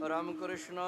रामकृष्ण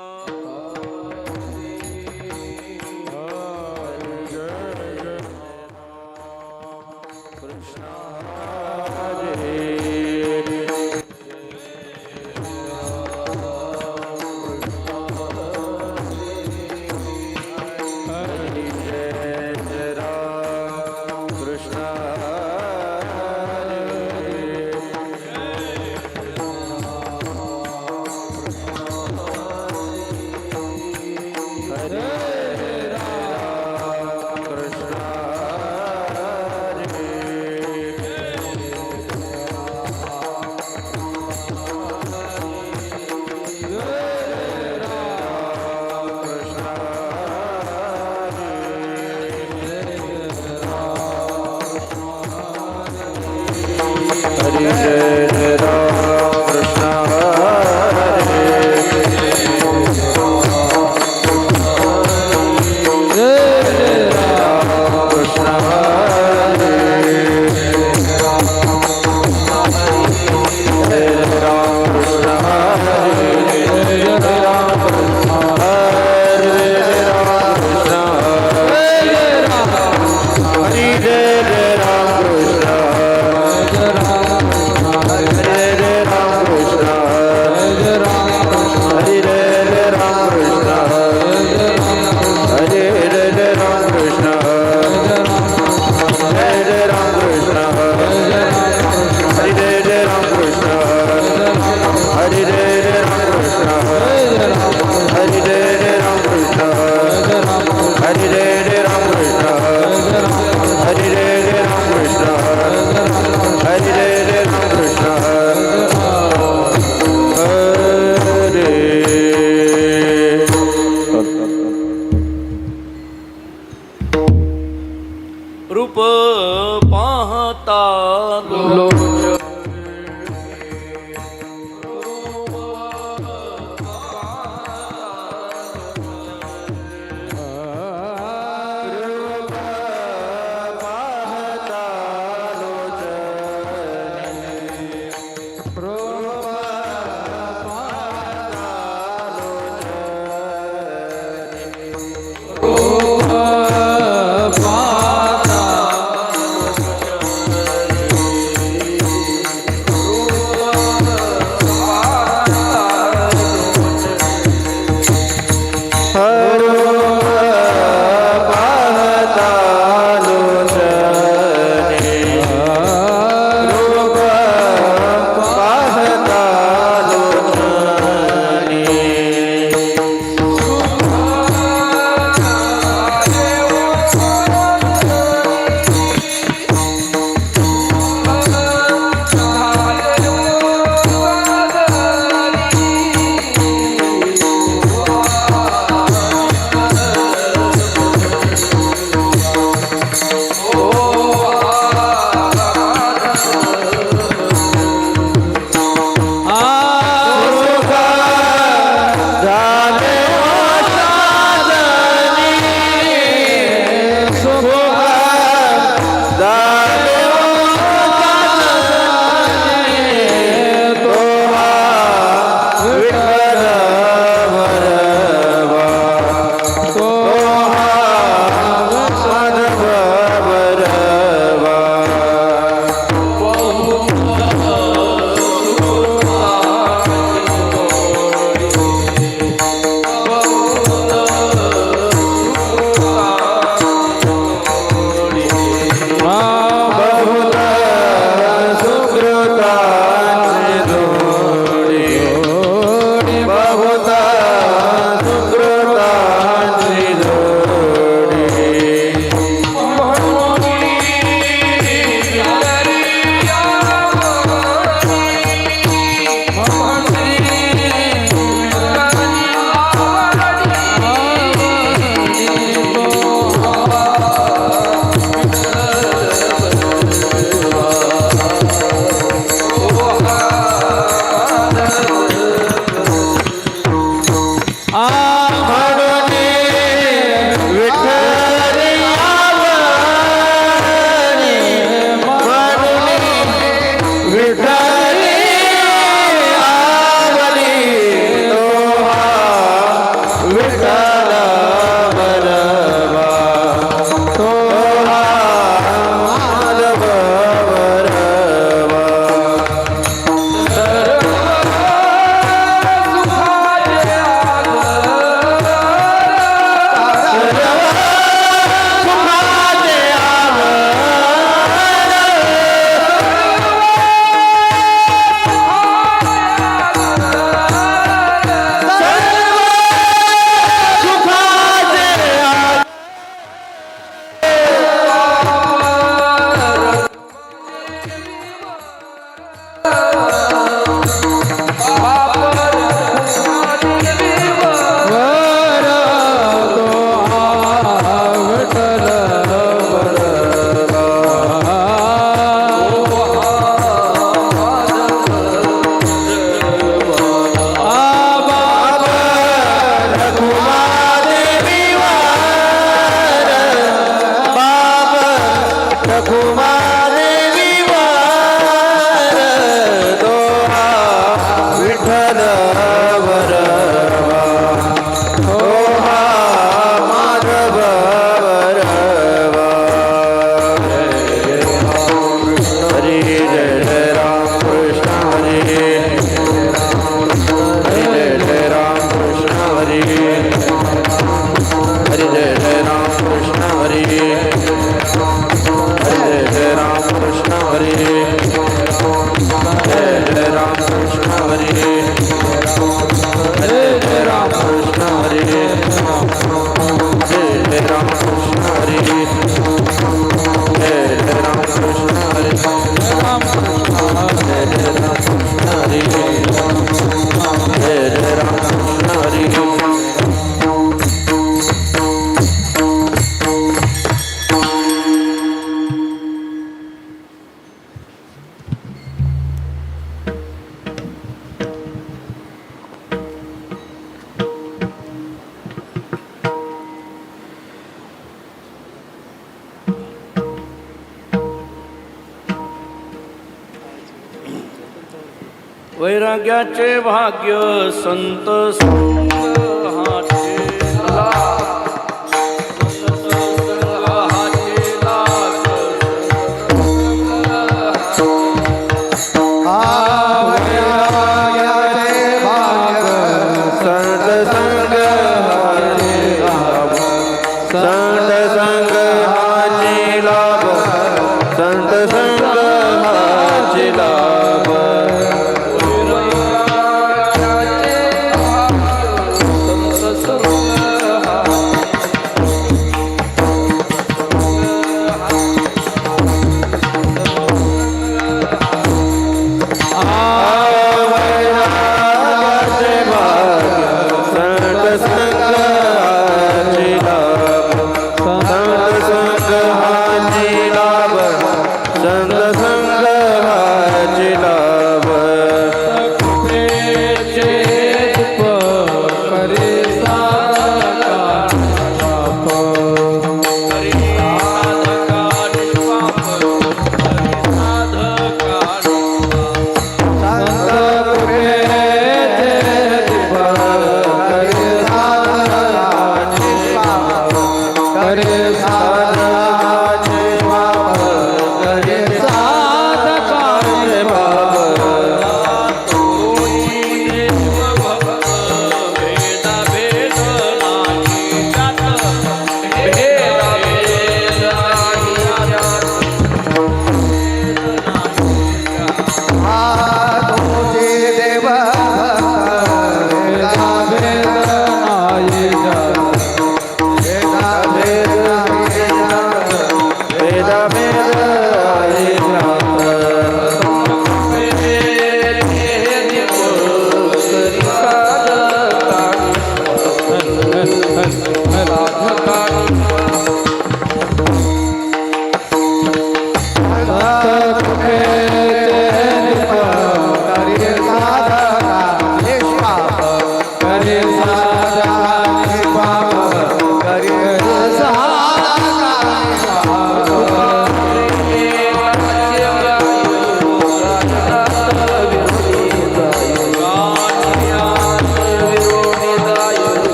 वैराग्याचे भाग्य संत संग्रहाचे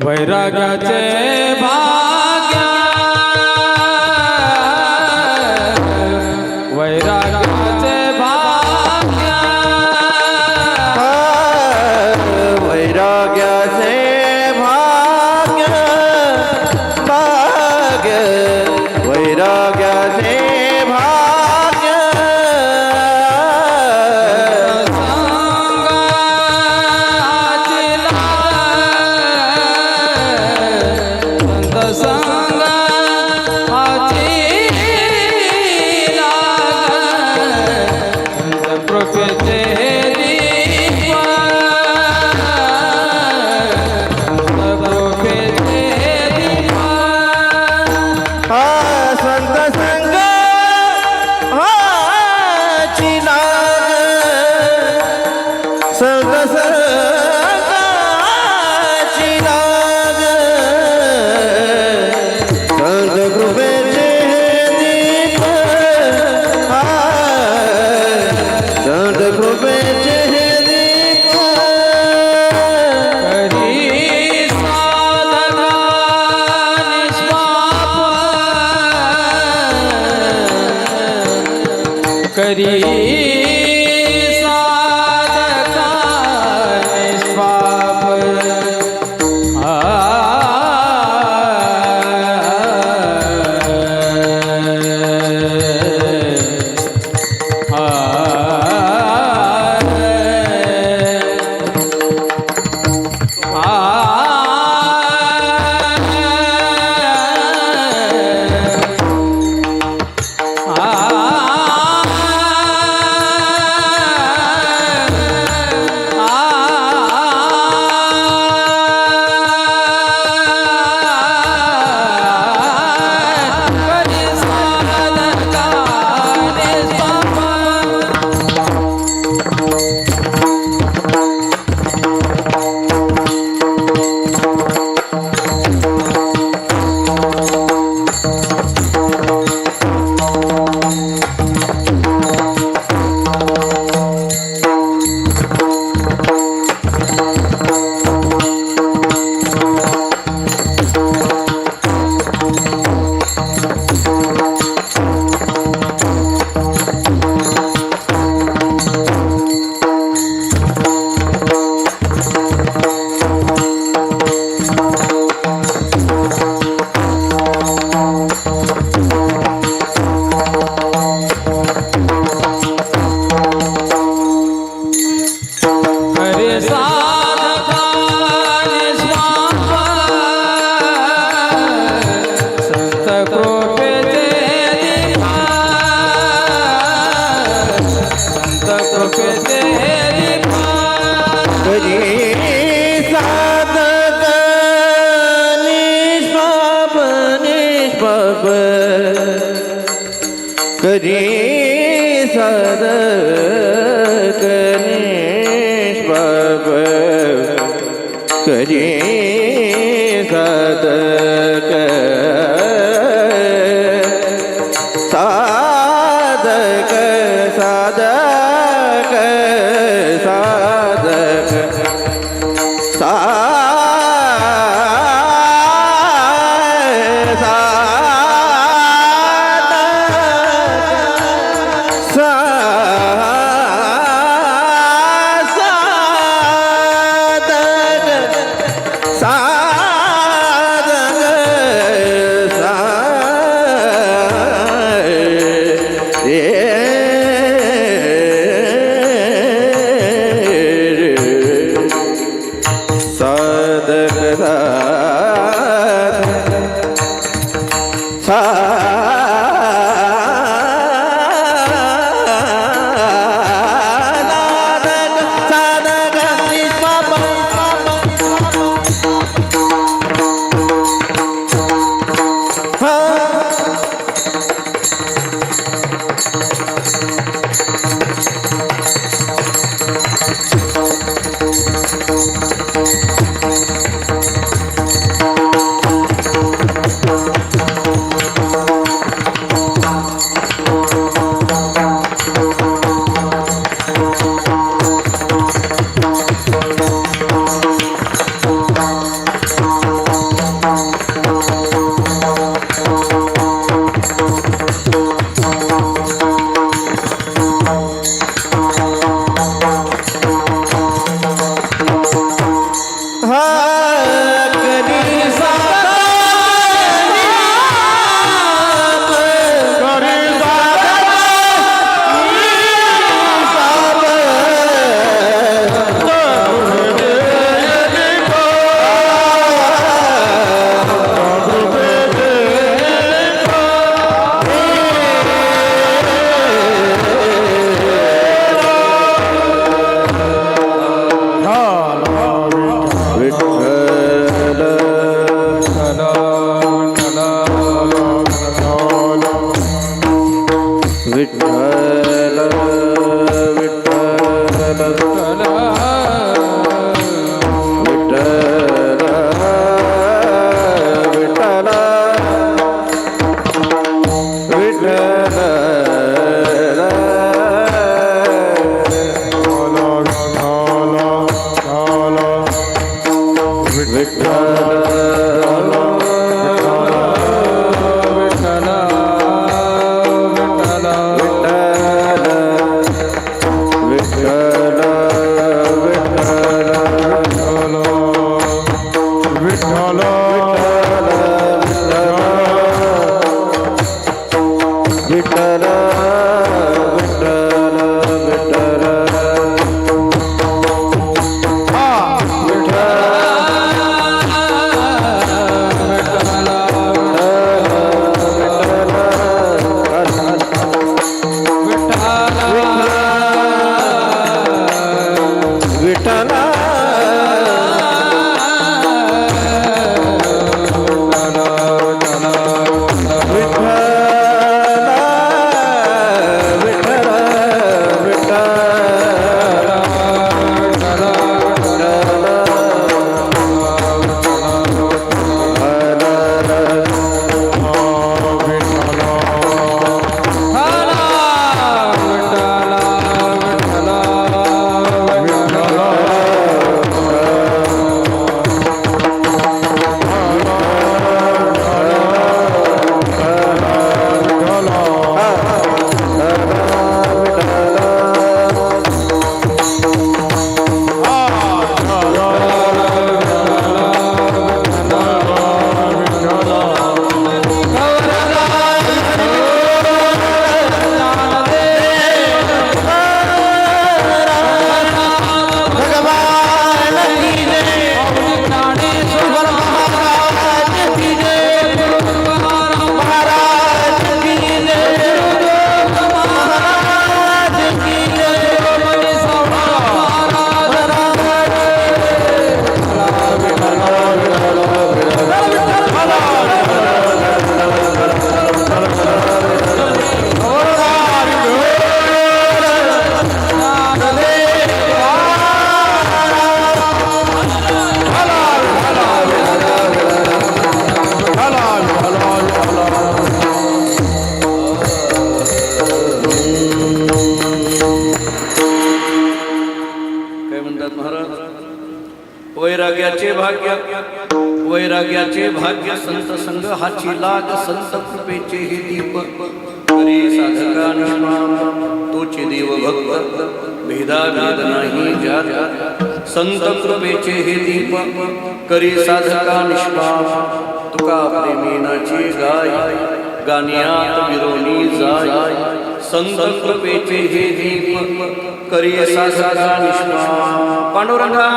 वैराग्याचे भाग्य वैराग्याचे भाग्य वैराग्याचे भाग्य वैराग्याचे भाग्य करी साधका निष्पाप करी साधक निष्पाप करी साधक साधक साधक साधक हाची लाग संत कृपेचे हे दीप करी साधका निष्काम तोचे देव भक्त भेदाभेद नाही ज्यात संत कृपेचे हे दीप करी साधका निष्काम तुका प्रेमीनाची गाय गाण्यात विरोनी जाय संत कृपेचे हे दीप करी साधका निष्काम पांडुरंगा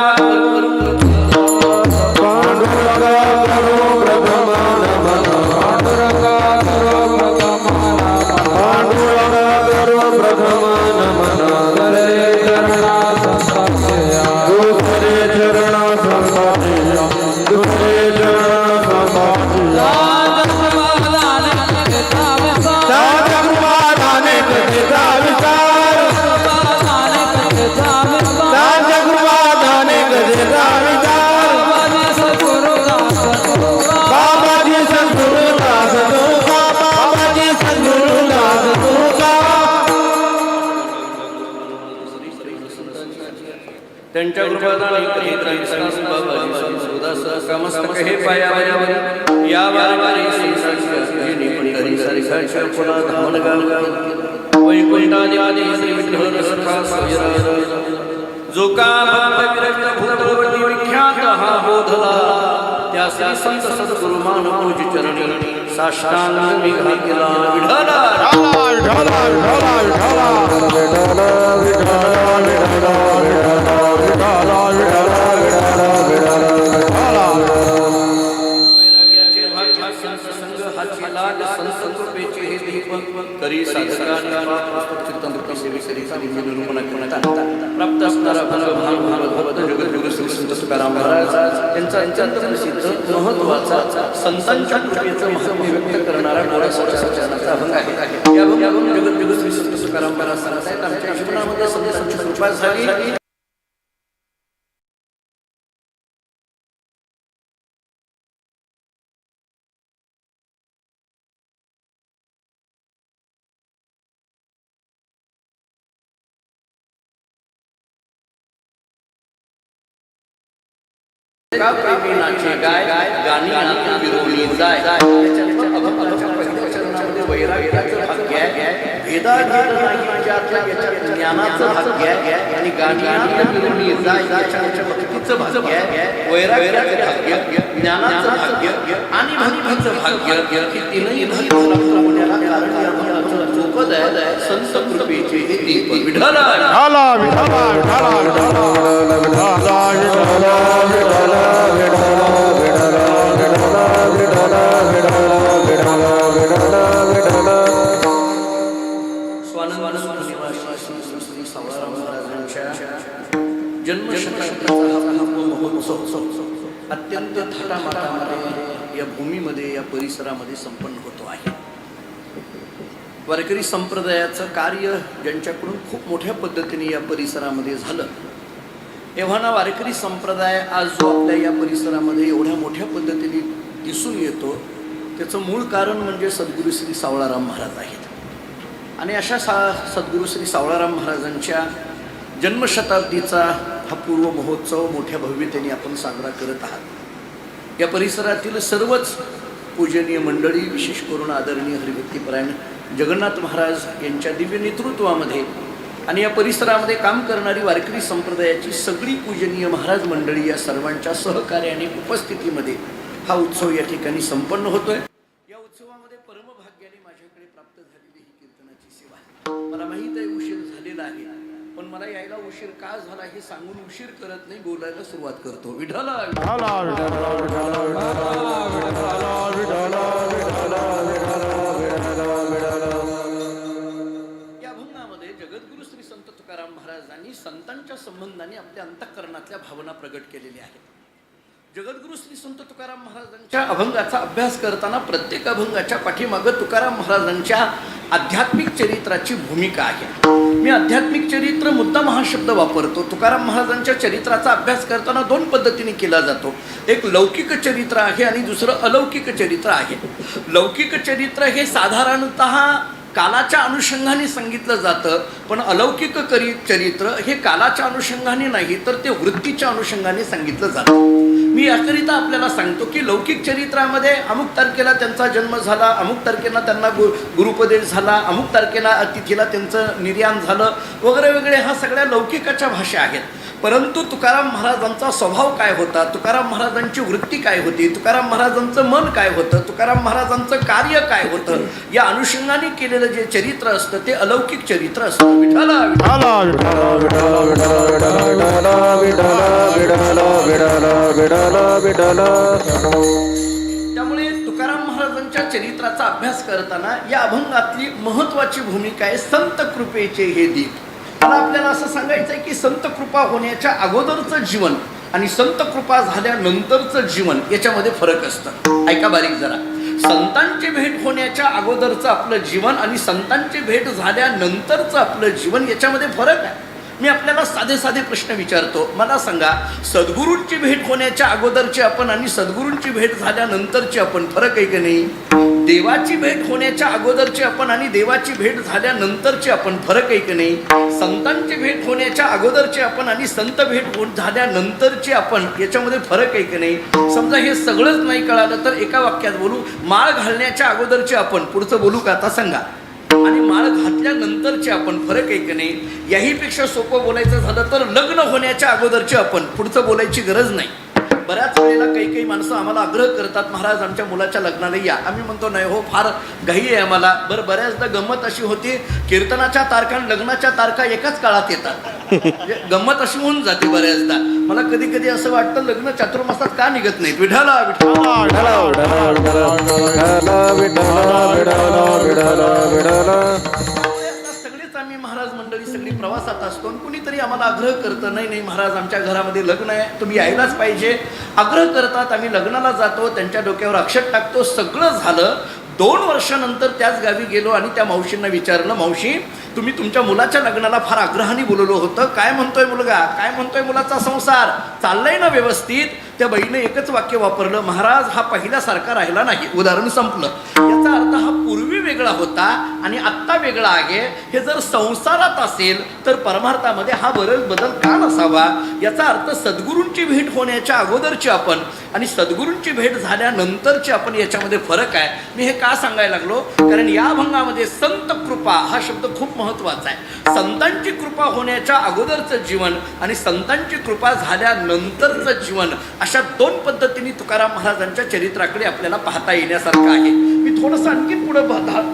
त्यांच्या कृपादानी कधीतरी बाबाजी सुदास कामस्तक हे पायावर या वारवारी संसारची पंढरी सारिकाच्या पुन्हा धामणगाव वैकुंठादी आदी श्री विठ्ठल सखा साईराम जो का भक्त विरक्त भूतवटी विख्यात हा बोधला त्या श्री संत सद्गुरु मानपूज चरणी साष्टांग मी घातला विठ्ठला विठ्ठला विठ्ठला करी साधका कीर्तन सेवी करी निरूपण प्राप्त असणारा भागवत जगद्गुरु श्री संत तुकाराम महाराज यांचा प्रसिद्ध महत्वाचा संतांच्या कृपेचं महत्त्व व्यक्त करणारा गोळा सचनाचा अभंग आहे. या अभंगातून जगद्गुरु श्री संत तुकाराम महाराज सांगतात आमच्या जीवनामध्ये संतांची कृपा झाली. का प्रेमीनाची गाय गाण्यात विरोनी जाय अभंगाच्या पहिल्या चरणामध्ये वैराग्याचं भाग्य आहे भेदाभेद नाही ज्याच्या ज्ञानाचं भाग्य आहे आणि गाण्यात विरोनी जाय याच्या भक्तीचं भाग्य आहे वैराग्याचं भाग्य ज्ञानाचं भाग्य आणि भक्तीचं भाग्य ही तीनही भाग्य होण्याला कारण या अभंगाचं चोपद आहे संत कृपेचे हे दीप विठ्ठला विठ्ठला विठ्ठला जन्मशताब्दीचा महोत्सव अत्यंत थाटामाटामध्ये या भूमीमध्ये या परिसरामध्ये संपन्न होतो आहे. वारकरी संप्रदायाचं कार्य ज्यांच्याकडून खूप मोठ्या पद्धतीने या परिसरामध्ये झालं एव्हाना वारकरी संप्रदाय आज जो आपल्या या परिसरामध्ये एवढ्या मोठ्या पद्धतीने दिसून येतो त्याचं मूळ कारण म्हणजे सद्गुरू श्री सावळाराम महाराज आहेत. आणि अशा सद्गुरू श्री सावळाराम महाराजांच्या जन्मशताब्दीचा हा पूर्व महोत्सव मोठ्या भव्यतेने आपण साजरा करत आहात. या परिसरातील सर्वच पूजनीय मंडळी विशेष करून आदरणीय हरिभक्तीपरायण जगन्नाथ महाराज यांच्या दिव्य नेतृत्वामध्ये आणि या परिसरामध्ये काम करणारी वारकरी संप्रदायाची सगळी पूजनीय महाराज मंडळी या सर्वांच्या सहकार्याने उपस्थितीमध्ये हा उत्सव या ठिकाणी संपन्न होतोय. या उत्सवामध्ये परमभाग्याने माझ्याकडे प्राप्त झालेली ही कीर्तनाची सेवा. मला माहीत आहे उशीर झालेला आहे पण मला यायला उशीर का झाला हे सांगून उशीर करत नाही बोलायला सुरुवात करतो. विठ्ठला विठ्ठला विठ्ठला विठ्ठला विठ्ठला विठ्ठला विठ्ठला. या अभंगामध्ये जगद्गुरु श्री संत तुकाराम महाराजांनी संतांच्या संबंधाने आपल्या अंतःकरणातल्या भावना प्रगट केलेल्या आहेत. जगद्गुरु श्री संत तुकाराम महाराजांच्या अभंगाचा अभ्यास करताना प्रत्येक अभंगाच्या पाठीमागं तुकाराम महाराजांच्या आध्यात्मिक चरित्राची भूमिका आहे. मी आध्यात्मिक चरित्र मुद्दाम हा शब्द वापरतो. तुकाराम महाराजांच्या चरित्राचा अभ्यास करताना दोन पद्धतीने केला जातो. एक लौकिक चरित्र आहे आणि दुसरं अलौकिक चरित्र आहे. लौकिक चरित्र हे साधारणतः कालाच्या अनुषंगाने सांगितलं जातं, पण अलौकिक चरित्र हे कालाच्या अनुषंगाने नाही तर ते वृत्तीच्या अनुषंगाने सांगितलं जातं. मी याकरिता आपल्याला सांगतो की लौकिक चरित्रामध्ये अमुक तारखेला त्यांचा जन्म झाला, अमुक तारखेला त्यांना गुरुपदेश झाला, अमुक तारखेला तिथीला त्यांचं निर्याण झालं वगैरे वगैरे, ह्या सगळ्या लौकिकाच्या भाषा आहेत. परंतु तुकाराम महाराजांचा स्वभाव काय होता, तुकाराम महाराजांची वृत्ती काय होती, तुकाराम महाराजांचं मन काय होतं, तुकाराम महाराजांचं कार्य काय होतं, या अनुषंगाने केलेलं जे चरित्र असतं ते अलौकिक चरित्र असतं. विठ्ठला त्यामुळे तुकाराम महाराजांच्या चरित्राचा अभ्यास करताना या अभंगातली महत्वाची भूमिका आहे संत कृपेचे हे दीप. मला आपल्याला असं सांगायचं आहे की संत कृपा होण्याच्या अगोदरचं जीवन आणि संत कृपा झाल्यानंतरचं जीवन याच्यामध्ये फरक असतं. ऐका बारीक जरा. संतांची भेट होण्याच्या अगोदरचं आपलं जीवन आणि संतांची भेट झाल्यानंतरचं आपलं जीवन याच्यामध्ये फरक आहे. मी आपल्याला साधे साधे प्रश्न विचारतो. मला सांगा, सद्गुरूंची भेट होण्याच्या अगोदरची आपण आणि सद्गुरूंची भेट झाल्यानंतरची आपण फरक आहे की नाही? देवाची भेट होण्याच्या अगोदरची आपण आणि देवाची भेट झाल्यानंतरची आपण फरक आहे की नाही? संतांची भेट होण्याच्या अगोदरची आपण आणि संत भेट झाल्यानंतरची आपण याच्यामध्ये फरक आहे की नाही? समजा हे सगळंच नाही कळालं तर एका वाक्यात बोलू. माळ घालण्याच्या अगोदरची आपण, पुढचं बोलू का आता सांगा, आणि माळ घातल्यानंतरचे आपण फरक आहे की नाही? याहीपेक्षा सोपं बोलायचं झालं तर लग्न होण्याच्या अगोदरचे आपण, पुढचं बोलायची गरज नाही. बऱ्याच वेळेला काही माणसं आम्हाला आग्रह करतात, महाराज आमच्या मुलाच्या लग्नाला या. आम्ही म्हणतो नाही हो, फार घाई आहे आम्हाला. बरं, बऱ्याचदा गंमत अशी होती, कीर्तनाच्या तारखा आणि लग्नाच्या तारखा एकाच काळात येतात. गंमत अशी होऊन जाते बऱ्याचदा. मला कधी कधी असं वाटतं लग्न चातुर्मासात का निघत नाहीत. विठाला सगळीच आम्ही महाराज मंडळी सगळी प्रवासात असतो. कुणीतरी आम्हाला आग्रह करतं, नाही नाही महाराज आमच्या घरामध्ये लग्न आहे, तुम्ही यायलाच पाहिजे. आग्रह करतात, आम्ही लग्नाला जातो, त्यांच्या डोक्यावर अक्षत टाकतो. सगळं झालं. 2 वर्षानंतर त्याच गावी गेलो आणि त्या मावशींना विचारलं, मावशी तुम्ही तुमच्या मुलाच्या लग्नाला फार आग्रहाने बोलवलं होतं, काय म्हणतोय मुलगा, काय म्हणतोय मुलाचा संसार, चाललंय ना व्यवस्थित? त्या बाईने एकच वाक्य वापरलं, महाराज हा पहिल्यासारखा राहिला नाही. उदाहरण संपलं. याचा अर्थ हा पूर्वी वेगळा होता आणि आत्ता वेगळा आहे. हे जर संसारात असेल तर परमार्थामध्ये हा बदल का नसावा? याचा अर्थ सद्गुरूंची भेट होण्याच्या अगोदरची आपण आणि सद्गुरूंची भेट झाल्यानंतरची आपण याच्यामध्ये फरक आहे. मी हे का सांगायला लागलो? कारण या अभंगामध्ये संत कृपा हा शब्द खूप महत्वाचा आहे. संतांची कृपा होण्याच्या अगोदरचं जीवन आणि संतांची कृपा झाल्यानंतरचं जीवन, अशा 2 पद्धतीने तुकाराम महाराजांच्या चरित्राकडे आपल्याला पाहता येण्यासारखं आहे. मी थोडंसं आणखी पुढे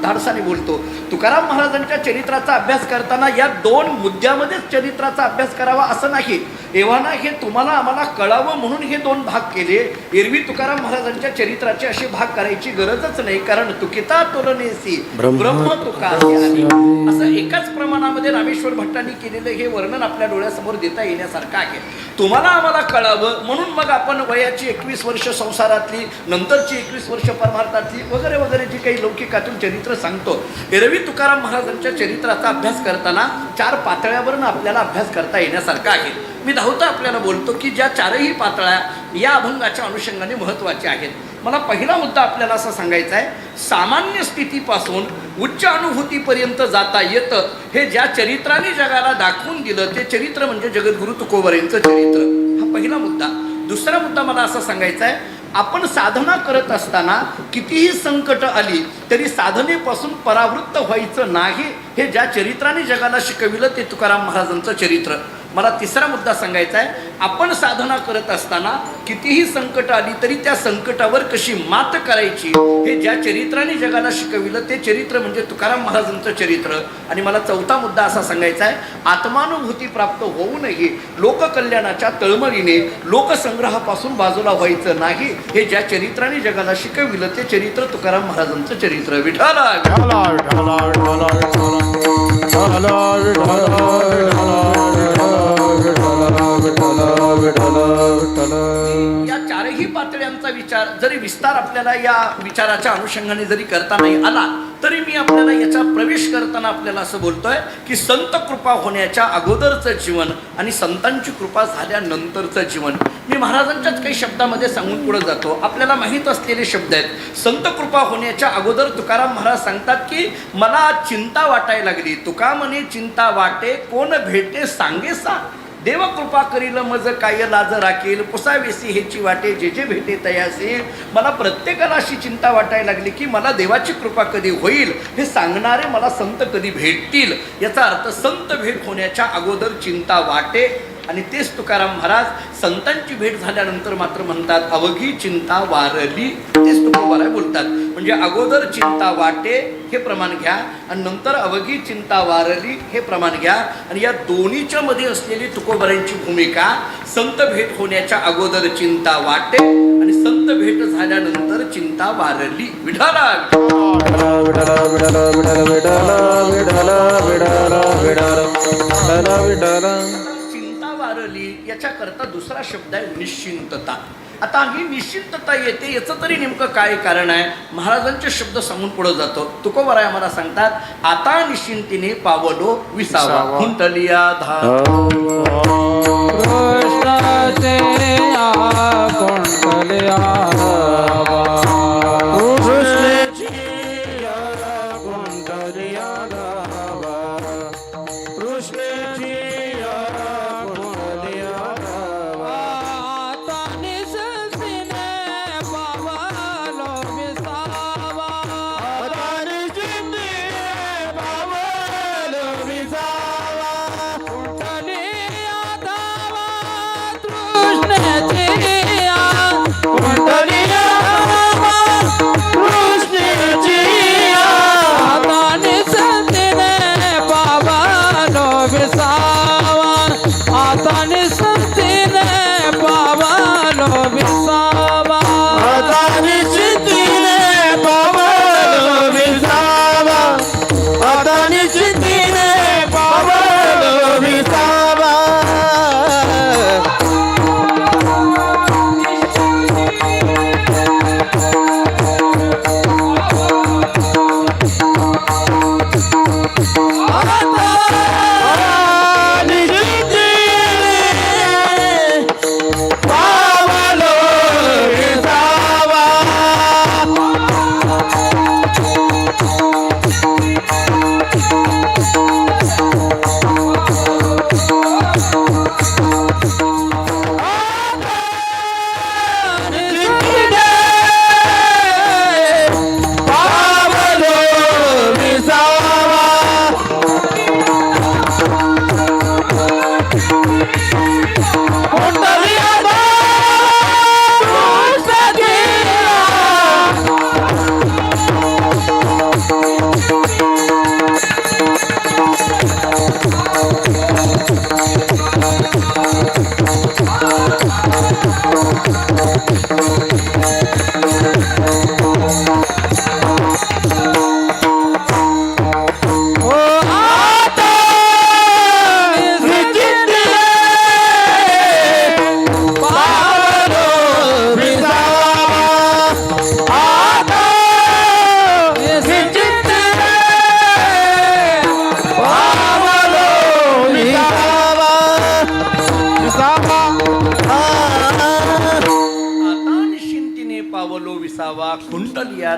धाडसाने बोलतो. तुकाराम महाराजांच्या चरित्राचा अभ्यास करताना या 2 मुद्द्यामध्येच चरित्राचा अभ्यास करावा असं नाही. एव्हाना हे तुम्हाला आम्हाला कळावं म्हणून हे 2 भाग केले. एरवी तुकाराम महाराजांच्या चरित्राचे असे भाग करायची गरजच नाही, कारण तुकिता तुलनेसी ब्रह्म तुका असं एकाच प्रमाणामध्ये रामेश्वर भट्टांनी केलेलं हे वर्णन आपल्या डोळ्यासमोर देता येण्यासारखं आहे. तुम्हाला आम्हाला कळावं म्हणून मग आपण वयाची 21 वर्ष संसारातली, नंतरची 21 वर्ष परमार्थातली वगैरे वगैरे जी काही लौकिकातून चरित्र सांगतो. एरवी तुकाराम महाराजांच्या चरित्राचा अभ्यास करताना 4 पातळ्यावरून आपल्याला अभ्यास करता येण्यासारखा आहे. मी धावता आपल्याला बोलतो की ज्या 4ही पातळ्या या अभंगाच्या अनुषंगाने महत्त्वाच्या आहेत. मला पहिला मुद्दा आपल्याला असा सांगायचा आहे, सामान्य स्थितीपासून उच्च अनुभूतीपर्यंत जाता येतं हे ज्या चरित्राने जगाला दाखवून दिलं ते चरित्र म्हणजे जगद्गुरु तुकोबारायांचं चरित्र. हा पहिला मुद्दा. दुसरा मुद्दा मला असा सांगायचा आहे, आपण साधना करत असताना कितीही संकट आली तरी साधनेपासून परावृत्त व्हायचं नाही हे ज्या चरित्राने जगाला शिकविलं ते तुकाराम महाराजांचं चरित्र. मला तिसरा मुद्दा सांगायचा आहे, आपण साधना करत असताना कितीही संकट आली तरी त्या संकटावर कशी मात करायची हे ज्या चरित्राने जगाला शिकविलं ते चरित्र म्हणजे तुकाराम महाराजांचं चरित्र. आणि मला चौथा मुद्दा असा सांगायचा आहे, आत्मानुभूती प्राप्त होऊनही लोककल्याणाच्या तळमळीने लोकसंग्रहापासून बाजूला व्हायचं नाही हे ज्या चरित्राने जगाला शिकविलं ते चरित्र तुकाराम महाराजांचं चरित्र. विठाला या 4ही पातळ्यांचा विचार जरी विस्तार आपल्याला या विचाराच्या अनुषंगाने जरी करता नाही आला तरी मी आपल्याला याचा प्रवेश करताना आपल्याला असं बोलतोय की संत कृपा होण्याच्या अगोदरचं जीवन आणि संतांची कृपा झाल्यानंतरचं जीवन. मी महाराजांच्याच काही शब्दामध्ये सांगून पुढे जातो. आपल्याला माहीत असलेले शब्द आहेत. संत कृपा होण्याच्या अगोदर तुकाराम महाराज सांगतात की मला चिंता वाटायला लागली. तुका म्हणे चिंता वाटे कोण भेटे सांगे सा. देव कृपा करील मज काय लाज राखेल पुसावेसी हेची वाटे जे जे भेटे तयासे. मला प्रत्येकाला अशी चिंता वाटायला लागली की मला देवाची कृपा कधी होईल, हे सांगणारे मला संत कधी भेटतील. याचा अर्थ संत भेट होण्याच्या अगोदर चिंता वाटे. आणि तेच तुकाराम महाराज संतांची भेट झाल्यानंतर मात्र म्हणतात अवघी चिंता वारली. तेच तुकोबाराय बोलतात. म्हणजे अगोदर चिंता वाटे हे प्रमाण घ्या आणि नंतर अवघी चिंता वारली हे प्रमाण घ्या. आणि या दोन्हीच्या मध्ये असलेली तुकोबारांची भूमिका संत भेट होण्याच्या अगोदर चिंता वाटे आणि संत भेट झाल्यानंतर चिंता वारली. विठाला याच्याकरता दुसरा शब्द आहे निश्चिंतता. आता ही निश्चिंतता येते याचं तरी नेमकं काय कारण आहे? महाराजांचे शब्द सांगून पुढे जातो. तुकोबाराय आम्हाला सांगतात आता निश्चिंतीने पावलो विसावा कुंटलिया धा कृष्णाचे कुंटलिया कुंटलिया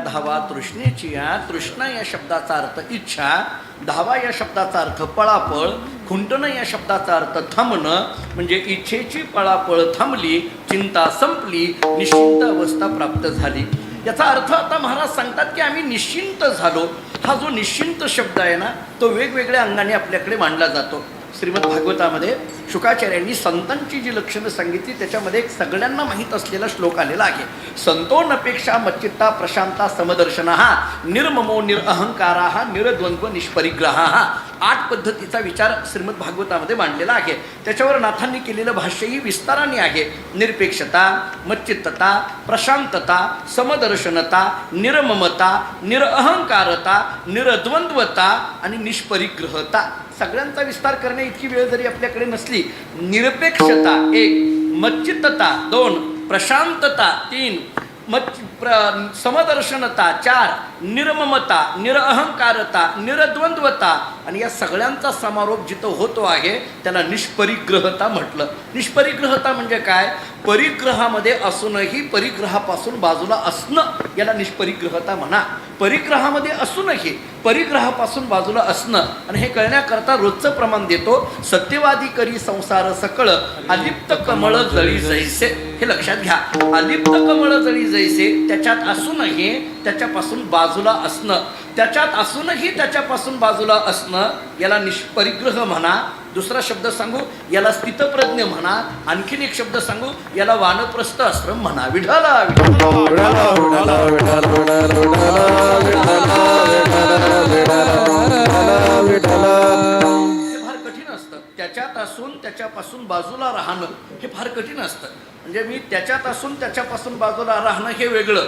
धावा तृष्णेची. तृष्णा या शब्दाचा अर्थ इच्छा, धावा या शब्दाचा अर्थ पळापळ, खुंटणं या शब्दाचा अर्थ थांबणं. म्हणजे इच्छेची पळापळ थांबली, चिंता संपली, निश्चिंत अवस्था प्राप्त झाली. याचा अर्थ आता महाराज सांगतात की आम्ही निश्चिंत झालो. हा जो निश्चिंत शब्द आहे ना तो वेगवेगळ्या अंगाने आपल्याकडे मांडला जातो. श्रीमद भागवतामध्ये शुकाचार्यांनी संतांची जी लक्षणं सांगितली त्याच्यामध्ये एक सगळ्यांना माहीत असलेला श्लोक आलेला आहे. संतोनपेक्षा मच्चित्ता प्रशांता समदर्शना निर्ममो निरअहंकारा निरद्वंद्व निष्परिग्रहा. 8 पद्धतीचा विचार श्रीमद भागवतामध्ये मांडलेला आहे. त्याच्यावर नाथांनी केलेलं भाष्यही विस्ताराने आहे. निरपेक्षता, मच्चित्तता, प्रशांतता, समदर्शनता, निर्ममता, निरअहंकारता, निरद्वंद्वता आणि निष्परिग्रहता. सगळ्यांचा विस्तार करण्या इतकी वेळ जरी आपल्याकडे नसली, निरपेक्षता 1, मच्चित्तता 2, प्रशांतता 3, समदर्शनता, 4 निर्ममता, निरअहंकारता, निरद्वंद्वता आणि या सगळ्यांचा समारोप जिथं होतो आहे त्याला निष्परिग्रहता म्हटलं. निष्परिग्रहता म्हणजे काय? परिग्रहामध्ये असूनही परिग्रहापासून बाजूला असणं याला निष्परिग्रहता म्हणा. परिग्रहामध्ये असूनही परिग्रहापासून बाजूला असणं आणि हे कळण्याकरता रोजचं प्रमाण देतो. सत्यवादी करी संसार सकळ अलिप्त कमळ जळी जैसे. हे लक्षात घ्या. अलिप्त कमळ जळी जैसे, त्याच्यात असूनही त्याच्यापासून बाजूला असणं, त्याच्यात असूनही त्याच्यापासून बाजूला असणं याला निष्परिग्रह म्हणा. दुसरा शब्द सांगू याला स्थितप्रज्ञ म्हणा. आणखीन एक शब्द सांगू याला वानप्रस्थ आश्रम म्हणा. विठाला फार कठीण असतं. त्याच्यात असून त्याच्यापासून बाजूला राहणं हे फार कठीण असतं. म्हणजे मी त्याच्यात असून त्याच्यापासून बाजूला राहणं हे वेगळं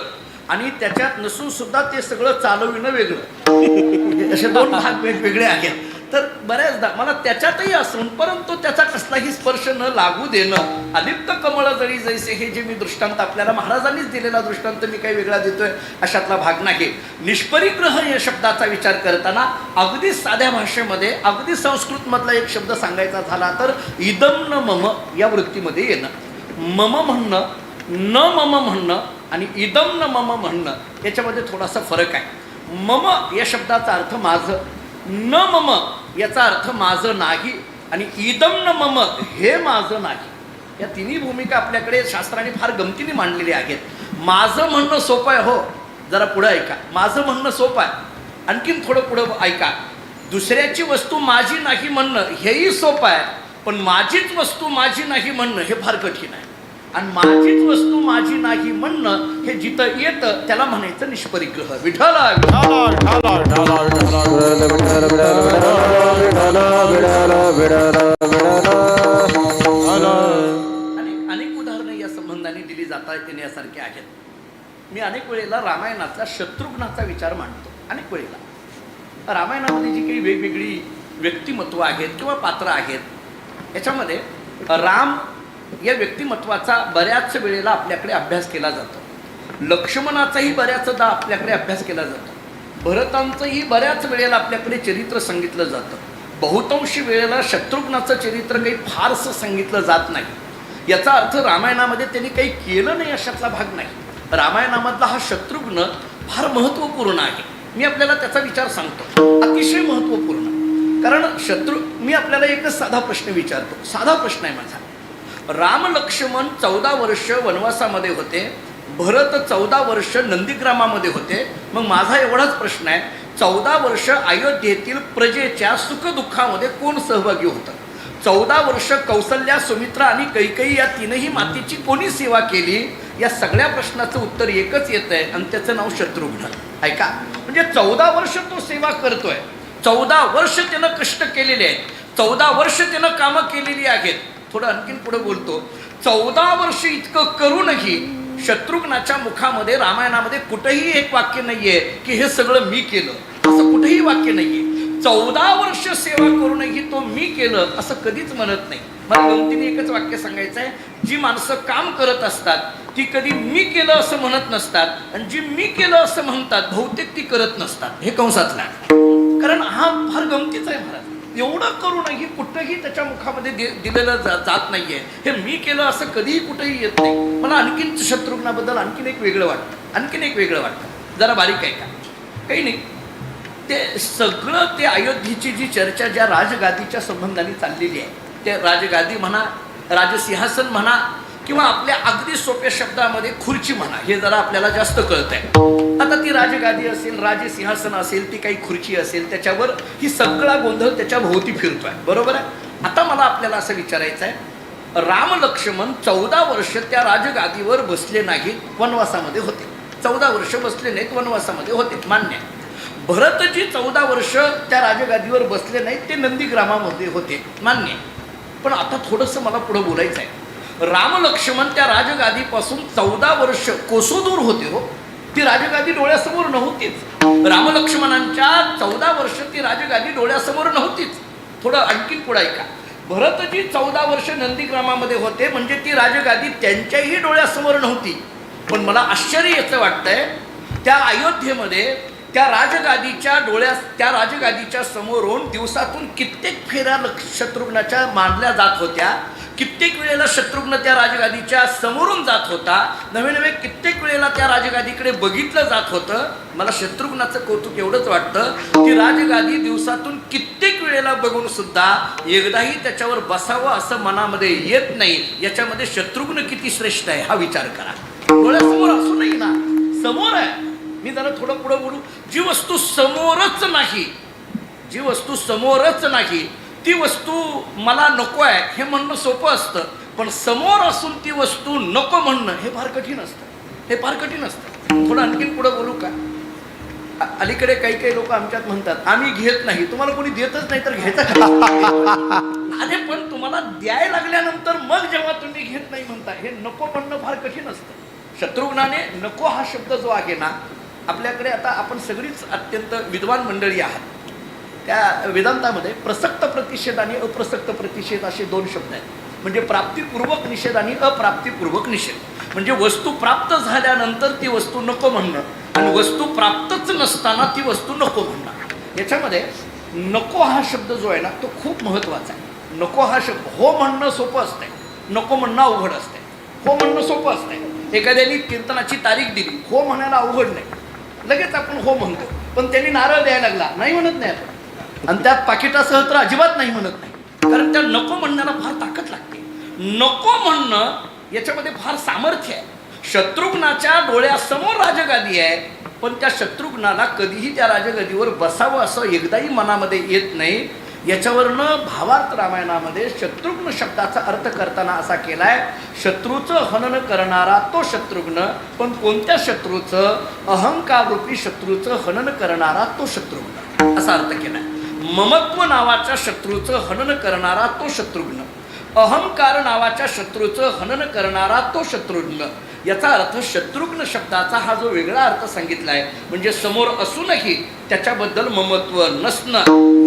आणि त्याच्यात नसून सुद्धा ते सगळं चालविणं वेगळं. असे दोन भाग वेगवेगळे आहेत. तर बऱ्याचदा मला त्याच्यातही असून परंतु त्याचा कसलाही स्पर्श न लागू देणं, अलिप्त कमळ जळी जैसे, हे जे मी दृष्टांत आपल्याला महाराजांनीच दिलेला दृष्टांत मी काही वेगळा देतोय अशातला भाग नाही. निष्परिग्रह या शब्दाचा विचार करताना अगदी साध्या भाषेमध्ये अगदी संस्कृतमधला एक शब्द सांगायचा झाला तर इदम न मम या वृत्तीमध्ये येणं. मम म्हणणं, न मम म्हणणं आणि इदम न मम म्हणणं याच्यामध्ये थोडासा फरक आहे. मम या शब्दाचा अर्थ माझं, न मम याचा अर्थ माझं नाही आणि इदम न मम हे माझं नाही. या तिन्ही भूमिका आपल्याकडे शास्त्राने फार गमतीने मांडलेल्या आहेत. माझं म्हणणं सोपं आहे. हो, जरा पुढं ऐका. माझं म्हणणं सोपं आहे. आणखीन थोडं पुढं ऐका. दुसऱ्याची वस्तू माझी नाही म्हणणं हेही सोपं आहे, पण माझीच वस्तू माझी नाही म्हणणं हे फार कठीण आहे. आणि माझीच वस्तू माझी नाही म्हणणं हे जिथं येतं त्याला म्हणायचं निष्परिग्रह. विठाला अनेक उदाहरणं या संबंधाने दिली जाता येण्यासारखी आहेत. मी अनेक वेळेला रामायणातला शत्रुघ्नाचा विचार मांडतो. अनेक वेळेला रामायणामध्ये जी काही वेगवेगळी व्यक्तिमत्व आहेत किंवा पात्र आहेत याच्यामध्ये राम या व्यक्तिमत्वाचा बऱ्याच वेळेला आपल्याकडे अभ्यास केला जातो. लक्ष्मणाचाही बऱ्याचदा आपल्याकडे अभ्यास केला जातो. भरतांचंही बऱ्याच वेळेला आपल्याकडे चरित्र सांगितलं जातं. बहुतांशी वेळेला शत्रुघ्नाचं चरित्र काही फारसं सांगितलं जात नाही. याचा अर्थ रामायणामध्ये त्यांनी काही केलं नाही अशातला भाग नाही. रामायणामधला हा शत्रुघ्न फार महत्त्वपूर्ण आहे. मी आपल्याला त्याचा विचार सांगतो. अतिशय महत्त्वपूर्ण. कारण मी आपल्याला एकच साधा प्रश्न विचारतो. साधा प्रश्न आहे माझा. राम लक्ष्मण 14 वर्ष वनवासामध्ये होते. भरत 14 वर्ष नंदीग्रामामध्ये होते. मग माझा एवढाच प्रश्न आहे, 14 वर्ष अयोध्येतील प्रजेच्या सुखदुःखामध्ये कोण सहभागी होतं? 14 वर्ष कौसल्या, सुमित्रा आणि कैकेयी या तीनही मातेची कोणी सेवा केली? या सगळ्या प्रश्नाचं उत्तर एकच येत आहे आणि त्याचं नाव शत्रुघ्न. ऐका, म्हणजे 14 वर्ष तो सेवा करतोय. 14 वर्ष त्यानं कष्ट केलेले आहेत. 14 वर्ष त्यानं कामं केलेली आहेत. थोडं आणखीन पुढे बोलतो. 14 वर्ष इतकं करूनही शत्रुघ्नाच्या मुखामध्ये रामायणामध्ये कुठेही एक वाक्य नाहीये की हे सगळं मी केलं, असं कुठेही वाक्य नाहीये. 14 वर्ष सेवा करूनही तो मी केलं असं कधीच म्हणत नाही. मला गमतीने एकच वाक्य सांगायचं आहे, जी माणसं काम करत असतात ती कधी मी केलं असं म्हणत नसतात आणि जी मी केलं असं म्हणतात बहुतेक ती करत नसतात. हे कंसातला, कारण हा फार गमतीचा आहे महाराज. एवढं करूनही कुठंही त्याच्या मुखामध्ये दिलेलं जात नाहीये. हे मी केलं असं कधीही कुठेही येत नाही. मला आणखीन शत्रुघ्नाबद्दल आणखीन एक वेगळं वाटतं. जरा बारीक आहे का? काही नाही. ते सगळं ते अयोध्येची जी चर्चा ज्या राजगादीच्या संबंधाने चाललेली आहे, ते राजगादी म्हणा, राजसिंहासन म्हणा किंवा आपल्या अगदी सोप्या शब्दामध्ये खुर्ची म्हणा, हे जरा आपल्याला जास्त कळत आहे. आता ती राजगादी असेल, राजसिंहासन असेल, ती काही खुर्ची असेल, त्याच्यावर ही सगळा गोंधळ त्याच्या भोवती फिरतोय. बरोबर आहे. आता मला आपल्याला असं विचारायचं आहे, राम लक्ष्मण 14 वर्ष त्या राजगादीवर बसले नाहीत, वनवासामध्ये होते. 14 वर्ष बसले नाहीत, वनवासामध्ये होते, मान्य. भरतजी 14 वर्ष त्या राजगादीवर बसले नाहीत, ते नंदीग्रामामध्ये होते, मान्य. पण आता थोडंसं मला पुढं बोलायचं आहे. राम लक्ष्मण त्या राजगादीपासून 14 वर्ष कोसो दूर होते. हो, ती राजगादी डोळ्यासमोर नव्हतीच. राम लक्ष्मणांच्या 14 वर्ष ती राजगादी डोळ्यासमोर नव्हतीच. थोडं आणखीन पुढे ऐका. भरतजी 14 वर्ष नंदीग्रामामध्ये होते, म्हणजे ती राजगादी त्यांच्याही डोळ्यासमोर नव्हती. पण मला आश्चर्य याचं वाटतंय, त्या अयोध्येमध्ये त्या राजगादीच्या समोरून दिवसातून कित्येक फेऱ्या शत्रुघ्नाच्या मांडल्या जात होत्या. कित्येक वेळेला शत्रुघ्न त्या राजगादीच्या समोरून जात होता. नवे कित्येक वेळेला त्या राजगादीकडे बघितलं जात होतं. मला शत्रुघ्नाचं कौतुक एवढंच वाटतं की राजगादी दिवसातून कित्येक वेळेला बघून सुद्धा एकदाही त्याच्यावर बसावं असं मनामध्ये येत नाही. याच्यामध्ये शत्रुघ्न किती श्रेष्ठ आहे हा विचार करा. डोळ्यासमोर असूनही ना, समोर आहे. मी जरा थोडं पुढं बोलू. जी वस्तू समोरच नाही ती वस्तू मला नको आहे हे म्हणणं सोपं असतं, पण समोर असून ती वस्तू नको म्हणणं हे फार कठीण असतं. थोडं आणखीन पुढं बोलू का? अलीकडे काही लोक आमच्यात म्हणतात आम्ही घेत नाही. तुम्हाला कोणी देतच नाही तर घ्यायचं का? अरे पण तुम्हाला द्यायला लागल्यानंतर मग जेव्हा तुम्ही घेत नाही म्हणता, हे नको म्हणणं फार कठीण असतं. शत्रुघ्नाने नको हा शब्द जो आहे ना, आपल्याकडे आता आपण सगळीच अत्यंत विद्वान मंडळी आहात. त्या वेदांतामध्ये प्रसक्त प्रतिषेध आणि अप्रसक्त प्रतिषेध असे दोन शब्द आहेत. म्हणजे प्राप्तिपूर्वक निषेध आणि अप्राप्तिपूर्वक निषेध. म्हणजे वस्तू प्राप्त झाल्यानंतर ती वस्तू नको म्हणणं आणि वस्तू प्राप्तच नसताना ती वस्तू नको म्हणणं. याच्यामध्ये नको हा शब्द जो आहे ना तो खूप महत्त्वाचा आहे. नको हा शब्द, हो म्हणणं सोपं असतंय, नको म्हणणं अवघड असतंय. हो म्हणणं सोपं असतंय. एखाद्याने कीर्तनाची तारीख दिली, हो म्हणायला अवघड नाही, लगेच आपण हो म्हणतो. पण त्यांनी नारळ द्यायला लागला, नाही म्हणत नाही आपण. आणि त्यात पाकिटासह तर अजिबात नाही म्हणत नाही, कारण त्या नको म्हणण्याला फार ताकद लागते. नको म्हणणं याच्यामध्ये फार सामर्थ्य आहे. शत्रुघ्नाच्या डोळ्यासमोर राजगादी आहे, पण त्या शत्रुघ्नाला कधीही त्या राजगादीवर बसावं असं एकदाही मनामध्ये येत नाही. याच्यावरनं भावार्थ रामायणामध्ये शत्रुघ्न शब्दाचा अर्थ करताना असा केलाय, शत्रूचं हनन करणारा तो शत्रुघ्न. पण कोणत्या शत्रूचं? अहंकार रूपी शत्रूचं हनन करणारा तो शत्रुघ्न असा अर्थ केलाय. ममत्व नावाच्या शत्रूचं हनन करणारा तो शत्रुघ्न, अहंकार नावाच्या शत्रूचं हनन करणारा तो शत्रुघ्न. याचा अर्थ शत्रुघ्न शब्दाचा हा जो वेगळा अर्थ सांगितलाय, म्हणजे समोर असूनही त्याच्याबद्दल ममत्व नसणं,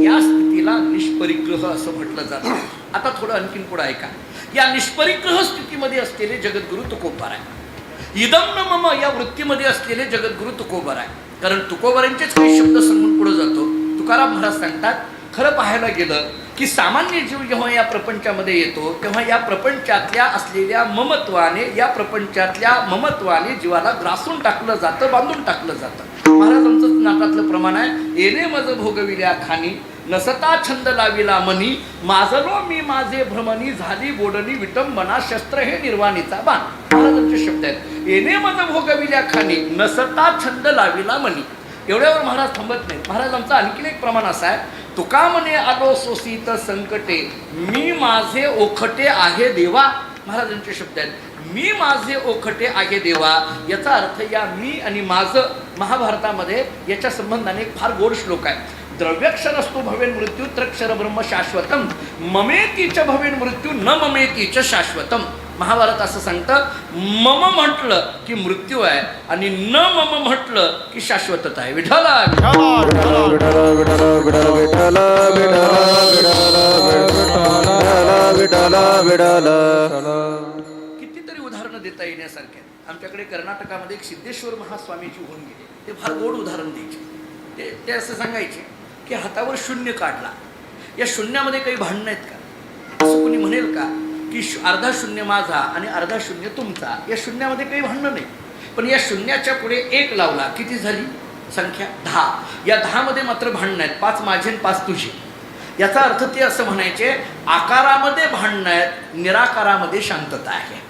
या स्थितीला निष्परिग्रह असं म्हटलं जातं. आता थोडं आणखीन पुढं ऐका. या निष्परिग्रह स्थितीमध्ये असलेले जगद्गुरु तुकोबार आहे. इदम न मम या वृत्तीमध्ये असलेले जगद्गुरु तुकोबार आहे. कारण तुकोबारांचेच काही शब्द सांगून पुढे जातो. तुकाराम महाराज सांगतात, खरं पाहायला गेलं की सामान्य जीव जेव्हा या प्रपंचामध्ये येतो तेव्हा या प्रपंचातल्या असलेल्या ममत्वाने, या प्रपंचातल्या ममत्वाने जीवाला ग्रासून टाकलं जातं, बांधून टाकलं जातं. महाराजांचं नाटातलं प्रमाण आहे, येणे मज भोगविल्या खानी नसता छंद लाविला मनी, माजलो मी माझे भ्रमणी झाली गोडणी विटंबना शस्त्र हे निर्वाणीचा बाण. महाराजांचे शब्द आहेत, येणे मज भोगविल्या खानी नसता छंद लाविला मनी. एवढ्यावर महाराज थांबत नाही. महाराजांचा आणखीन एक प्रमाण असा आहे, तुका म्हणे आलो सोसित संकटे मी माझे ओखटे आहे देवा. महाराजांचे शब्द आहेत, मी माझे ओखटे आहे देवा. याचा अर्थ या मी आणि माझं महाभारतामध्ये याच्या संबंधाने एक फार गोड श्लोक आहे. द्रव्यक्षरस्तु भवेन मृत्यू त्रक्षर ब्रह्म शाश्वतम ममेतीच भवेन मृत्यू न ममेतीच शाश्वतम. महाभारत असं सांगतं, मम म्हटलं की मृत्यू आहे आणि न मम म्हटलं की शाश्वतता आहे. विठ्ठला कितीतरी उदाहरणं देता येण्यासारखे. आमच्याकडे कर्नाटकामध्ये एक सिद्धेश्वर महास्वामीची होऊन गेले. ते फार गोड उदाहरण द्यायचे. ते असं सांगायचे की हातावर शून्य काढला, या शून्यामध्ये काही भांडणं आहेत का? असं कोणी म्हणेल का की अर्धा शून्य माझा आणि अर्धा शून्य तुमचा, या शून्यामध्ये काही भांडणं नाही. पण या शून्याच्या पुढे एक लावला, किती झाली संख्या? 10. या 10 मध्ये मात्र भांडणं आहेत, 5 माझे आणि 5 तुझे. याचा अर्थ ते असं म्हणायचे, आकारामध्ये भांडणं आहेत, निराकारामध्ये शांतता आहे.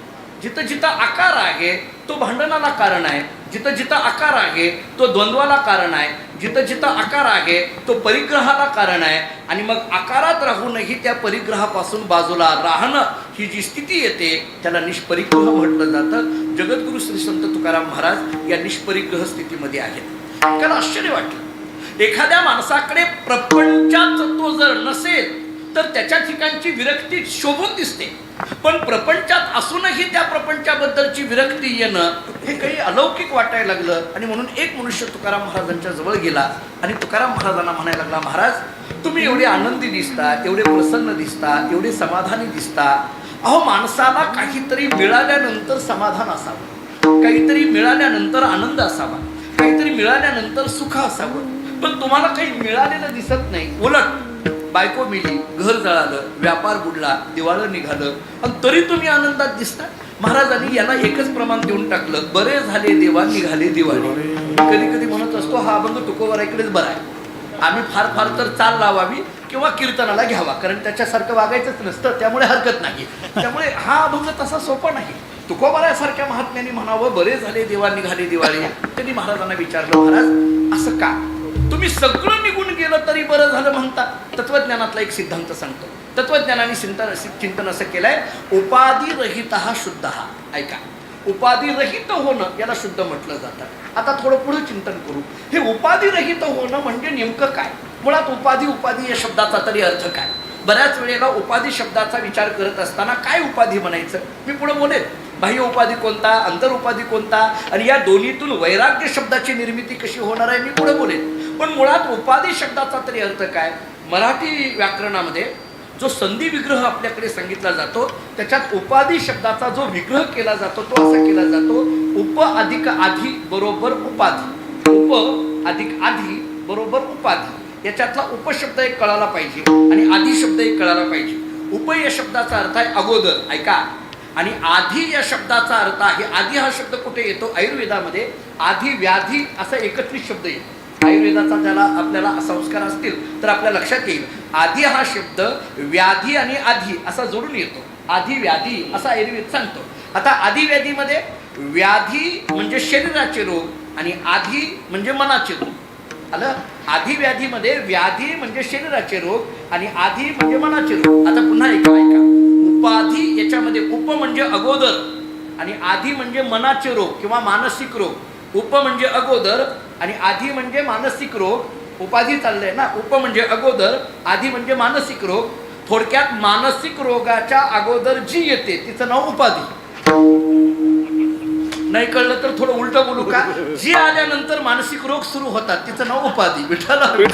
जिथं जिथं आकार आहे तो भांडणाला कारण आहे, जिथं जिथं आकार आहे तो द्वंद्वाला कारण आहे, जिथं जिथं आकार आहे तो परिग्रहाला कारण आहे. आणि मग आकारात राहूनही त्या परिग्रहापासून बाजूला राहणं ही जी स्थिती येते त्याला निष्परिग्रह म्हटलं जातं. जगद्गुरु श्री संत तुकाराम महाराज या निष्परिग्रह स्थितीमध्ये आहेत. त्याला आश्चर्य वाटलं, एखाद्या माणसाकडे प्रपंचात तो जर नसेल तर त्याच्या ठिकाणची विरक्ती शोभून दिसते, पण प्रपंचात असूनही त्या प्रपंचाबद्दलची विरक्ती येणं हे काही अलौकिक वाटायला लागलं. आणि म्हणून एक मनुष्य तुकाराम महाराजांच्या जवळ गेला आणि तुकाराम महाराजांना म्हणायला लागला, महाराज तुम्ही एवढे आनंदी दिसता, एवढे प्रसन्न दिसता, एवढे समाधानी दिसता. अहो माणसाला काहीतरी मिळाल्यानंतर समाधान असावं. काहीतरी मिळाल्यानंतर आनंद असावा, काहीतरी मिळाल्यानंतर सुख असावं. पण तुम्हाला काही मिळालेलं दिसत नाही. उलट बायको मेली, घर जळालं, व्यापार बुडला, दिवाळं निघालं, आणि तरी तुम्ही आनंदात दिसता. महाराजांनी याला एकच प्रमाण देऊन टाकलं, बरे झाले देवा निघाले दिवाळी. कधी कधी म्हणत असतो हा अभंग तुकोबारायकडेच बरा आहे. आम्ही फार फार तर चाल लावावी किंवा कीर्तनाला घ्यावा, कारण त्याच्यासारखं वागायचंच नसतं, त्यामुळे हरकत नाही. त्यामुळे हा अभंग तसा सोपा नाही. तुकोबारायासारख्या महात्म्याने म्हणावं बरे झाले देवा निघाले दिवाळी. त्यांनी महाराजांना विचारलं, महाराज असं का? तुम्ही सगळं निघून गेलं तरी बरं झालं म्हणता. तत्वज्ञानातला एक सिद्धांत सांगतो. तत्वज्ञानाने चिंतन असं केलंय, उपाधी रहित हा शुद्ध हा. ऐका, उपाधी रहित होणं याला शुद्ध म्हटलं जातं. आता थोडं पुढे चिंतन करू. हे उपाधी रहित होणं म्हणजे नेमकं काय? मुळात उपाधी या शब्दाचा तरी अर्थ काय? बऱ्याच वेळेला उपाधी शब्दाचा विचार करत असताना काय उपाधी म्हणायचं मी पुढे बोलेल. बाह्य उपाधी कोणता, अंतर उपाधी कोणता, आणि या दोन्हीतून वैराग्य शब्दाची निर्मिती कशी होणार आहे मी पुढे बोलेल. पण मुळात उपाधी शब्दाचा तरी अर्थ काय? मराठी व्याकरणामध्ये जो संधी विग्रह आपल्याकडे सांगितला जातो त्याच्यात उपाधी शब्दाचा जो विग्रह केला जातो तो असा केला जातो, उप अधिक आधी बरोबर उपाधी. उप अधिक आधी बरोबर उपाधी. याच्यातला उपशब्द एक कळाला पाहिजे आणि आधी शब्द एक कळाला पाहिजे. उप या शब्दाचा अर्थ आहे अगोदर, ऐका, आणि आधी या शब्दाचा अर्थ आहे, आधी हा शब्द कुठे येतो? आयुर्वेदामध्ये आधी व्याधी असा एकत्रित शब्द येतो. आयुर्वेदाचा ज्याला आपल्याला संस्कार असतील तर आपल्या लक्षात येईल, आधी हा शब्द व्याधी आणि आधी असा जोडून येतो. आधी व्याधी असा आयुर्वेद सांगतो. आता आधी व्याधीमध्ये व्याधी म्हणजे शरीराचे रोग आणि आधी म्हणजे मनाचे रोग आलं. आधी व्याधीमध्ये व्याधी म्हणजे शरीराचे रोग आणि आधी म्हणजे मनाचे रोग. आता पुन्हा ऐका, उपाधी याच्यामध्ये उप म्हणजे अगोदर आणि आधी म्हणजे मनाचे रोग किंवा मानसिक रोग. उप म्हणजे अगोदर आणि आधी म्हणजे मानसिक रोग. उपाधी चाललंय ना, उप म्हणजे अगोदर, आधी म्हणजे मानसिक रोग. थोडक्यात मानसिक रोगाच्या अगोदर जी येते तिचं नाव उपाधी. नाही कळलं तर थोडं उलट बोलू का? जी आल्यानंतर मानसिक रोग सुरू होतात तिचं नाव उपाधी. विठाला अवघड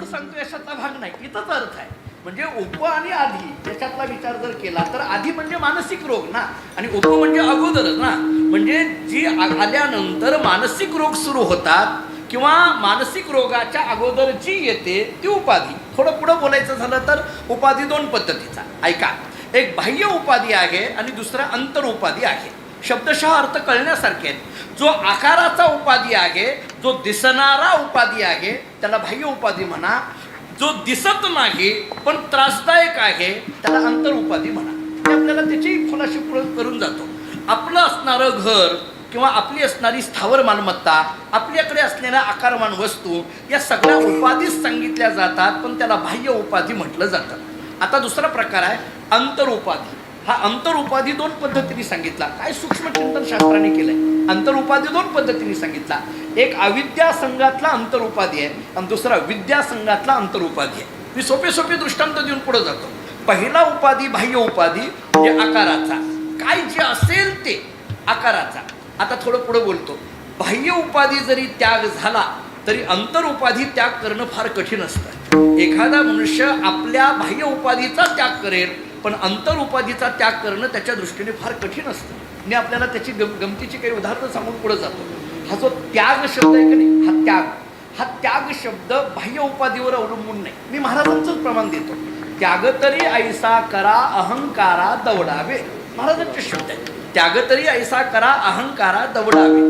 सांगतो याच्यातला भाग नाही, इथंच अर्थ आहे. म्हणजे उप आणि आधी याच्यातला विचार जर केला तर आधी म्हणजे मानसिक रोग ना, आणि उप म्हणजे अगोदरच ना. म्हणजे जी आल्यानंतर मानसिक रोग सुरू होतात किंवा मानसिक रोगाच्या अगोदर जी येते ती उपाधी. थोडं पुढं बोलायचं झालं तर उपाधी दोन पद्धतीचा. ऐका, एक बाह्य उपाधी आहे आणि दुसरा अंतर उपाधी आहे. शब्दशः अर्थ कळण्यासारखे आहेत. जो आकाराचा उपाधी आहे, जो दिसणारा उपाधी आहे त्याला बाह्य उपाधी म्हणा. जो दिसत नाही पण त्रासदायक आहे त्याला अंतर उपाधी म्हणा. ते आपल्याला त्याची खुलाशी करून जातो. आपलं असणारं घर किंवा आपली असणारी स्थावर मालमत्ता, आपल्याकडे असलेल्या आकारमान वस्तू या सगळ्या उपाधीच सांगितल्या जातात, पण त्याला बाह्य उपाधी म्हटलं जातं. आता दुसरा प्रकार आहे अंतर उपाधी. हा अंतर उपाधी दोन पद्धतीने सांगितला. काय सूक्ष्म चिंतन शास्त्राने केलंय. अंतर उपाधी दोन पद्धतीने सांगितला. एक अविद्या संघातला अंतर उपाधी आहे आणि दुसरा विद्या संघातला अंतर उपाधी आहे. मी सोपे दृष्टांत देऊन पुढे जातो. पहिला उपाधी बाह्य उपाधी म्हणजे आकाराचा, काय जे असेल ते आकाराचा. आता थोडं पुढे बोलतो. बाह्य उपाधी जरी त्याग झाला तरी अंतर उपाधी त्याग करणं फार कठीण असतं. एखादा मनुष्य आपल्या बाह्य उपाधीचा त्याग करेल पण अंतर उपाधीचा त्याग करणं त्याच्या दृष्टीने फार कठीण असतं. मी आपल्याला त्याची गमतीची काही उदाहरणं सांगून पुढे जातो. हा जो त्याग शब्द आहे की नाही, हा त्याग शब्द बाह्य उपाधीवर अवलंबून नाही. मी महाराजांचंच प्रमाण देतो. त्याग तरी ऐसा करा अहंकारा दवडावे, महाराजांचे शब्द आहे. त्याग तरी ऐसा करा अहंकारा दवडावे.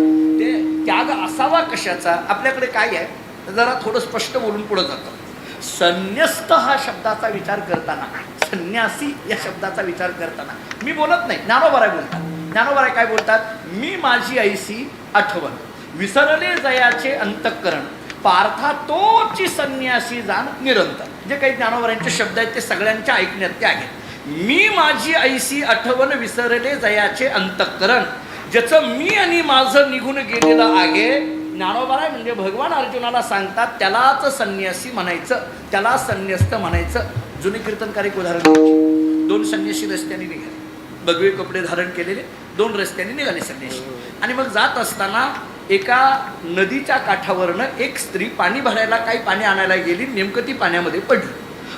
ते त्याग असावा कशाचा? आपल्याकडे काय आहे जरा थोडं स्पष्ट बोलून पुढे जातो. संन्यस्त हा शब्दाचा विचार करताना, संन्यासी या शब्दाचा विचार करताना मी बोलत नाही, ज्ञानोबाराय बोलतात. ज्ञानोबाराय काय बोलतात? मी माझी ऐसी आठवण विसरले जयाचे अंतःकरण पार्था तोची संन्यासी जाण निरंतर. जे काही ज्ञानोबारायांचे शब्द आहेत ते सगळ्यांच्या ऐकण्यात ते आहेत. मी माझी ऐसी आठवण विसरले जयाचे अंतःकरण. ज्याचं मी आणि माझं निघून गेलेलं आहे, ज्ञानोबाराय म्हणजे भगवान अर्जुनाला सांगतात त्यालाच संन्यासी म्हणायचं, त्याला संन्यस्त म्हणायचं. जुने कीर्तनकार एक उदाहरण द्यायचे. दोन संन्यासी रस्त्याने निघाले, भगवे कपडे धारण केलेले, दोन रस्त्याने निघाले संन्यासी. आणि मग जात असताना एका नदीच्या काठावरनं एक स्त्री पाणी भरायला काही पाणी आणायला गेली, नेमकं ती पाण्यामध्ये पडली.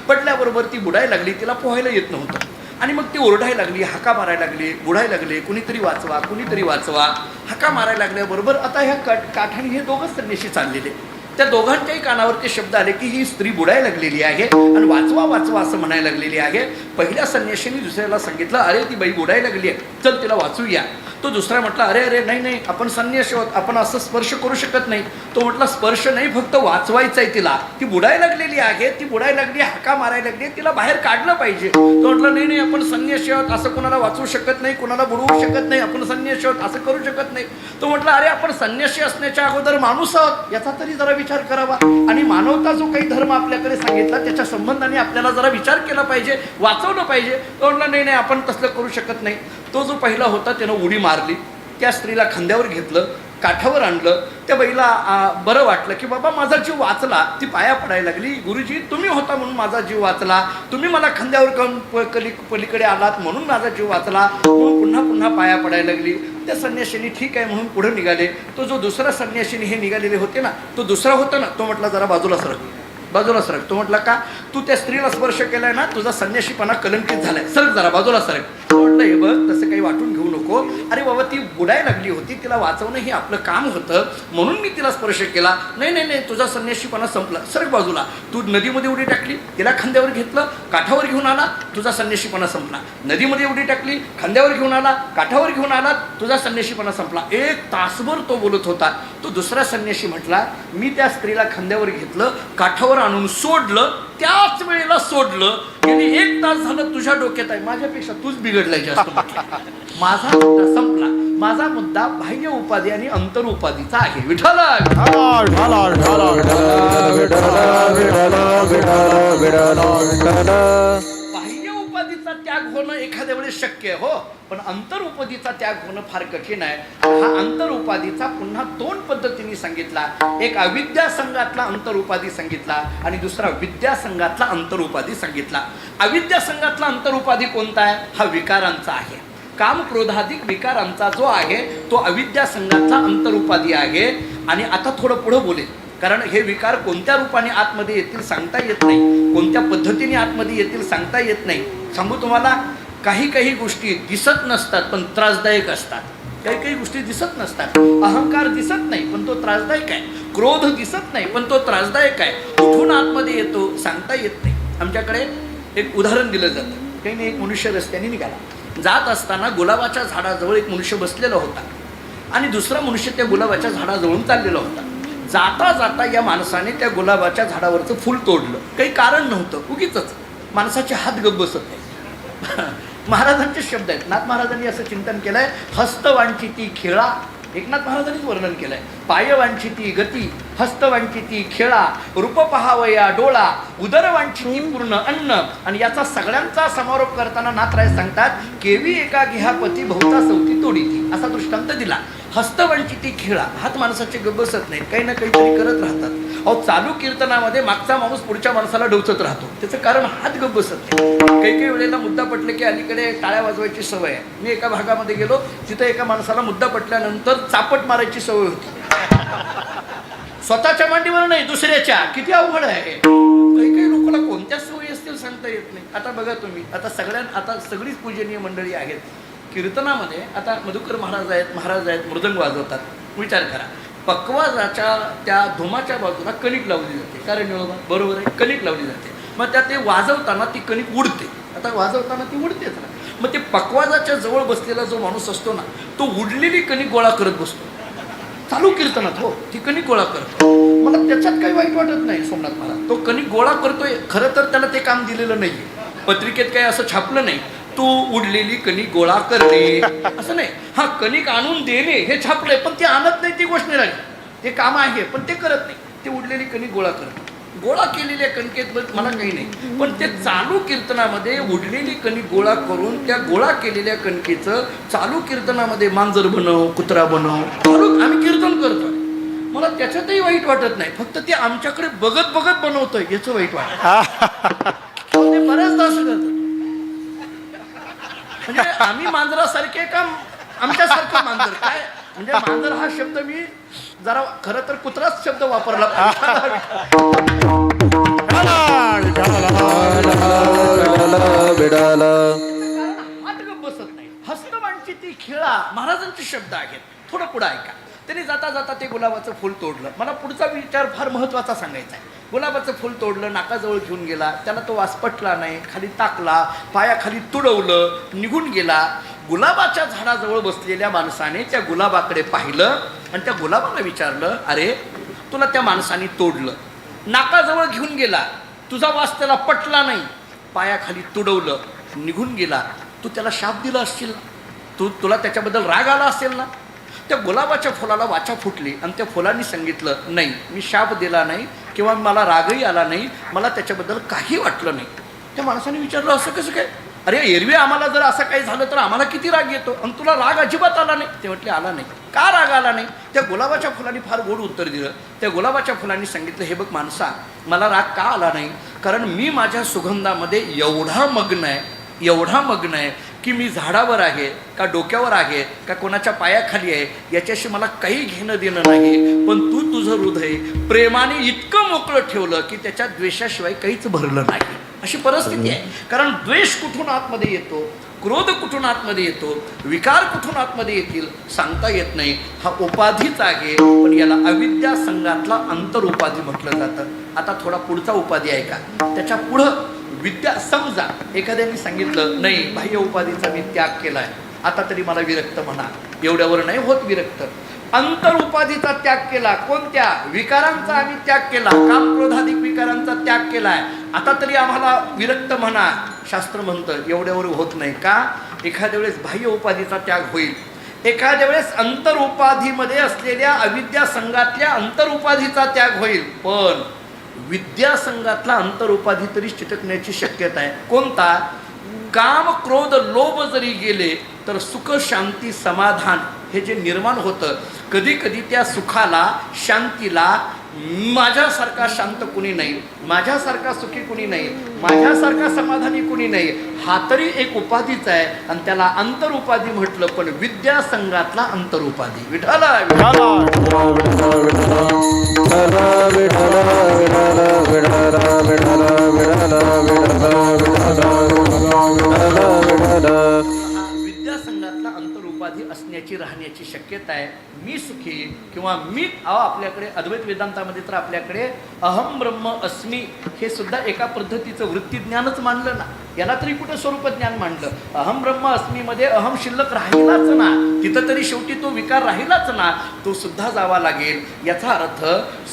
पडल्याबरोबर ती बुडायला लागली, तिला पोहायला येत नव्हतं आणि मग ती ओरडायला लागली, हाका मारायला लागली, बुडायला लागले, कुणीतरी वाचवा कुणीतरी वाचवा. हाका मारायला लागल्याबरोबर आता ह्या काठाने हे दोघंच संन्याशी चाललेले. त्या दोघांच्याही कानावर ते शब्द आले की ही स्त्री बुडायला लागलेली आहे आणि वाचवा वाचवा असं म्हणायला लागलेली आहे. पहिल्या संन्याशीने दुसऱ्याला सांगितलं, अरे ती बाई बुडायला लागली आहे, चल तिला वाचूया. तो दुसरा म्हटला, अरे अरे नाही नाही, आपण संन्यासी आहोत, आपण असं स्पर्श करू शकत नाही. तो म्हटला, स्पर्श नाही, फक्त वाचवायचं आहे तिला, ती बुडायला लागलेली आहे, ती बुडायला लागली, हाका मारायला लागली, तिला बाहेर काढलं पाहिजे. तो म्हटला, नाही नाही, आपण संन्यासी आहोत, असं कोणाला वाचवू शकत नाही, कोणाला बुडवू शकत नाही, आपण संन्यासी आहोत, असं करू शकत नाही. तो म्हटला, अरे आपण संन्यासी असण्याच्या अगोदर माणूस आहोत, याचा तरी जरा विचार करावा आणि मानवता जो काही धर्म आपल्याकडे सांगितला त्याच्या संबंधाने आपल्याला जरा विचार केला पाहिजे, वाचवलं पाहिजे. तो म्हटला, नाही नाही, आपण तसलं करू शकत नाही. तो जो पहिला होता त्यानं उडी मारली, त्या स्त्रीला खांद्यावर घेतलं, काठावर आणलं. त्या बाईला बरं वाटलं की बाबा माझा जीव वाचला. ती पाया पडायला लागली, गुरुजी तुम्ही होता म्हणून माझा जीव वाचला, तुम्ही मला खांद्यावर करून पलीकडे आलात म्हणून माझा जीव वाचला, म्हणून पुन्हा पुन्हा पाया पडायला लागली. त्या संन्याशीने ठीक आहे म्हणून पुढे निघाले. तो जो दुसरा संन्याशीने हे निघालेले होते ना, तो दुसरा होता ना, तो म्हटला जरा बाजूला सरक, बाजूला सरक. तो म्हटला, का तू त्या स्त्रीला स्पर्श केलाय ना, तुझा संन्याशीपणा कलंकित झालाय, सरक जरा बाजूला सरक. म्हटलं, हे बघ तसं काही वाटून घेऊ नको, अरे बाबा ती बुडायला लागली होती, तिला वाचवणं हे आपलं काम होतं म्हणून मी तिला स्पर्श केला. नाही नाही नाही, तुझा संन्याशीपणा संपला, सरक बाजूला. तू नदीमध्ये उडी टाकली, तिला खांद्यावर घेतलं, काठावर घेऊन आला, तुझा संन्याशीपणा संपला. नदीमध्ये उडी टाकली, खांद्यावर घेऊन आला, काठावर घेऊन आला, तुझा संन्याशीपणा संपला. 1 तासभर तो बोलत होता. तो दुसरा संन्याशी म्हटला, मी त्या स्त्रीला खांद्यावर घेतलं, काठावर आणून सोडलं, त्याच वेळेला सोडलं, गेली 1 तास झालं तुझ्या डोक्यात आहे, माझ्यापेक्षा तूच बिघडलाय जास्त. माझा मुद्दा संपला. माझा मुद्दा बाह्य उपाधी आणि अंतर उपाधीचा आहे. विठ्ठल बाह्य उपाधीचा त्याग होणं एखाद्या वेळेस शक्य आहे, हो, पण अंतर उपाधीचा त्याग होणं फार कठीण आहे. हा अंतर उपाधीचा पुन्हा 2 पद्धतीने सांगितला. एक अविद्या संघातला अंतर उपाधी सांगितला आणि दुसरा विद्या संघातला अंतर उपाधी सांगितला. अविद्या संघातला अंतर उपाधी कोणता आहे? हा विकारांचा आहे. काम क्रोधाधिक विकारांचा जो आहे तो अविद्या संघातला अंतर उपाधी आहे. आणि आता थोडं पुढं बोलेल, कारण हे विकार कोणत्या रूपाने आतमध्ये येतील सांगता येत नाही, कोणत्या पद्धतीने आतमध्ये येतील सांगता येत नाही. सांगू तुम्हाला, काही काही गोष्टी दिसत नसतात पण त्रासदायक असतात. काही काही गोष्टी दिसत नसतात. अहंकार दिसत नाही पण तो त्रासदायक आहे. क्रोध दिसत नाही पण तो त्रासदायक आहे. कुठून आतमध्ये येतो सांगता येत नाही. आमच्याकडे एक उदाहरण दिलं जातं. काही नाही, एक मनुष्य रस्त्याने निघाला, जात असताना गुलाबाच्या झाडाजवळ एक मनुष्य बसलेला होता आणि दुसरा मनुष्य त्या गुलाबाच्या झाडाजवळून चाललेला होता. जाता जाता या माणसाने त्या गुलाबाच्या झाडावरचं फुल तोडलं. काही कारण नव्हतं, उगीचच. माणसाचे हात गप्प बसत नाही. महाराजांचे शब्द आहेत. नाथ महाराजांनी असं चिंतन केलंय, हस्तवांचिती खेळा, एकनाथ महाराजांनीच वर्णन केलंय. पायवांचिती गती, हस्तवांचिती खेळा, रूप पहावया डोळा, उदरवांचिती पूर्ण अन्न. आणि याचा सगळ्यांचा समारोप करताना नाथराय सांगतात, केवी एका घ्या पती बहुता सवती तोडीती, असा दृष्टांत दिला. हस्तवंचिती खेळा, हात माणसाचे गप्प बसत नाहीत, काही ना काहीतरी करत राहतात. अहो, चालू कीर्तनामध्ये मागचा माणूस पुढच्या माणसाला डोचत राहतो, त्याचं कारण हात गप्प बसत नाही. काही काही वेळेला मुद्दा पटले की अलीकडे टाळ्या वाजवायची सवय आहे. मी एका भागामध्ये गेलो, तिथं एका माणसाला मुद्दा पटल्यानंतर चापट मारायची सवय होती. स्वतःच्या मांडीवर नाही, दुसऱ्याच्या. किती अवघड आहे. काही काही लोकांना कोणत्या सवयी असतील सांगता येत नाही. आता बघा तुम्ही, आता सगळीच पूजनीय मंडळी आहेत. कीर्तनामध्ये आता मधुकर महाराज आहेत, मृदंग वाजवतात. विचार करा, पकवाजाच्या त्या धुमाच्या बाजूला कणिक लावली जाते. कारण बरोबर आहे, कणिक लावली जाते. मग त्या ते वाजवताना ती कणिक उडते. आता वाजवताना ती उडतेच ना. मग ते पकवाजाच्या जवळ बसलेला जो माणूस असतो ना, तो उडलेली कणिक गोळा करत बसतो चालू कीर्तनात. हो, ती कणिक गोळा करतो. मला त्याच्यात काही वाईट वाटत नाही. सोमनाथ महाराज तो कणिक गोळा करतोय, खरं तर त्याला ते काम दिलेलं नाहीये. पत्रिकेत काही असं छापलं नाही, तू उडलेली कणिक गोळा करणे असं नाही. हा, कणिक आणून देणे हे छापलंय, पण ते आणत नाही ती गोष्ट नाही राहिली. ते काम आहे पण ते करत नाही. ते उडलेली कणिक गोळा करत, गोळा केलेल्या कणकेत मला काही नाही, पण ते चालू कीर्तनामध्ये उडलेली कणिक गोळा करून त्या गोळा केलेल्या कणकेचं चालू कीर्तनामध्ये मांजर बनव, कुत्रा बनव, चालू आम्ही कीर्तन करतोय. मला त्याच्यातही वाईट वाटत नाही, फक्त ते आमच्याकडे बघत बघत बनवतोय याचं वाईट वाटत. ते बऱ्याचदा असं करतात. म्हणजे आम्ही मांजरासारखे का आमच्यासारखं मांजर काय? म्हणजे मांजर हा शब्द मी जरा खरं तर कुत्राच शब्द वापरला पाहिजे. विठ्ठल हात गप बसत नाही. हस्तवांची ती खेळा महाराजांचे शब्द आहेत. थोडं पुढं ऐका. त्यांनी जाता जाता ते गुलाबाचं फूल तोडलं. मला पुढचा विचार फार महत्त्वाचा सांगायचा आहे. गुलाबाचं फूल तोडलं, नाकाजवळ घेऊन गेला, त्याला तो वास पटला नाही, खाली टाकला, पायाखाली तुडवलं, निघून गेला. गुलाबाच्या झाडाजवळ बसलेल्या माणसाने त्या गुलाबाकडे पाहिलं आणि त्या गुलाबाला विचारलं, अरे तुला त्या माणसाने तोडलं, नाकाजवळ घेऊन गेला, तुझा वास त्याला पटला नाही, पायाखाली तुडवलं, निघून गेला, तू त्याला शाप दिला असशील ना, तुला त्याच्याबद्दल राग आला असेल ना. त्या गुलाबाच्या फुलाला वाचा फुटली आणि त्या फुलांनी सांगितलं, नाही मी शाप दिला नाही किंवा मला रागही आला नाही, मला त्याच्याबद्दल काही वाटलं नाही. त्या माणसाने विचारलं, असं कसं काय? अरे एरवी आम्हाला जर असं काही झालं तर आम्हाला किती राग येतो आणि तुला राग अजिबात आला नाही. ते म्हटले, आला नाही. का राग आला नाही? त्या गुलाबाच्या फुलांनी फार गोड उत्तर दिलं. त्या गुलाबाच्या फुलांनी सांगितलं, हे बघ माणसा, मला राग का आला नाही? कारण मी माझ्या सुगंधामध्ये एवढा मग्न आहे की मी झाडावर आहे का डोक्यावर आहे का कोणाच्या पायाखाली आहे याच्याशी मला काही घेणं देणं नाही. पण तू तुझं हृदय प्रेमाने इतकं मोकळं ठेवलं की त्याच्या द्वेषाशिवाय काहीच भरलं नाही. अशी परिस्थिती आहे. कारण द्वेष कुठून आतमध्ये येतो, क्रोध कुठून आतमध्ये येतो, विकार कुठून आतमध्ये येतील सांगता येत नाही. हा उपाधीच आहे, पण याला अविद्या संघातला अंतर उपाधी म्हटलं जातं. आता थोडा पुढचा उपाधी आहे का, त्याच्या पुढं विद्या. समजा एखाद्याने सांगितलं, नाही बाह्य उपाधीचा मी त्याग केलाय, आता तरी मला विरक्त म्हणा. एवढ्यावर नाही होत विरक्त. अंतर उपाधीचा त्याग केला, कोणत्या विकारांचा आम्ही त्याग केला, काम क्रोधाधिक विकारांचा त्याग केलाय, आता तरी आम्हाला विरक्त म्हणा. शास्त्र म्हणतं एवढ्यावर होत नाही. का? एखाद्या वेळेस बाह्य उपाधीचा त्याग होईल, एखाद्या वेळेस अंतर उपाधीमध्ये असलेल्या अविद्या संघातल्या अंतर उपाधीचा त्याग होईल, पण विद्या संघातला अंतर उपाधी तरी चिटकण्याची शक्यता आहे. कोणता? काम क्रोध लोभ जरी गेले तर सुख शांती समाधान हे जे निर्माण होतं, कधी कधी त्या सुखाला शांतीला माझ्यासारखा शांत कुणी नाही, माझ्यासारखा सुखी कुणी नाही, माझ्यासारखा समाधानी कुणी नाही. हा तरी एक उपाधीच आहे आणि त्याला अंतर उपाधी म्हटलं. पण विद्या संघातला अंतर उपाधी विठ्ठल विद्या संघातला अंतर उपाधी असण्याची राहण्याची शक्यता आहे. मी सुखी किंवा मी आपल्याकडे अद्वैत वेदांतामध्ये तर आपल्याकडे अहम ब्रह्म अस्मी हे सुद्धा एका पद्धतीचं वृत्ती ज्ञानच मानलं ना. याला तरी कुठं स्वरूप ज्ञान मांडलं. अहम ब्रह्म अस्मी मध्ये अहम शिल्लक राहिलाच ना, तिथं तरी शेवटी तो विकार राहिलाच ना, तो सुद्धा जावा लागेल. याचा अर्थ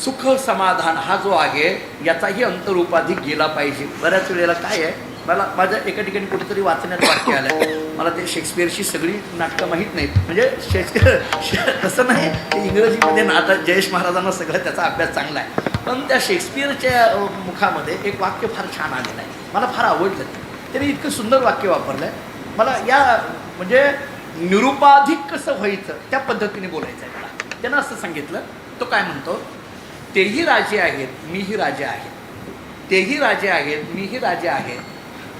सुख समाधान हा जो आहे याचाही अंतर उपाधी गेला पाहिजे. बऱ्याच वेळेला काय आहे, मला माझ्या एका ठिकाणी कुठेतरी वाचण्यात वाक्य आलं. मला ते शेक्सपियरची सगळी नाटकं माहीत नाहीत, म्हणजे शेक्सपियर तसं नाही, ते इंग्रजीमध्ये ना. आता जयेश महाराजांना सगळं त्याचा अभ्यास चांगला आहे, पण त्या शेक्सपियरच्या मुखामध्ये एक वाक्य फार छान आलेलं आहे, मला फार आवडलं. त्याने इतकं सुंदर वाक्य वापरलं आहे. मला या म्हणजे निरुपाधिक कसं व्हायचं त्या पद्धतीने बोलायचं आहे मला. त्यानं असं सांगितलं, तो काय म्हणतो, तेही राजे आहेत मीही राजे आहे, तेही राजे आहेत मीही राजे आहे,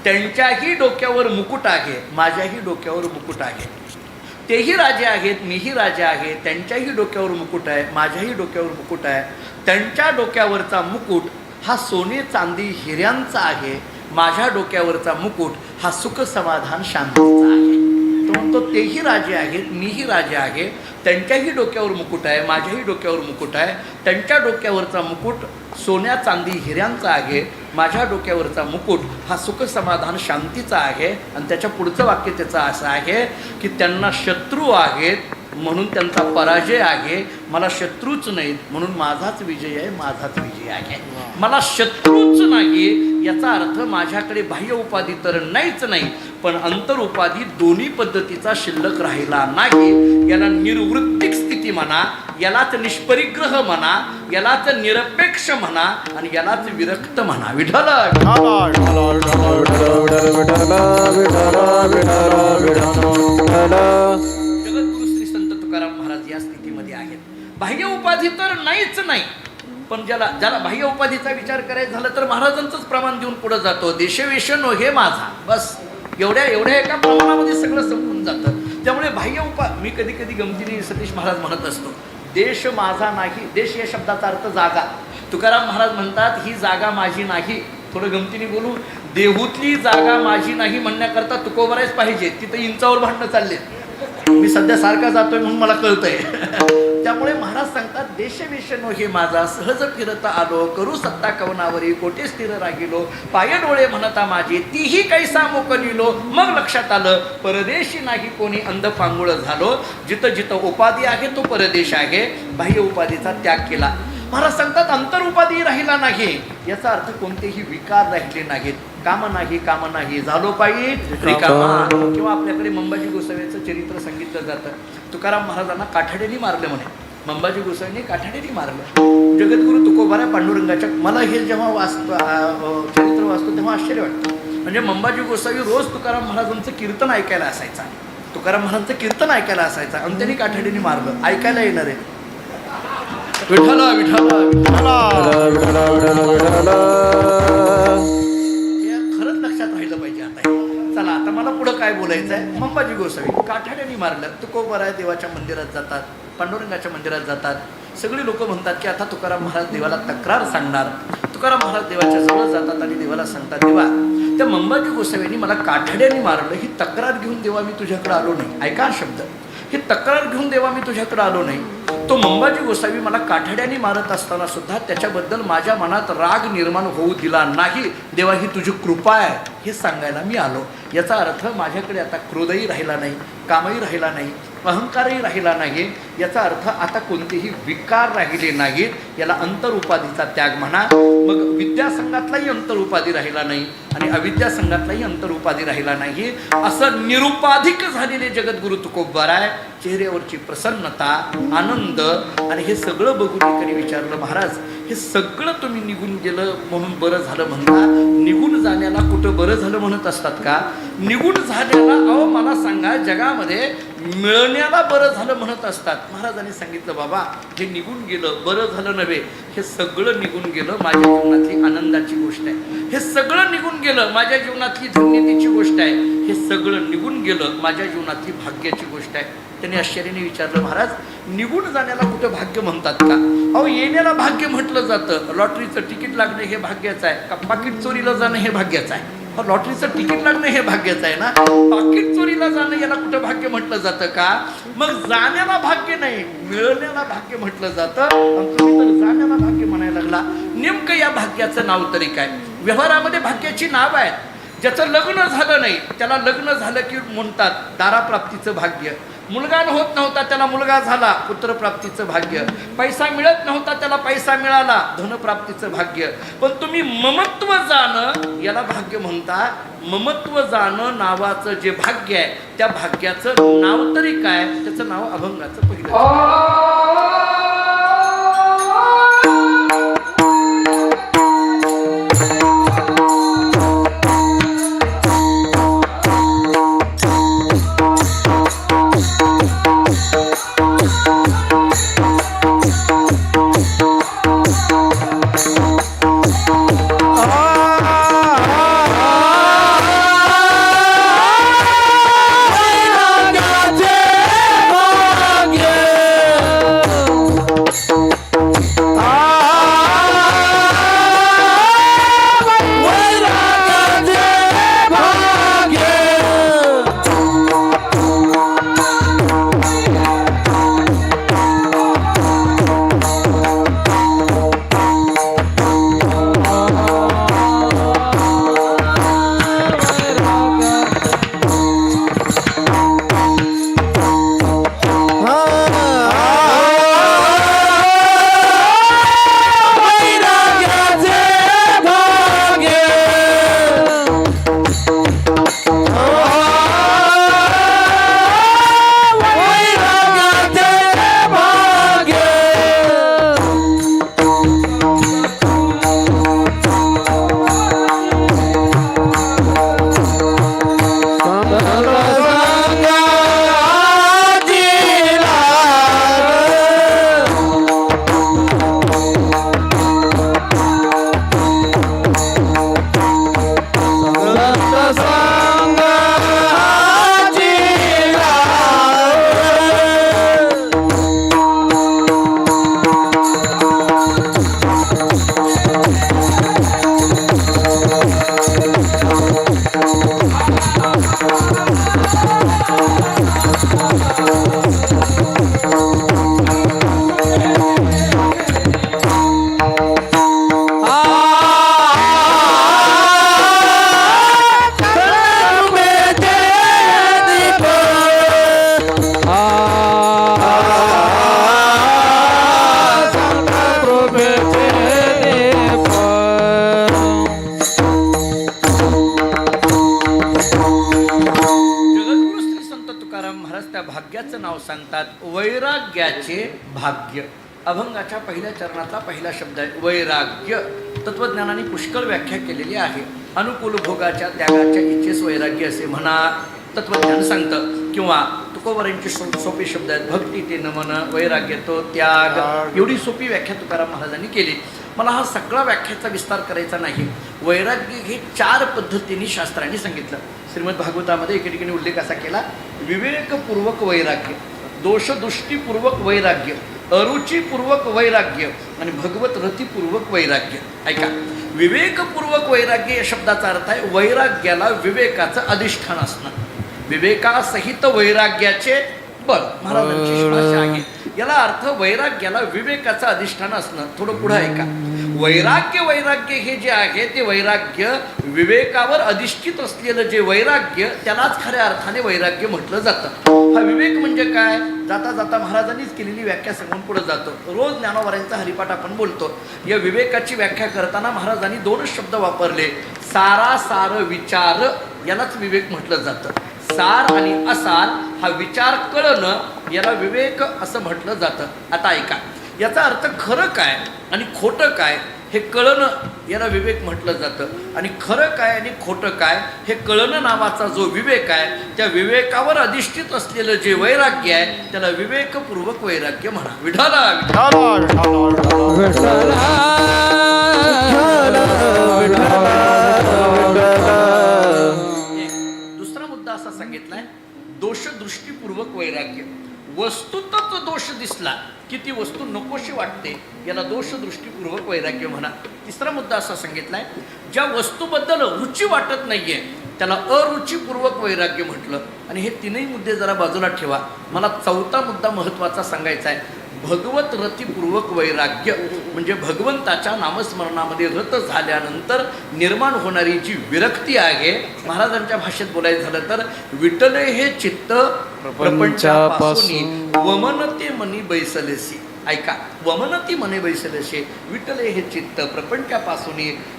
त्यांच्याही डोक्यावर मुकुट आहे माझ्याही डोक्यावर मुकुट आहे. तेही राजे आहेत मीही राजे आहे, त्यांच्याही डोक्यावर मुकुट आहे माझ्याही डोक्यावर मुकुट आहे. त्यांच्या डोक्यावरचा मुकुट हा सोने चांदी हिऱ्यांचा आहे, माझ्या डोक्यावरचा मुकुट हा सुख समाधान शांतीचा आहे. तो म्हणतो तेही राजे आहेत मीही राजे आहे, त्यांच्याही डोक्यावर मुकुट आहे माझ्याही डोक्यावर मुकुट आहे. त्यांच्या डोक्यावरचा मुकुट सोन्या चांदी हिऱ्यांचा आहे, माझ्या डोक्यावरचा मुकुट हा सुख समाधान शांतीचा आहे. आणि त्याच्या पुढचं वाक्य त्याचं असं आहे की त्यांना शत्रू आहेत म्हणून त्यांचा पराजय आहे, मला शत्रूच नाहीत म्हणून माझाच विजय आहे, माझाच विजय आहे. मला शत्रूच नाही याचा अर्थ माझ्याकडे बाह्य उपाधी तर नाहीच नाही, पण अंतर उपाधी दोन्ही पद्धतीचा शिल्लक राहिला नाही. याला निर्वृत्तिक स्थिती म्हणा, यालाच निष्परिग्रह म्हणा, यालाच निरपेक्ष म्हणा आणि यालाच विरक्त म्हणा. विठ्ठल जगद्गुरु श्री संत तुकाराम महाराज या स्थितीमध्ये आहेत. बाह्य उपाधी तर नाहीच नाही, पण ज्याला बाह्य उपाधीचा विचार करायचा झाला तर महाराजांचंच प्रमाण देऊन पुढे जातो. देशवेश नो हे माझा, बस एवढ्या एका प्रमाणामध्ये सगळं संपून जातं. त्यामुळे बाह्य मी कधी कधी गमतीने सतीश महाराज म्हणत असतो, देश माझा नाही. देश या शब्दाचा अर्थ जागा. तुकाराम महाराज म्हणतात ही जागा माझी नाही. थोडं गमतीने बोलू, देहूतली जागा माझी नाही म्हणण्याकरता तुकोबरायच पाहिजे. तिथं इंचावर भांडणं चालले. मी सध्या सारखा जातोय म्हणून मला कळतंय. त्यामुळे महाराज सांगतात, देशवेशनो हे माझा सहज फिरत आलो, करू सत्ता कवनावरी कोटे स्थिर राहिलो, पाय डोळे म्हणता माझे तीही कैसा मोकलिलो. मग लक्षात आलं, परदेशी नाही कोणी अंध पांगुळ झालो. जिथं जिथं उपाधी आहे तो परदेश आहे. बाह्य उपाधीचा त्याग केला. महाराज सांगतात, अंतर उपाधी राहिला नाही. याचा अर्थ कोणतेही विकार राहिले नाहीत. काम नाही झालो पायी रिकामा. किंवा आपल्याकडे मंबाजी गोसाव्याचं चरित्र सांगितलं जातं. तुकाराम महाराजांना काठाड्याने मारलं म्हणे. मंबाजी गोसावीने काठाड्याने मारलं. जगद्गुरु तुकोबारा पांडुरंगाच्या, मला हे जेव्हा चरित्र वाचतो तेव्हा आश्चर्य वाटतं. म्हणजे मंबाजी गोसावी रोज तुकाराम महाराजांचं कीर्तन ऐकायला असायचा. तुकाराम महाराजांचं कीर्तन ऐकायला असायचा आणि त्यांनी काठाड्याने मारलं. ऐकायला येणार आहे, विठ्ठला विठ्ठला विठ्ठला. खरंच लक्षात राहिलं पाहिजे. आता चला, आता मला पुढं काय बोलायचं आहे. मंबाजी गोसावी काठाड्याने मारलं. तुकोबाराय देवाच्या मंदिरात जातात, पांडुरंगाच्या मंदिरात जातात. सगळी लोक म्हणतात की आता तुकाराम महाराज देवाला तक्रार सांगणार. तुकाराम महाराज देवाच्या जवळ जातात आणि देवाला सांगतात, देवा, त्या मंबाजी गोसावींनी मला काठाड्याने मारलं. ही तक्रार घेऊन देवा मी तुझ्याकडे आलो नाही. ऐका शब्द, ही तक्रार घेऊन देवा मी तुझ्याकडे आलो नाही. तो मंबाजी गोसावी मला काठाड्याने मारत असताना सुद्धा त्याच्याबद्दल माझ्या मनात राग निर्माण होऊ दिला नाही. देवा, ही तुझी कृपा आहे हे सांगायला मी आलो. याचा अर्थ माझ्याकडे आता क्रोधही राहिला नाही, कामही राहिला नाही, अहंकारही राहिला नाही. याचा अर्थ आता कोणतेही विकार राहिले नाहीत. याला अंतर उपाधीचा त्याग म्हणा. मग विद्यासंघातलाही अंतर उपाधी राहिला नाही आणि अविद्यासंघातलाही अंतर उपाधी राहिला नाही. असं निरुपाधिक झालेले जगद्गुरु तुकोबाराय, चेहऱ्यावरची प्रसन्नता, आनंद. आणि हे सगळं बघून एकाने विचारलं, महाराज, हे सगळं तुम्ही निघून गेलं म्हणून बरं झालं म्हणता. निघून जाण्याला कुठं बरं झालं म्हणत असतात का? निघून झाल्याला, अहो मला सांगा, जगामध्ये मिळण्याला बरं झालं म्हणत असतात. महाराजांनी सांगितलं, बाबा, हे निघून गेलं बरं झालं नव्हे. हे सगळं निघून गेलं माझ्या जीवनातली आनंदाची गोष्ट आहे. हे सगळं निघून गेलं माझ्या जीवनातली धन्यतेची गोष्ट आहे. हे सगळं निघून गेलं माझ्या जीवनातली भाग्याची गोष्ट आहे. त्यांनी आश्चर्याने विचारलं, महाराज, निघून जाण्याला कुठं भाग्य म्हणतात का? अहो, येण्याला भाग्य म्हटलं जातं. लॉटरीचं तिकीट लागणं हे भाग्याचं आहे का? पाकिट चोरीला जाणं हे भाग्याचं आहे? लॉटरीचं तिकीट लागणं हे भाग्याचं आहे ना. पाकिट चोरीला जाणं याला कुठं भाग्य म्हटलं जातं का? मग जाण्याला भाग्य नाही, मिळण्याला भाग्य म्हटलं जातं. तुम्ही तर जाण्याला भाग्य म्हणायला लागला. नेमकं या भाग्याचं नाव तरी काय? व्यवहारामध्ये भाग्याची नाव आहेत. ज्याचं लग्न झालं नाही त्याला लग्न झालं की म्हणतात दाराप्राप्तीचं भाग्य. मुलगा होत नव्हता त्याला मुलगा झाला, पुत्रप्राप्तीचं भाग्य. पैसा मिळत नव्हता त्याला पैसा मिळाला, धनप्राप्तीचं भाग्य. पण तुम्ही ममत्व जाणं याला भाग्य म्हणता. ममत्व जाणं नावाचं जे भाग्य आहे त्या भाग्याचं नाव तरी काय? त्याचं नाव अभंगाचं पहिलं. नाव सांगतात वैराग्याचे भाग्य. अभंगाच्या पहिल्या चरणाचा पहिला शब्द आहे वैराग्य. तत्वज्ञानाने पुष्कळ व्याख्या केलेली आहे. अनुकूल भोगाच्या त्यागाच्या इच्छेस वैराग्य असे म्हणा तत्वज्ञान सांगतं. किंवा तुकोबरांचे सोपे शब्द आहेत भक्ती ते नमन, वैराग्य तो त्याग. एवढी सोपी व्याख्या तुकाराम महाराजांनी केली. मला हा सगळा व्याख्याचा विस्तार करायचा नाही. वैराग्य हे 4 पद्धतीने शास्त्रांनी सांगितलं. श्रीमद भागवतामध्ये एके ठिकाणी उल्लेख असा केला विवेकपूर्वक वैराग्य, दोषदृष्टीपूर्वक वैराग्य, अरुचीपूर्वक वैराग्य आणि भगवत रतीपूर्वक वैराग्य. ऐका, विवेकपूर्वक वैराग्य या शब्दाचा अर्थ आहे वैराग्याला विवेकाचं अधिष्ठान असणं. विवेकासहित वैराग्याचे बळ महाराजांची भाषा आहे. याला अर्थ वैराग्याला विवेकाचं अधिष्ठान असणं. थोडं पुढं ऐका. वैराग्य हे जे आहे ते वैराग्य विवेकावर अधिष्ठित असलेलं जे वैराग्य त्यालाच खऱ्या अर्थाने वैराग्य म्हटलं जातं. हा विवेक म्हणजे काय? जाता जाता महाराजांनीच केलेली व्याख्या सांगून पुढे जातो. रोज ज्ञानोबारांचा हरिपाठ आपण बोलतो. या विवेकाची व्याख्या करताना महाराजांनी 2 शब्द वापरले. सारासार विचार यालाच विवेक म्हटलं जातं. सार आणि असार हा विचार कळणं याला विवेक असं म्हटलं जातं. आता ऐका, याचा अर्थ खरं काय आणि खोटं काय हे कळणं याला विवेक म्हटलं जातं. आणि खरं काय आणि खोटं काय हे कळणं नावाचा जो विवेक आहे त्या विवेकावर अधिष्ठित असलेलं जे वैराग्य आहे त्याला विवेकपूर्वक वैराग्य म्हणा. विठाला दुसरा मुद्दा असा सांगितलाय दोषदृष्टीपूर्वक वैराग्य. वस्तुतच दोष दिसला की ती वस्तू नकोशी वाटते याला दोषदृष्टीपूर्वक वैराग्य म्हणा. तिसरा मुद्दा असा सांगितलाय ज्या वस्तूबद्दल रुची वाटत नाहीये त्याला अरुचीपूर्वक वैराग्य म्हटलं. आणि हे 3ही मुद्दे जरा बाजूला ठेवा. मला 4था मुद्दा महत्त्वाचा सांगायचा आहे. भगवत रतीपूर्वक वैराग्य म्हणजे भगवंताच्या नामस्मरणामध्ये रत झाल्यानंतर निर्माण होणारी जी विरक्ती आहे. महाराजांच्या भाषेत बोलायचं झालं तर विठ्ठले हे चित्त प्रपंचापासून वमनते मनी बैसलेसी. ऐका, वमनती मने बैसलेसे. विठ्ठले हे चित्त प्रपंचापासून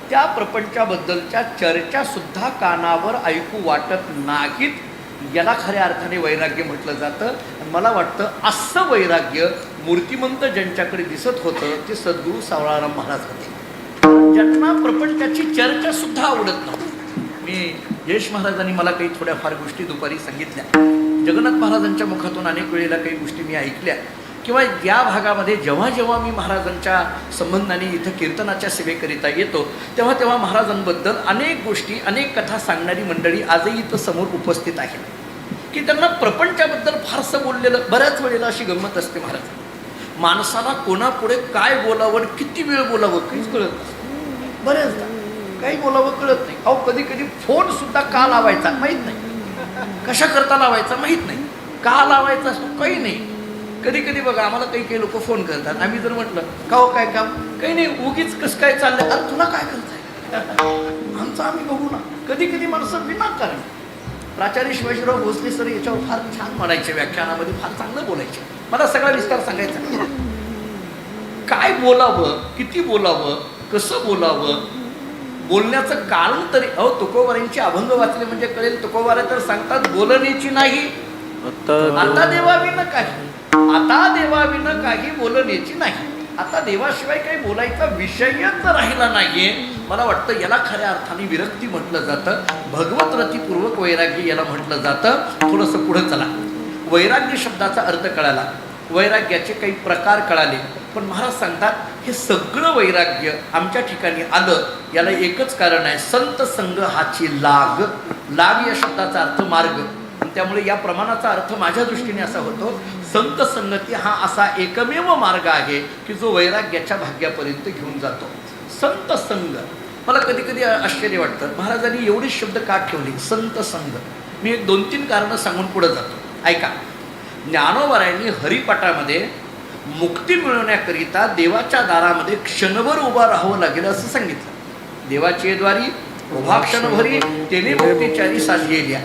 त्या प्रपंचाबद्दलच्या चर्चा सुद्धा कानावर ऐकू वाटत नाहीत याला खऱ्या अर्थाने वैराग्य म्हटलं जातं. आणि मला वाटतं असं वैराग्य मूर्तिमंत ज्यांच्याकडे दिसत होतं ते सद्गुरू सावळाराम महाराज होते. ज्यांना प्रपंचाची चर्चा सुद्धा आवडत नव्हती. मी जयेश महाराजांनी मला काही थोड्याफार गोष्टी दुपारी सांगितल्या. जगन्नाथ महाराजांच्या मुखातून अनेक वेळेला काही गोष्टी मी ऐकल्या. किंवा या भागामध्ये जेव्हा जेव्हा मी महाराजांच्या संबंधाने इथं कीर्तनाच्या सेवेकरिता येतो तेव्हा तेव्हा महाराजांबद्दल अनेक गोष्टी अनेक कथा सांगणारी मंडळी आजही इथं समोर उपस्थित आहेत की त्यांना प्रपंचाबद्दल फारसं बोललेलं. बऱ्याच वेळेला अशी गंमत असते महाराज, माणसाला कोणापुढे काय बोलावं किती वेळ बोलावं काहीच कळत नसतं. बऱ्याचदा काही बोलावं कळत नाही. अहो कधी कधी फोन सुद्धा का लावायचा माहीत नाही, कशा करता लावायचा माहीत नाही, का लावायचा असतो काही नाही. कधी कधी बघा आम्हाला काही काही लोक फोन करतात. आम्ही जर म्हटलं का हो काय काम, काही नाही उगीच कसं काय चाललंय, अरे तुला काय करताय आमचं आम्ही बघू ना. कधी कधी माणसं विनाकारण. प्राचार्य शिवाजीराव भोसले सर याच्यावर फार छान म्हणायचे, व्याख्यानामध्ये फार चांगलं बोलायचे. मला सगळा विस्तार सांगायचा. काय बोलावं, किती बोलावं, कसं बोलावं, बोलण्याचं कारण तरी. अहो तुकोबारांचे अभंग वाचले म्हणजे कळेल. तुकोबारा तर सांगतात बोलण्याची नाही आता देवाविन काही, आता देवाविन काही बोलण्याची नाही. आता देवाशिवाय काही बोलायचा विषयच राहिला नाहीये. मला वाटतं याला खऱ्या अर्थाने विरक्ती म्हटलं जातं. भगवत रतीपूर्वक वैराग्य याला म्हटलं जातं. थोडंसं पुढं चला. वैराग्य शब्दाचा अर्थ कळाला, वैराग्याचे काही प्रकार कळाले. पण महाराज सांगतात हे सगळं वैराग्य आमच्या ठिकाणी आलं याला एकच कारण आहे, संत संग हाची लाग. लाग या शब्दाचा अर्थ मार्ग. त्यामुळे या प्रमाणाचा अर्थ माझ्या दृष्टीने असा होतो, संत संगती हा असा एकमेव मार्ग आहे की जो वैराग्याच्या भाग्यापर्यंत घेऊन जातो. संत संग. मला कधी कधी आश्चर्य वाटतं महाराजांनी एवढे शब्द का ठेवले संत संग. मी 2-3 कारणं सांगून पुढे जातो. ऐका, ज्ञानोबारायांनी हरिपाठामध्ये मुक्ती मिळवण्याकरिता देवाच्या दारामध्ये क्षणभर उभा राहावं लागेल असं सांगितलं. देवाचे द्वारी उभा क्षणभरी तेने मुक्तीचारी साधलेल्या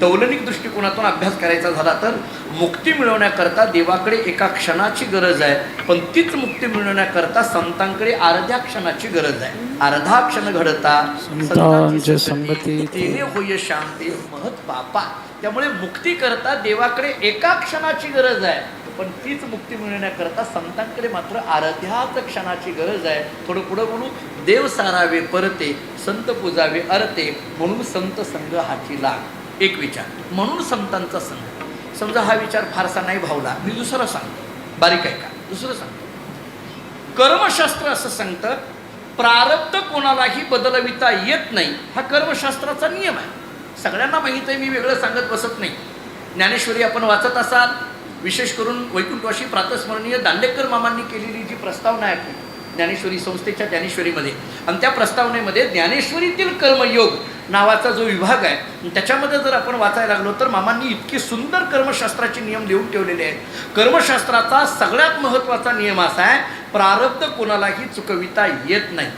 तौलनिक दृष्टिकोनातून अभ्यास करायचा झाला तर मुक्ती मिळवण्याकरता देवाकडे एका क्षणाची गरज आहे, पण तीच मुक्ती मिळवण्याकरता संतांकडे अर्ध्या क्षणाची गरज आहे. अर्धा क्षण घडता संतांची संगती तेने होय शांती महत पापा. त्यामुळे मुक्ती करता देवाकडे एका क्षणाची गरज आहे, पण तीच मुक्ती मिळवण्याकरता संतांकडे मात्र अर्ध्याच क्षणाची गरज आहे. थोडं पुढं बोलू. देव सारावे परते, संत पूजावे अरते, म्हणून संत संग हाची लाग. एक विचार म्हणून संतांचा संग. समजा हा विचार फारसा नाही भावला, मी दुसरा सांगतो, बारीक आहे का, दुसरं सांगतो. कर्मशास्त्र असं सांगतं, प्रारब्ध कोणालाही बदलविता येत नाही, हा कर्मशास्त्राचा नियम आहे. सगळ्यांना माहीत आहे, मी वेगळं सांगत बसत नाही. ज्ञानेश्वरी आपण वाचत असाल, विशेष करून वैकुंठवासी प्रातस्मरणीय दांडेकर मामांनी केलेली जी प्रस्तावना आहे ज्ञानेश्वरी संस्थेच्या ज्ञानेश्वरीमध्ये, आणि त्या प्रस्तावनेमध्ये ज्ञानेश्वरीतील कर्मयोग नावाचा जो विभाग आहे त्याच्यामध्ये जर आपण वाचायला लागलो तर मामांनी इतके सुंदर कर्मशास्त्राचे नियम देऊन ठेवलेले आहेत. कर्मशास्त्राचा सगळ्यात महत्त्वाचा नियम असा आहे, प्रारब्ध कोणालाही चुकविता येत नाही.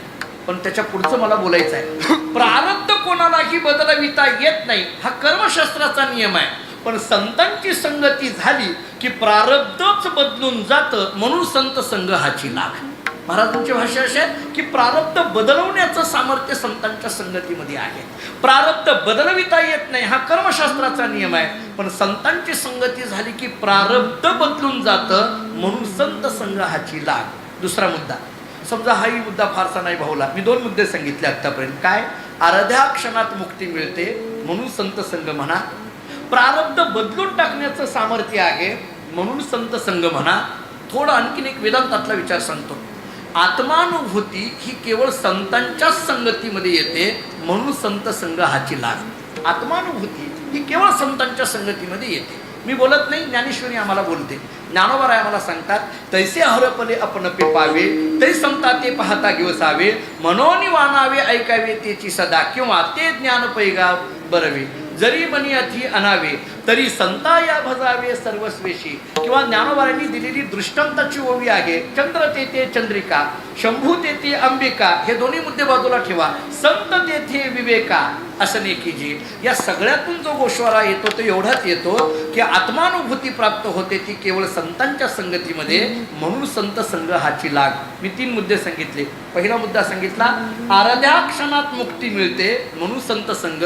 पण त्याच्या पुढचं मला बोलायचं आहे. प्रारब्ध कोणालाही बदलविता येत नाही हा कर्मशास्त्राचा नियम आहे, पण संतांची संगती झाली की प्रारब्धच बदलून जातं, म्हणून संत संग हाची लाग. महाराजांची भाषा अशी आहे की प्रारब्ध बदलवण्याचं सामर्थ्य संतांच्या संगतीमध्ये आहे. प्रारब्ध बदलविता येत नाही हा कर्मशास्त्राचा नियम आहे, पण संतांची संगती झाली की प्रारब्ध बदलून जातं, म्हणून संत संग हाची लाग. दुसरा मुद्दा, समजा हाही मुद्दा फारसा नाही भावला, मी 2 मुद्दे सांगितले आतापर्यंत. काय? अर्ध्या क्षणात मुक्ती मिळते म्हणून संत संग म्हणा, प्रारब्ध बदलून टाकण्याचं सामर्थ्य आहे म्हणून संत संग म्हणा. थोडं आणखीन एक वेदांतातला विचार सांगतो. आत्मानुभूती ही केवळ संतांच्याच संगतीमध्ये येते, म्हणून संत संग हाची लाग. आत्मानुभूती ही केवळ संतांच्या संगतीमध्ये येते. मी बोलत नाही, ज्ञानेश्वरी आम्हाला बोलते. ज्ञानोबा आम्हाला सांगतात, तैसे हरपले आपण पे पावे, तै संता ते पाहता घेवसावे, मनोनी वानावे ऐकावे तेची सदा, किंवा ते ज्ञान पैगा बरवे, जरी मनी अति अनावे तरी संता या भजावे सर्वस्वेशी. किंवा ज्ञानोबांनी दिलेली दृष्टांताची ओवी आहे, चंद्र तेथे चंद्रिका, शंभू तेथे अंबिका. हे दोन्ही मुद्दे बाजूला ठेवा. संत तेथे विवेका असं नेकीजी. या सगळ्यातून जो गोश्वारा येतो तो एवढाच येतो की आत्मानुभूती प्राप्त होते ती केवळ संतांच्या संगतीमध्ये, म्हणून संत संग हाची लाग. मी 3 मुद्दे सांगितले. पहिला मुद्दा सांगितला, अर्ध्या क्षणात मुक्ती मिळते म्हणून संत संग.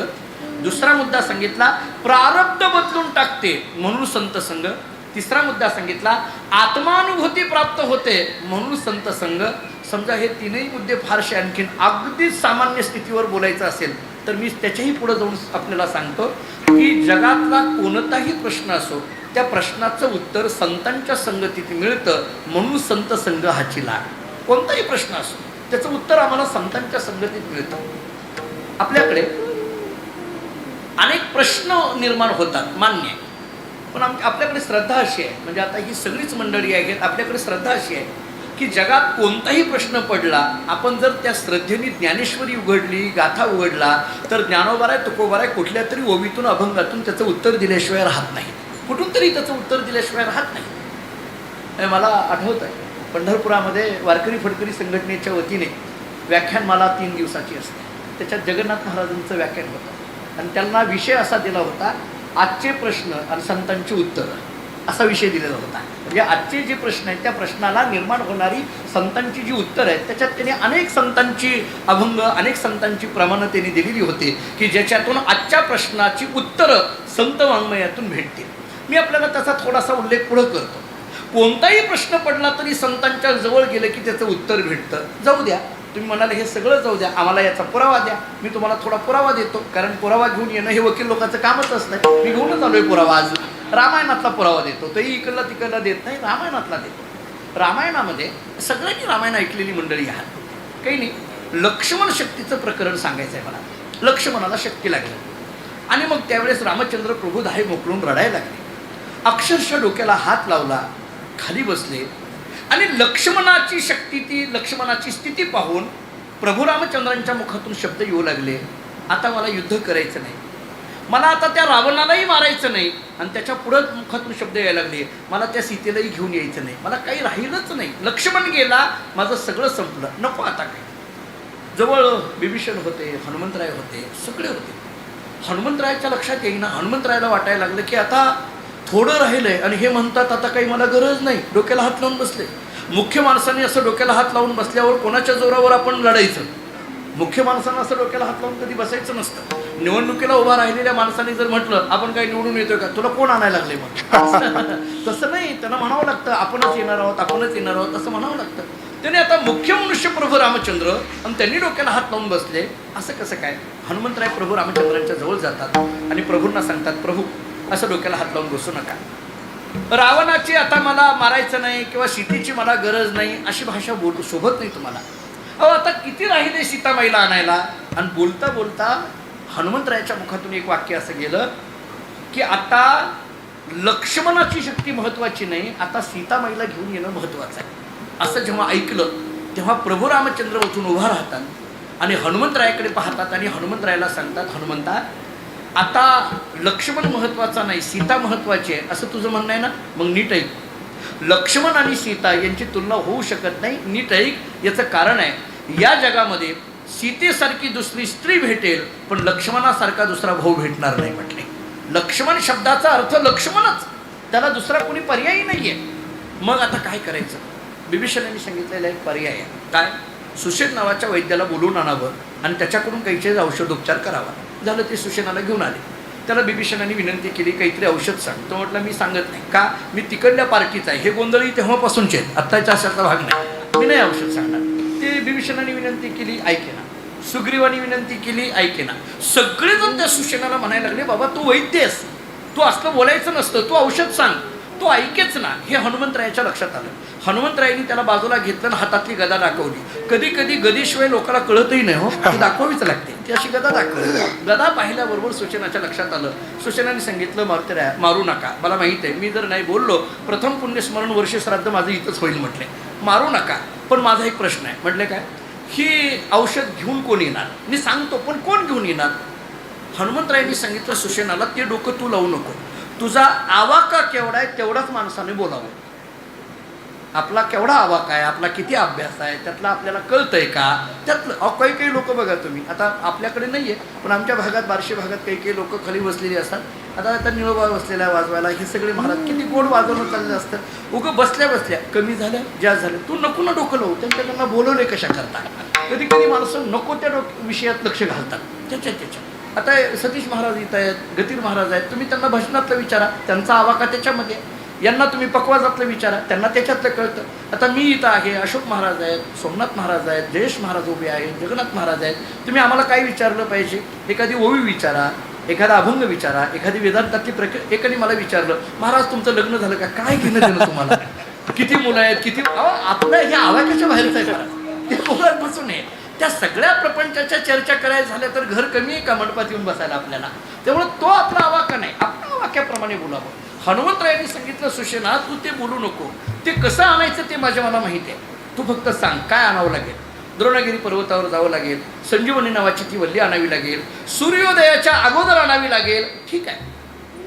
दुसरा मुद्दा सांगितला, प्रारब्ध बदलून टाकते म्हणून संत संग. तिसरा मुद्दा सांगितला, आत्मानुभूती प्राप्त होते म्हणून संत संग. समजा हे 3ही मुद्दे फारसे आणखीन अगदीच सामान्य स्थितीवर बोलायचं असेल तर मी त्याच्याही पुढे जाऊन आपल्याला सांगतो की जगातला कोणताही प्रश्न असो, त्या प्रश्नाचं उत्तर संतांच्या संगतीत मिळतं, म्हणून संत संग हाची लाग. कोणताही प्रश्न असो त्याचं उत्तर आम्हाला संतांच्या संगतीत मिळतं. आपल्याकडे अनेक प्रश्न निर्माण होतात, मान्य आहे, पण आपल्याकडे श्रद्धा अशी आहे, म्हणजे आता ही सगळीच मंडळी आहेत, आपल्याकडे श्रद्धा अशी आहे की जगात कोणताही प्रश्न पडला, आपण जर त्या श्रद्धेने ज्ञानेश्वरी उघडली, गाथा उघडला, तर ज्ञानोबाराय तुकोबाराय कुठल्या तरी ओवीतून अभंगातून त्याचं उत्तर दिल्याशिवाय राहत नाही. कुठून तरी त्याचं उत्तर दिल्याशिवाय राहत नाही. मला आठवत आहे, पंढरपुरामध्ये वारकरी फडकरी संघटनेच्या वतीने व्याख्यानमाला 3 दिवसाची असते. त्याच्यात जगन्नाथ महाराजांचं व्याख्यान होतं आणि त्यांना विषय असा दिला होता, आजचे प्रश्न आणि संतांची उत्तरं, असा विषय दिलेला होता. म्हणजे आजचे जे प्रश्न आहेत त्या प्रश्नाला निर्माण होणारी संतांची जी उत्तरं आहेत त्याच्यात त्यांनी अनेक संतांची अभंग, अनेक संतांची प्रमाणं त्यांनी दिलेली होती की ज्याच्यातून आजच्या प्रश्नाची उत्तरं संत वाङ्मयातून भेटतील. मी आपल्याला त्याचा थोडासा उल्लेख पुढं करतो. कोणताही प्रश्न पडला तरी संतांच्या जवळ गेलं की त्याचं उत्तर भेटतं. जाऊ द्या, तुम्ही म्हणाले हे सगळं जाऊ द्या, आम्हाला याचा पुरावा द्या. मी तुम्हाला थोडा पुरावा देतो, कारण पुरावा घेऊन येणं हे वकील लोकांचं कामच असतं. मी घेऊनच आलोय पुरावा. आज रामायणातला पुरावा देतो, तोही इकडला तिकडला देत नाही, रामायणातला देतो. रामायणामध्ये सगळ्यांनी रामायण ऐकलेली मंडळी आहात, काही नाही. लक्ष्मण शक्तीचं प्रकरण सांगायचं आहे मला. लक्ष्मणाला शक्ती लागली आणि मग त्यावेळेस रामचंद्र प्रभू धाय मोकळून रडायला लागले. अक्षरशः डोक्याला हात लावला, खाली बसले आणि लक्ष्मणाची शक्ती, ती लक्ष्मणाची स्थिती पाहून प्रभू रामचंद्रांच्या मुखातून शब्द येऊ लागले, आता मला युद्ध करायचं नाही, मला आता त्या रावणालाही मारायचं नाही, आणि त्याच्या पुढं मुखातून शब्द यायला लागले, मला त्या सीतेलाही घेऊन यायचं नाही, मला काही राहिलंच नाही, लक्ष्मण गेला, माझं सगळं संपलं, नको आता काही. जवळ बिभीषण होते, हनुमंतराय होते, सगळे होते. हनुमंतरायाच्या लक्षात येईना. हनुमंतरायाला वाटायला लागलं की आता थोडं राहिलंय आणि हे म्हणतात आता काही मला गरज नाही, डोक्याला हात लावून बसले. मुख्य माणसाने असं डोक्याला हात लावून बसल्यावर कोणाच्या जोरावर आपण लढायचं? मुख्य माणसानं असं डोक्याला हात लावून कधी बसायचं नसतं. निवडणुकीला उभा राहिलेल्या माणसाने जर म्हटलं आपण काही निवडून येतोय का, तुला कोण आणायला लागले मग तसं नाही, त्यांना म्हणावं लागतं आपणच येणार आहोत, आपणच येणार आहोत असं म्हणावं लागतं. त्याने आता मुख्य मनुष्य प्रभू रामचंद्र आणि त्यांनी डोक्याला हात लावून बसले, असं कसं काय? हनुमंतराय प्रभू रामचंद्रांच्या जवळ जातात आणि प्रभूंना सांगतात, प्रभू असं डोक्याला हात लावून बसू नका. रावणाची आता मला मारायचं नाही किंवा सीतेची मला गरज नाही अशी भाषा बोलू शोभत नाही तुम्हाला. अहो आता किती राहिले सीतामाईला आणायला? आणि बोलता बोलता हनुमंतरायाच्या मुखातून एक वाक्य असं गेलं की आता लक्ष्मणाची शक्ती महत्वाची नाही, आता सीतामाईला घेऊन येणं महत्वाचं आहे. असं जेव्हा ऐकलं तेव्हा प्रभू रामचंद्र उठून उभा राहतात आणि हनुमंतरायाकडे पाहतात आणि हनुमंतरायाला सांगतात, हनुमंता आता लक्ष्मण महत्वाचा नाही, सीता महत्वाची आहे असं तुझं म्हणणं आहे ना? मग नीट ऐक, लक्ष्मण आणि सीता यांची तुलना होऊ शकत नाही. नीट ऐक, याचं कारण आहे, या जगामध्ये सीतेसारखी दुसरी स्त्री भेटेल पण लक्ष्मणासारखा दुसरा भाऊ भेटणार नाही म्हटले. लक्ष्मण शब्दाचा अर्थ लक्ष्मणच, त्याला दुसरा कोणी पर्यायी नाहीये. मग आता काय करायचं? बिभीषणाने सांगितलेला एक पर्याय आहे. काय? सुषेण नावाच्या वैद्याला बोलवून आणावं आणि त्याच्याकडून काहीतरी औषधोपचार करावा. झालं, ते सुषेणाला घेऊन आले. त्याला बिभीषणाने विनंती केली, काहीतरी औषध सांग. तो म्हटलं मी सांगत नाही. का? मी तिकडल्या पार्टीचा आहे. हे गोंधळी तेव्हापासूनचे आहेत, आत्ताच्या अशाचा भाग नाही, मी नाही औषध सांगणार. ते बिभीषणाने विनंती केली, ऐकेना. सुग्रीवाने विनंती केली, ऐकेना. सगळेजण त्या सुषेणाला म्हणायला लागले, बाबा तू वैद्य आहेस, तू असलं बोलायचं नसतं, तू औषध सांग. तो ऐकेच ना. हे हनुमंतरायाच्या लक्षात आलं. हनुमंतरायांनी त्याला बाजूला घेतलं आणि हातातली गदा दाखवली. कधी कधी गदेशिवाय लोकांना कळतही नाही, हो ती दाखवावीच लागते. ती अशी गदा दाखवली. गदा पाहिल्याबरोबर सुषेणाच्या लक्षात आलं. सुषेणाने सांगितलं, मारू नका, मला माहित आहे मी जर नाही बोललो प्रथम पुण्यस्मरण वर्ष श्राद्ध माझं इथंच होईल म्हटले. मारू नका, पण माझा एक प्रश्न आहे. म्हटले काय? ही औषध घेऊन कोण येणार? मी सांगतो, पण कोण घेऊन येणार? हनुमंतरायांनी सांगितलं सुषेणाला, ते डोकं तू लावू नको, तुझा आवाका केवढा आहे तेवढाच माणसाने बोलावं. आपला केवढा आवाका आहे, आपला किती अभ्यास आहे, त्यातलं आपल्याला कळतंय का? त्यातलं काही काही लोक बघा तुम्ही, आता आपल्याकडे नाही आहे पण आमच्या भागात, बार्शी भागात काही लोक खाली बसलेली असतात. आता निळोबा बसलेला वाजवायला, हे सगळे महाराज किती गोड वाजवणं चाललं असतं. उगं बसल्या बसल्या कमी झालं, जास्त झालं, तू नको ना डोकं लावू. त्यांना बोलवले कशा करता? कधी कधी माणसं नको त्या विषयात लक्ष घालतात त्याच्या. आता सतीश महाराज इथं आहेत, गतीर महाराज आहेत, तुम्ही त्यांना भजनातलं विचारा, त्यांचा आवाका त्याच्यामध्ये. यांना तुम्ही पकवाजातलं विचारा, त्यांना त्याच्यातलं कळतं. आता मी इथं आहे, अशोक महाराज आहेत, सोमनाथ महाराज आहेत, जयेश महाराज उभे आहेत, जगन्नाथ महाराज आहेत. तुम्ही आम्हाला काय विचारलं पाहिजे? एखादी ओवी विचारा, एखादा अभंग विचारा, एखादी वेदांतातली एकाने मला विचारलं, महाराज तुमचं लग्न झालं का? काय घेणं देणं तुम्हाला? किती मुलं आहेत, किती? आपलं हे आवाक्याच्या बाहेरच आहे महाराज, ते बोलत बसू नये. त्या सगळ्या प्रपंचाच्या चर्चा करायला झाल्या तर घर कमी आहे का मंडपात येऊन बसायला आपल्याला? त्यामुळे तो आपला आवाका नाही, आपल्या वाक्याप्रमाणे बोलावं. हनुमंतरायांनी सांगितलं, सुषेणा तू ते बोलू नको, ते कसं आणायचं ते मला माहिती आहे, तू फक्त सांग काय आणावं लागेल. द्रोणगिरी पर्वतावर जावं लागेल, संजीवनी नावाची ती वल्ली आणावी लागेल, सूर्योदयाच्या अगोदर आणावी लागेल. ठीक आहे.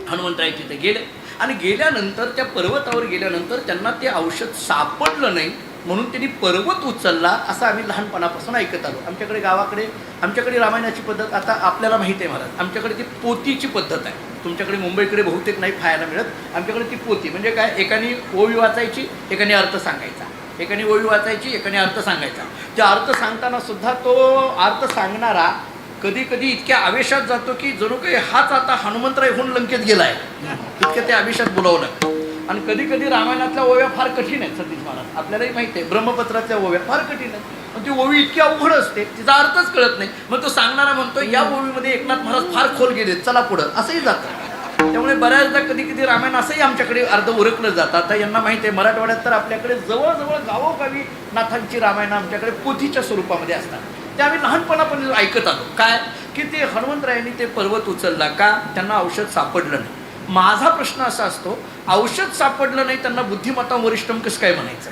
हनुमंतराय तिथे गेले आणि गेल्यानंतर त्या पर्वतावर गेल्यानंतर त्यांना ते औषध सापडलं नाही, म्हणून त्यांनी पर्वत उचलला. असं आम्ही लहानपणापासून ऐकत आलो. आमच्याकडे गावाकडे, आमच्याकडे रामायणाची पद्धत आता आपल्याला माहिती आहे महाराज, आमच्याकडे ती पोतीची पद्धत आहे. तुमच्याकडे मुंबईकडे बहुतेक नाही पाहायला मिळत. आमच्याकडे ती पोती म्हणजे काय, एकाने ओवी वाचायची, एकाने अर्थ सांगायचा, एकाने ओवी वाचायची, एकाने अर्थ सांगायचा. त्या अर्थ सांगताना सुद्धा तो अर्थ सांगणारा कधी कधी इतक्या आवेशात जातो की जणू काही हाच आता हनुमंतराय होऊन लंकेत गेलाय, इतक्या त्या आवेशात बोलावलं. आणि कधी कधी रामायणातल्या ओव्या फार कठीण आहेत. सतीश महाराज आपल्यालाही माहिती आहे, ब्रह्मपत्रातल्या ओव्या फार कठीण आहेत. पण ती ओवी इतकी अवघड असते, तिचा अर्थच कळत नाही. मग तो सांगणारा म्हणतो या ओवीमध्ये एकनाथ महाराज फार खोल गेले, चला पुढं, असंही जातं. त्यामुळे बऱ्याचदा कधी कधी रामायण असंही आमच्याकडे अर्ध उरकलं जातं. आता यांना माहिती आहे, मराठवाड्यात तर आपल्याकडे जवळजवळ गावोगावी नाथांची रामायणं आमच्याकडे पोथीच्या स्वरूपामध्ये असतात. ते आम्ही लहानपणापासून ऐकत आलो. काय की ते हनुमंतरायांनी ते पर्वत उचलला का? त्यांना औषध सापडलं नाही. माझा प्रश्न असा असतो, औषध सापडलं नाही त्यांना बुद्धिमत्ता वरिष्ठम कसं काय म्हणायचं?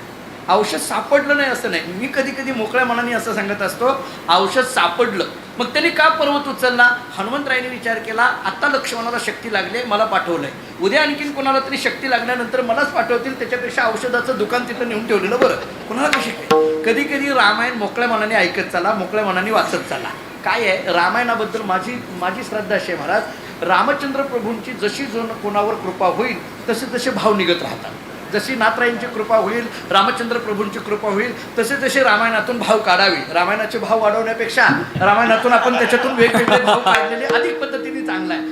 औषध सापडलं नाही असं नाही. मी कधी कधी मोकळ्या मनाने असं सांगत असतो, औषध सापडलं, मग त्यांनी का पर्वत उचलला? हनुमंतरायांनी विचार केला, आत्ता लक्ष्मणाला शक्ती लागली, मला पाठवलंय, उद्या आणखीन कोणाला तरी शक्ती लागल्यानंतर मलाच पाठवतील, त्याच्यापेक्षा औषधाचं दुकान तिथं नेऊन ठेवलेलं बरं. कोणाला कशी काय? कधी कधी रामायण मोकळ्या मनाने ऐकत चाला, मोकळ्या मनाने वाचत चाला. काय आहे, रामायणाबद्दल माझी श्रद्धा अशी आहे महाराज, रामचंद्र प्रभूंची जशी जो कोणावर कृपा होईल तसे तसे भाव निघत राहतात. जशी नाथरायांची कृपा होईल, रामचंद्र प्रभूंची कृपा होईल, तसे तसे रामायणातून भाव काढावे. रामायणाचे भाव वाढवण्यापेक्षा रामायणातून आपण त्याच्यातून वेगवेगळे भाव काढलेले अधिक पद्धतीने चांगला आहे.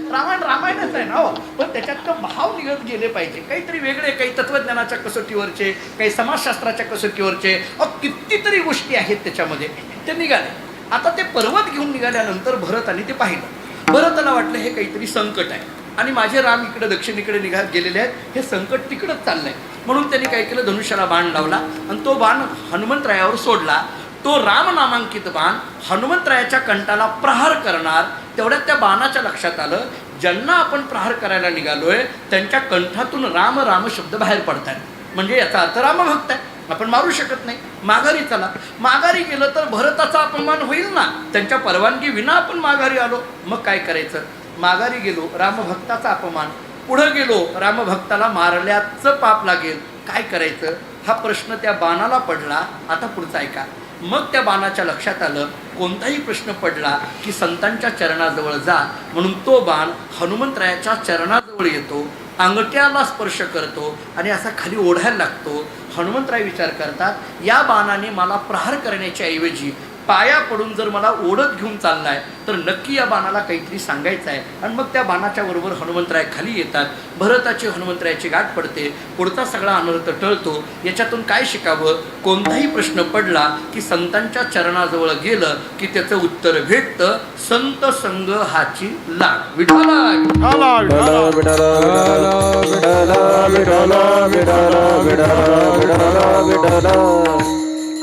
रामायणच आहे ना हो, पण त्याच्यात भाव निघत गेले पाहिजे, काहीतरी वेगळे, काही तत्वज्ञानाच्या कसोटीवरचे, काही समाजशास्त्राच्या कसोटीवरचे, कितीतरी गोष्टी आहेत त्याच्यामध्ये, ते निघाले. आता ते पर्वत घेऊन निघाल्यानंतर भरताने ते पाहिलं. भरताला वाटलं हे काहीतरी संकट आहे आणि माझे राम इकडे दक्षिणेकडे गेलेले आहेत, हे संकट तिकडंच चाललंय. म्हणून त्यांनी काय केलं, धनुष्याला बाण लावला आणि तो बाण हनुमंतरायावर सोडला. तो राम नामांकित बाण हनुमंतरायाच्या कंठाला प्रहार करणार. तेवढ्यात त्या बाणाच्या लक्षात आलं, ज्यांना आपण प्रहार करायला निघालोय त्यांच्या कंठातून राम राम शब्द बाहेर पडतात, म्हणजे याचा अर्थ रामभक्त आहे, आपण मारू शकत नाही, माघारी चला. माघारी गेलं तर भरताचा अपमान होईल ना, त्यांच्या परवानगी विना आपण माघारी आलो, मग काय करायचं. माघारी गेलो, रामभक्ताचा अपमान. पुढं गेलो, रामभक्ताला मारल्याचं पाप लागेल, काय करायचं. हा प्रश्न त्या बाणाला पडला. आता पुढचा ऐका. मग त्या बाणाच्या लक्षात आलं, कोणताही प्रश्न पडला की संतांच्या चरणाजवळ जा, म्हणून तो बाण हनुमंतरायाच्या चरणाजवळ येतो, अंगठ्याला स्पर्श करतो आणि असा खाली ओढायला लागतो. हनुमंतराय विचार करतात, या बाणाने मला प्रहार करण्याच्या ऐवजी पाया पडून जर मला ओढत घेऊन चाललाय तर नक्की या बाणाला काहीतरी सांगायचं आहे. आणि मग त्या बाणाच्या बरोबर हनुमंतराय खाली येतात. भरताची हनुमंतरायाची गाठ पडते. पुढचा सगळा अनर्थ टळतो. याच्यातून काय शिकावं, कोणताही प्रश्न पडला की संतांच्या चरणाजवळ गेलं की त्याचं उत्तर भेटतं. संत संग हाची लाग. विठाला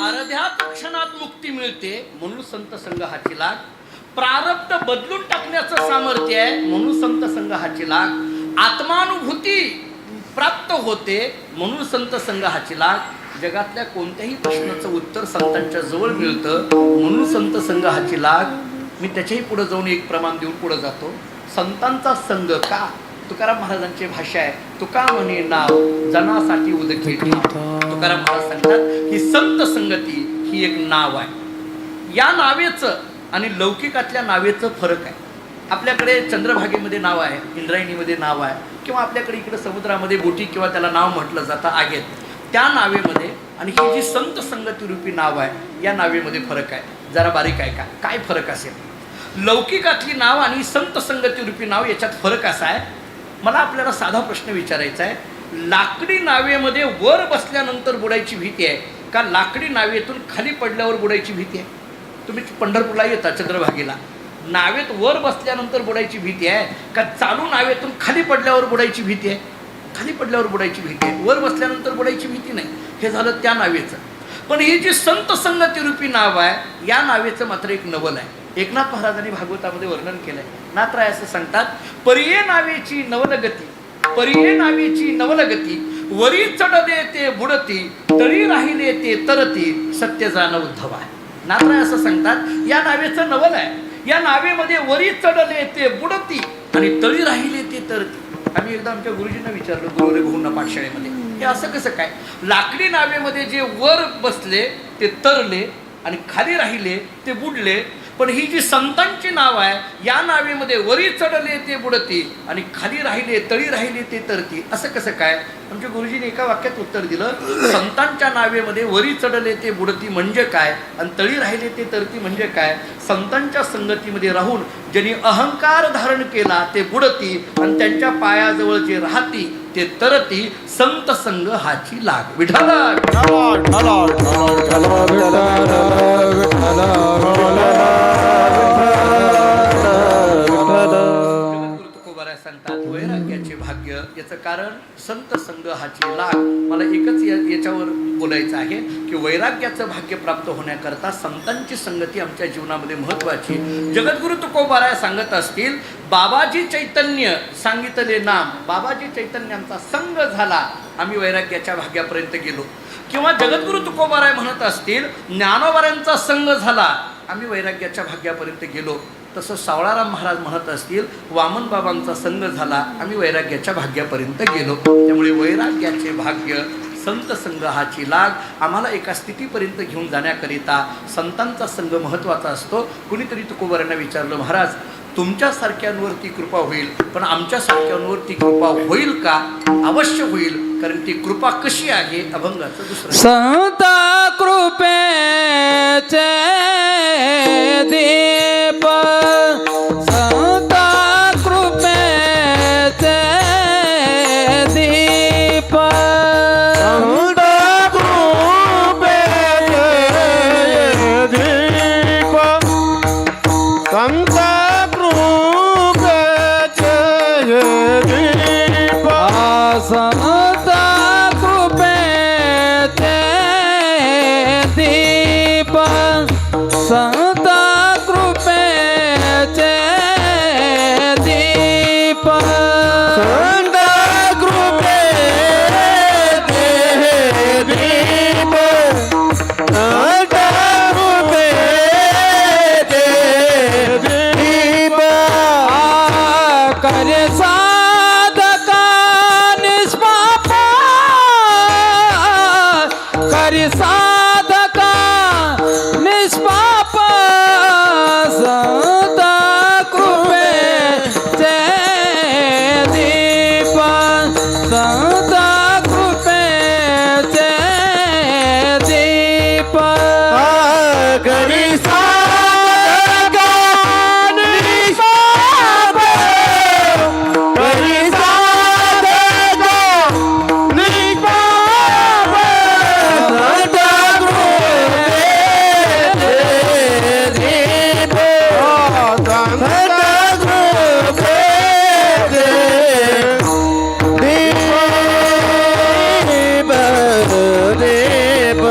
अर्ध्याच क्षणात मुक्ती मिळते म्हणून संत संघ हाची लाग. प्रारब्ध बदलून टाकण्याचं सामर्थ्य आहे म्हणून संत संघ हाची लाग. आत्मानुभूती प्राप्त होते म्हणून संत संघ हाची लाग. जगातल्या कोणत्याही प्रश्नाचं उत्तर संतांच्या जवळ मिळतं म्हणून संत संघ हाची लाग. मी त्याच्याही पुढे जाऊन एक प्रमाण देऊन पुढे जातो. संतांचा संघ का, तुकाराम महाराजांची भाषा आहे, तुका म्हणे नाव जनासाठी उदके ठाव. तुकाराम महाराज सांगतात की संत संगती ही एक नाव आहे. या नावेचं आणि लौकिकातल्या नावेचं फरक आहे. आपल्याकडे चंद्रभागेमध्ये नाव आहे, इंद्रायणीमध्ये नाव आहे, किंवा आपल्याकडे इकडे समुद्रामध्ये बोटी किंवा त्याला नाव म्हटलं जातं आगेत, त्या नावेमध्ये आणि ही जी संत संगती रूपी नाव आहे या नावेमध्ये फरक आहे. जरा बारीक आहे का, काय फरक असेल. लौकिकातली नाव आणि संत संगती रूपी नाव याच्यात फरक असा आहे. मला आपल्याला साधा प्रश्न विचारायचा आहे, लाकडी नावेमध्ये वर बसल्यानंतर बुडायची भीती आहे का लाकडी नावेतून खाली पडल्यावर बुडायची भीती आहे. तुम्ही पंढरपूरला येता चंद्रभागेला, नावेत वर बसल्यानंतर बुडायची भीती आहे का चालू नावेतून खाली पडल्यावर बुडायची भीती आहे. खाली पडल्यावर बुडायची भीती आहे, वर बसल्यानंतर बुडायची भीती नाही. हे झालं त्या नावेचं. पण ही जी संत संगती रूपी नाव आहे या नावेचं मात्र एक नवल आहे. एकनाथ महाराजांनी भागवतामध्ये वर्णन केलंय. नाथराय असं सांगतात, परिये नावेची नवलगती, परिये नावेची नवलगती, वरी चढले ते बुडती, तळी राहिले ते तरती, सत्य जाण उद्धवा. नाथराय असं सांगतात, या नावेचं नवल आहे. या नावेमध्ये वरी चढले ते बुडती आणि तळी राहिले ते तरती. आम्ही एकदा आमच्या गुरुजींना विचारलं, गुरुरे भाऊंना पाठशाळेमध्ये, हे असं कसं काय. लाकडी नावेमध्ये जे वर बसले ते तरले आणि खाली राहिले ते बुडले, पण ही जी संतांची नाव आहे या नावेमध्ये वरी चढले ते बुडती आणि खाली राहिले तळी राहिले ते तरती, असं कसं काय. आमच्या गुरुजीने एका वाक्यात उत्तर दिलं, संतांच्या नावेमध्ये वरी चढले ते बुडती म्हणजे काय आणि तळी राहिले ते तरती म्हणजे काय. संतांच्या संगतीमध्ये राहून ज्यांनी अहंकार धारण केला ते बुडती आणि त्यांच्या पायाजवळ जे राहती ते तरती. संत संग हाची लाग. विठाला सांगतात वैराग्याचे भाग्य, याचं कारण संत संग हाची लाग. मला एकच याच्यावर बोलायचं आहे की वैराग्याचं भाग्य प्राप्त होण्याकरता संतांची संगती आमच्या जीवनामध्ये महत्वाची. जगद्गुरु तुकोबाराय सांगत असतील, बाबाजी चैतन्य सांगितले नाम, बाबाजी चैतन्यांचा संग झाला आम्ही वैराग्याच्या भाग्यापर्यंत गेलो. किंवा जगद्गुरु तुकोबाराय म्हणत असतील, ज्ञानोबारांचा संग झाला आम्ही वैराग्याच्या भाग्यापर्यंत गेलो. तसं सावळाराम महाराज म्हणत असतील, वामन बाबांचा संग झाला आम्ही वैराग्याच्या भाग्यापर्यंत गेलो. त्यामुळे वैराग्याचे भाग्य संत संघ हाची लाग. आम्हाला एका स्थितीपर्यंत घेऊन जाण्याकरिता संतांचा संघ महत्त्वाचा असतो. कुणीतरी तुकोबारांना विचारलं, महाराज तुमच्यासारख्यांवरती कृपा होईल पण आमच्यासारख्यांवरती कृपा होईल का? अवश्य होईल, कारण ती कृपा कशी आहे? अभंगाचं दुसरं. संत कृपेचे दीप, संत कृपेचे दीप, संत कृपेचे दीप, संत कृपेचे दीप, संत कृपेचे दीप, संत कृपेचे दीप, संत कृपेचे दीप, संत कृपेचे दीप, करे साधका निष्पाप, करे साधका निष्पाप, संत कृपेचे दीप, संत कृपेचे दीप. करी साधका निष्पाप, करी साधका निष्पाप, संत कृपेचे दीप, संत कृपेचे दीप, दीप.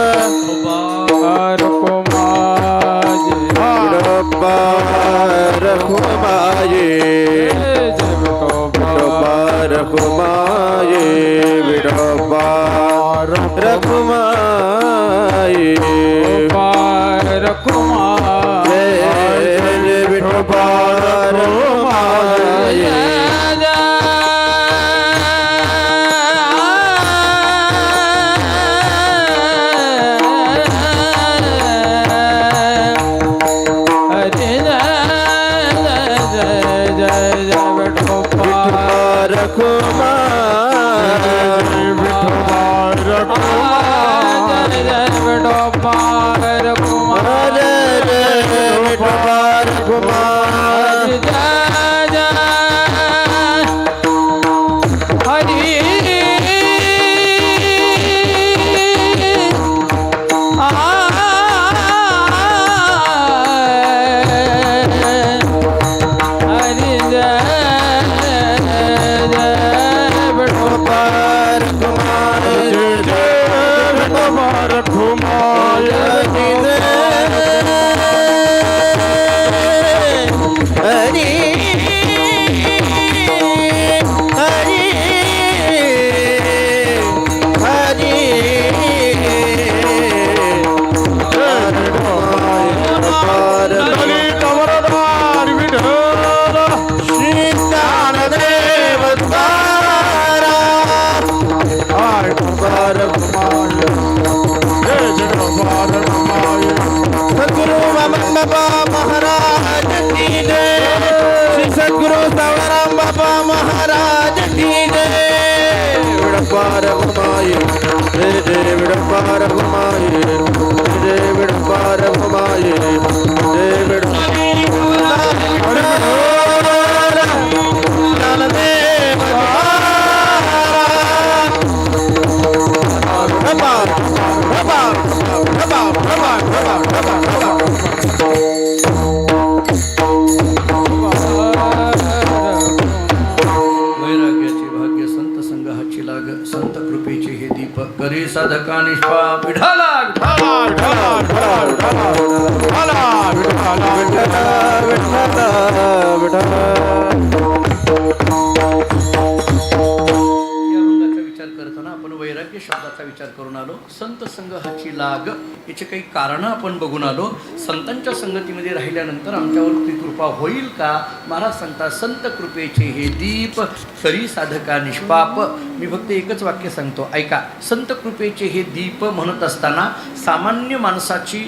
रखुमाये रखुमाये विडोबा रखुमाये विडोबा रखुमाये सद्गुरु वामन बाबा महाराज की जय, श्री सद्गुरु सावराम बाबा महाराज की जय. विडंबार घुमाये जय जय विडंबार घुमाये जय विडंबार घुमाये जय वैराग्याचे भाग्य संत संघाची लाग. संत कृपेचे हे दीप. करे साधका निष्पाप. विठाला या अभंगाचा विचार करताना आपण वैराग्य वैराग्य शब्दाचा विचार करून आलो. संत संग हाची लाग याचे काही कारणं आपण बघून आलो. संतांच्या संगतीमध्ये राहिल्यानंतर आमच्यावरती कृपा होईल का? महाराज सांगतात संत कृपेचे हे दीप करी साधका निष्पाप. मी फक्त एकच वाक्य सांगतो, ऐका. संत कृपेचे हे दीप म्हणत असताना सामान्य माणसाची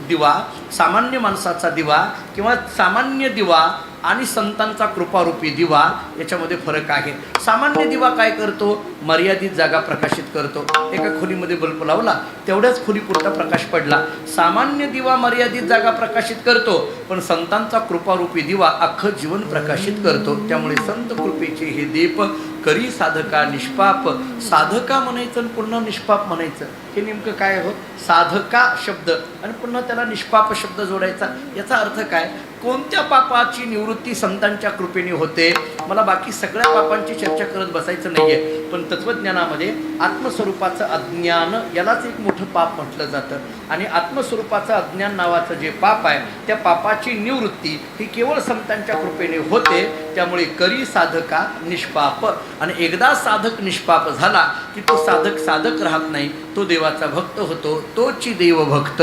दिवा, सामान्य माणसाचा दिवा किंवा सामान्य दिवा आणि संतांचा कृपारूपी दिवा याच्यामध्ये फरक आहे. सामान्य दिवा काय करतो? मर्यादित जागा प्रकाशित करतो. एका खोलीमध्ये बल्ब लावला, तेवढ्याच खोलीपुरता प्रकाश पडला. सामान्य दिवा मर्यादित जागा प्रकाशित करतो, पण संतांचा कृपारूपी दिवा अख्खं जीवन प्रकाशित करतो. त्यामुळे संत कृपेचे हे दीप करी साधका निष्पाप. साधका म्हणायचं आणि पुन्हा निष्पाप म्हणायचं, हे नेमकं काय हो? साधका शब्द आणि पुन्हा त्याला निष्पाप शब्द जोडायचा. याचा अर्थ काय? कोणत्या पापाची निवृत्ती संतांच्या कृपेने होते? मला बाकी सगळ्या पापांची चर्चा करत बसायचं नाहीये, पण तत्वज्ञानामध्ये आत्मस्वरूपाचं अज्ञान यालाच एक मोठं पाप म्हटलं जातं. आणि आत्मस्वरूपाचं अज्ञान नावाचं जे पाप आहे, त्या पापाची निवृत्ती ही केवळ संतांच्या कृपेने होते. त्यामुळे करी साधका निष्पाप. आणि एकदा साधक निष्पाप झाला की तो साधक साधक राहत नाही, तो देवाचा भक्त होतो. तोची देवभक्त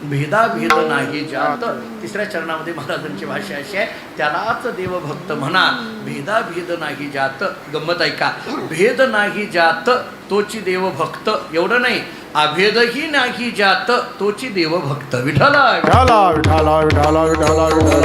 भेदाभेद नाही जात. तिसऱ्या चरणामध्ये महाराजांची भाषा अशी आहे, त्यालाच देवभक्त म्हणा, भेदाभेद नाही जात. गंमत ऐका, भेद नाही जात तोची देवभक्त. एवढं नाही, अभेदही नाही जात तोची देवभक्त. विठ्ठला विठाला विठाला विठाला विठाला विठाला.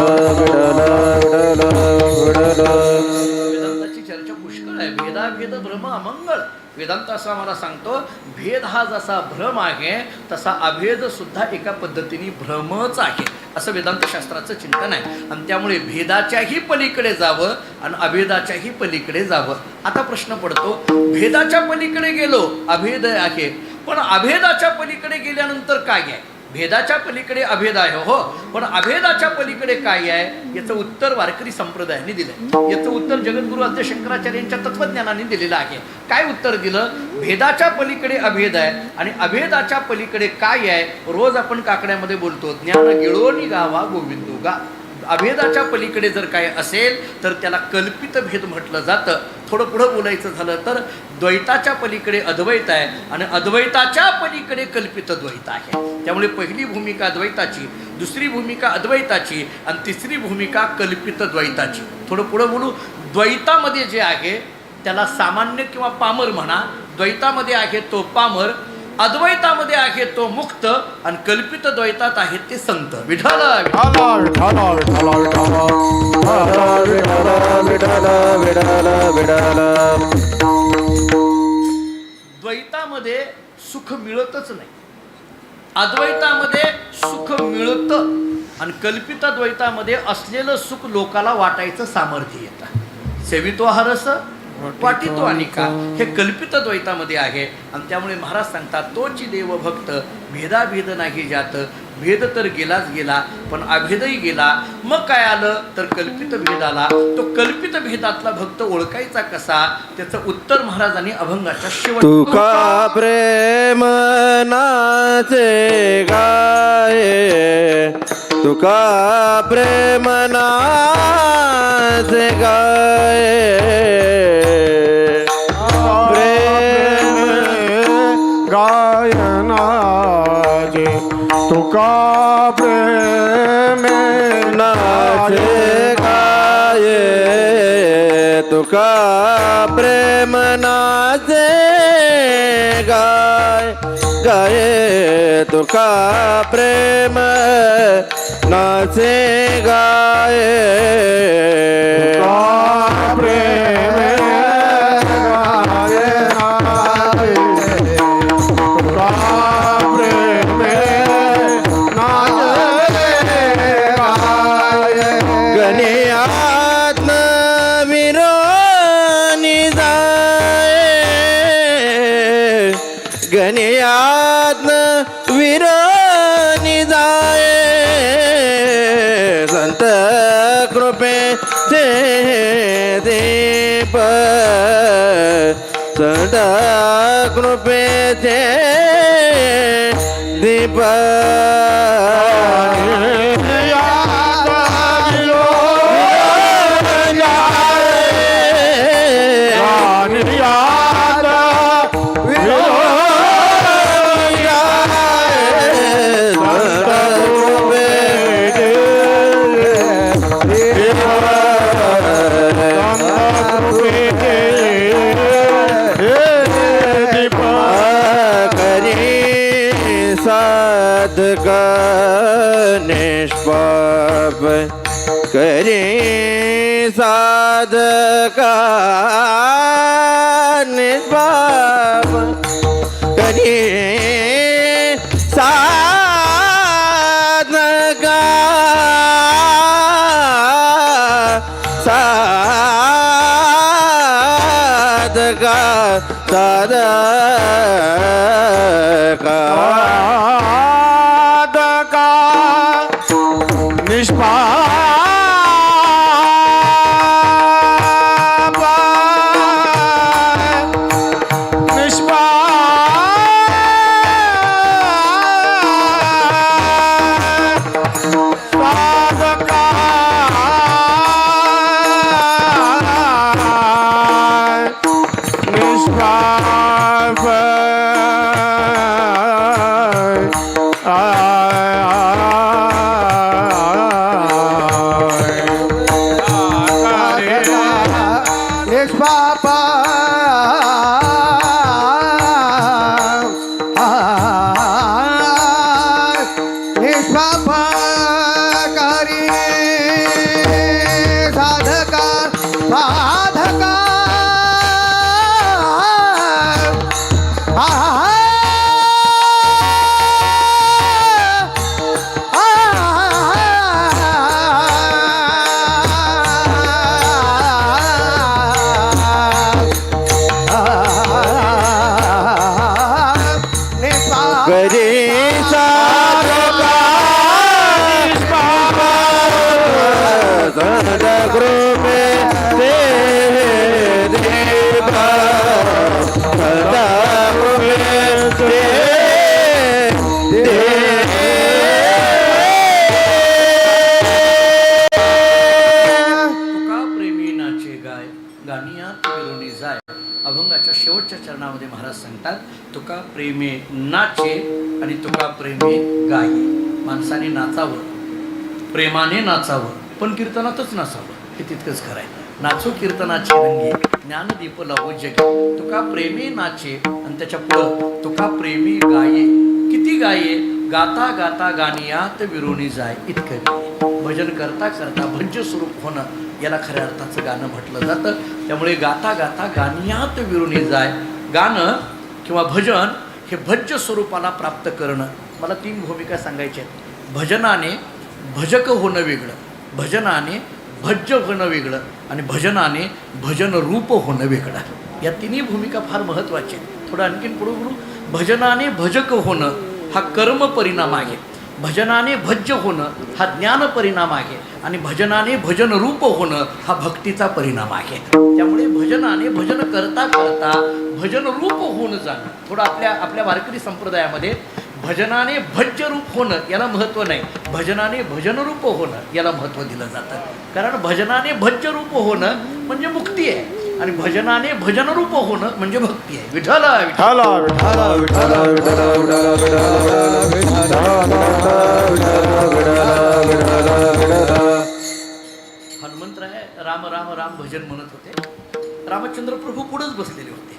वेदांताची चर्चा पुष्कळ आहे. भेदाभेद भ्रम अमंगळ. वेदांत असं आम्हाला सांगतो, भेद हा जसा भ्रम आहे तसा अभेद सुद्धा एका पद्धतीने भ्रमच आहे, असं वेदांत शास्त्राचं चिंतन आहे. आणि त्यामुळे भेदाच्याही पलीकडे जावं आणि अभेदाच्याही पलीकडे जावं. आता प्रश्न पडतो, भेदाच्या पलीकडे गेलो अभेद आहे, पण अभेदाच्या पलीकडे गेल्यानंतर काय आहे? भेदाच्या पलीकडे अभेद आहे हो, पण अभेदाच्या पलीकडे काय आहे? याचं उत्तर वारकरी संप्रदायाने दिलं. याचं उत्तर जगद्गुरु आद्य शंकराचार्यांच्या तत्वज्ञानाने दिलेलं आहे. काय उत्तर दिलं? भेदाच्या पलीकडे अभेद आहे आणि अभेदाच्या पलीकडे काय आहे? रोज आपण काकड्यामध्ये बोलतो, ज्ञान गिळोनी गावा गोविंदो गा. अभेदाच्या पलीकडे जर काय असेल तर त्याला कल्पित भेद म्हटलं जातं. थोडं पुढं बोलायचं झालं तर द्वैताच्या पलीकडे अद्वैत आहे आणि अद्वैताच्या पलीकडे कल्पित द्वैत आहे. त्यामुळे पहिली भूमिका द्वैताची, दुसरी भूमिका अद्वैताची आणि तिसरी भूमिका कल्पित द्वैताची. थोडं पुढं बोलू. द्वैतामध्ये जे आहे त्याला सामान्य किंवा पामर म्हणा. द्वैतामध्ये आहे तो पामर, अद्वैतामध्ये आहे तो मुक्त आणि कल्पित द्वैतात आहे ते संत. विठाला विठाला विठाला विठाला विठाला विठाला विठाला. द्वैतामध्ये सुख मिळतच नाही, अद्वैतामध्ये सुख मिळतं आणि कल्पित द्वैतामध्ये असलेलं सुख लोकाला वाटायचं सामर्थ्य येतं. सेवितो हा रस वाटितो अनिका. हे कल्पित द्वैतामध्ये आहे. आणि त्यामुळे महाराज सांगतात, तोची देवभक्त भेदाभेद नाही जात. भेद तर गेलाच गेला, पण अभेदही गेला. मग काय आलं तर कल्पित भेद आला. तो कल्पित भेदातला भक्त ओळखायचा कसा? त्याचं उत्तर महाराजांनी अभंगाच्या शेवट. तुका प्रेम नाचे गाये, तुका प्रेम नाचे गाये, प्रेम गायनाचे तुका प्रेम नाचे गाये, तुका प्रेम नाचे गाय गाये, तुका प्रेम नाचे गाये, तुका प्रेम गाये नाचे, तुका प्रेम नाचे गाये. गणियात्म विरोनी जाये, गणियात्म विरोनी जाये, संत कृपेचे दीप, संत कृपेचे दीप. विरोध साधका निष्पाप करी साधका निष्पाप करी साधका साधका साधका अभंगाच्या शेवटच्या चरणामध्ये महाराज सांगतात, तुका प्रेमे नाचे आणि तुका प्रेमे गाये. माणसाने नाचावं, प्रेमाने नाचावं, पण कीर्तनातच नाचावं, हे तितकंच खरं आहे. नाचो कीर्तनाचे रंगी, ज्ञानदीप लावो जगी. तुका प्रेमे नाचे आणि त्याच्या पुढं तुका प्रेमी गाये. किती गाये? गाता गाता गाणियात विरोणी जाय इतकं. भजन करता करता भज्य स्वरूप होणं, याला खऱ्या अर्थाचं गाणं म्हटलं जातं. त्यामुळे गाता गाता गाणियात विरोणी जाय. गाणं किंवा भजन हे भज्य स्वरूपाला प्राप्त करणं. मला 3 भूमिका सांगायच्या आहेत. भजनाने भजक होणं वेगळं, भजनाने भज्य होणं वेगळं आणि भजनाने भजन रूप होणं वेगळं. या तिन्ही भूमिका फार महत्त्वाच्या आहेत. थोडं आणखीन पुढे बोलू. भजनाने भजक होणं हा कर्म परिणाम आहे, भजनाने भज्य होणं हा ज्ञान परिणाम आहे आणि भजनाने भजन रूप होणं हा भक्तीचा परिणाम आहे. त्यामुळे भजनाने भजन करता करता भजन रूप होऊन जाणं. थोडं आपल्या वारकरी संप्रदायामध्ये भजनाने भज्य रूप होणं याला महत्त्व नाही, भजनाने भजन रूप होणं याला महत्त्व दिलं जातं. कारण भजनाने भज्य रूप होणं म्हणजे मुक्ती आहे आणि भजनाने भजन रूप होणं म्हणजे भक्ती आहे. विठ्ठल विठ्ठल विठ्ठल विठ्ठल हनुमंतराय राम राम राम भजन म्हणत होते. रामचंद्र प्रभू पुढेच बसलेले होते.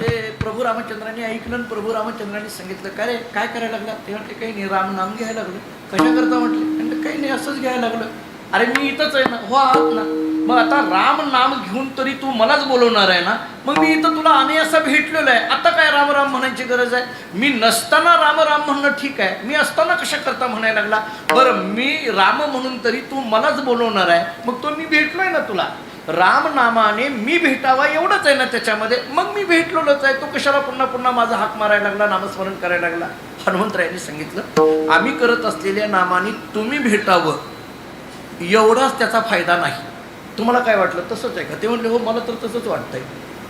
ते प्रभू रामचंद्रांनी ऐकलं आणि प्रभू रामचंद्रांनी सांगितलं, काय रे काय करायला लागला? ते म्हटले काही नाही, राम नाम घ्यायला लागलं. कशा करता म्हटले? म्हणजे काही नाही, असंच घ्यायला लागलं. अरे मी इथंच आहे ना. हो आहात ना. मग आता राम नाम घेऊन तरी तू मलाच बोलवणार आहे ना. मग मी इथं तुला अनायासा भेटलेलो आहे, आता काय राम राम म्हणायची गरज आहे? मी नसताना राम राम म्हणणं ठीक आहे, मी असताना कशा करता म्हणायला लागला? बरं मी राम म्हणून तरी तू मलाच बोलवणार आहे, मग तो मी भेटलोय ना तुला. राम नामाने मी भेटावा एवढंच आहे ना त्याच्यामध्ये. मग मी भेटलोच आहे, तो कशाला पुन्हा पुन्हा माझा हाक मारायला लागला, नामस्मरण करायला लागला? हनुमंतरायांनी सांगितलं, आम्ही करत असलेल्या नामाने तुम्ही भेटावं एवढाच त्याचा फायदा नाही. तुम्हाला काय वाटलं? तसंच आहे का? ते म्हटले हो मला तर तसंच वाटतंय.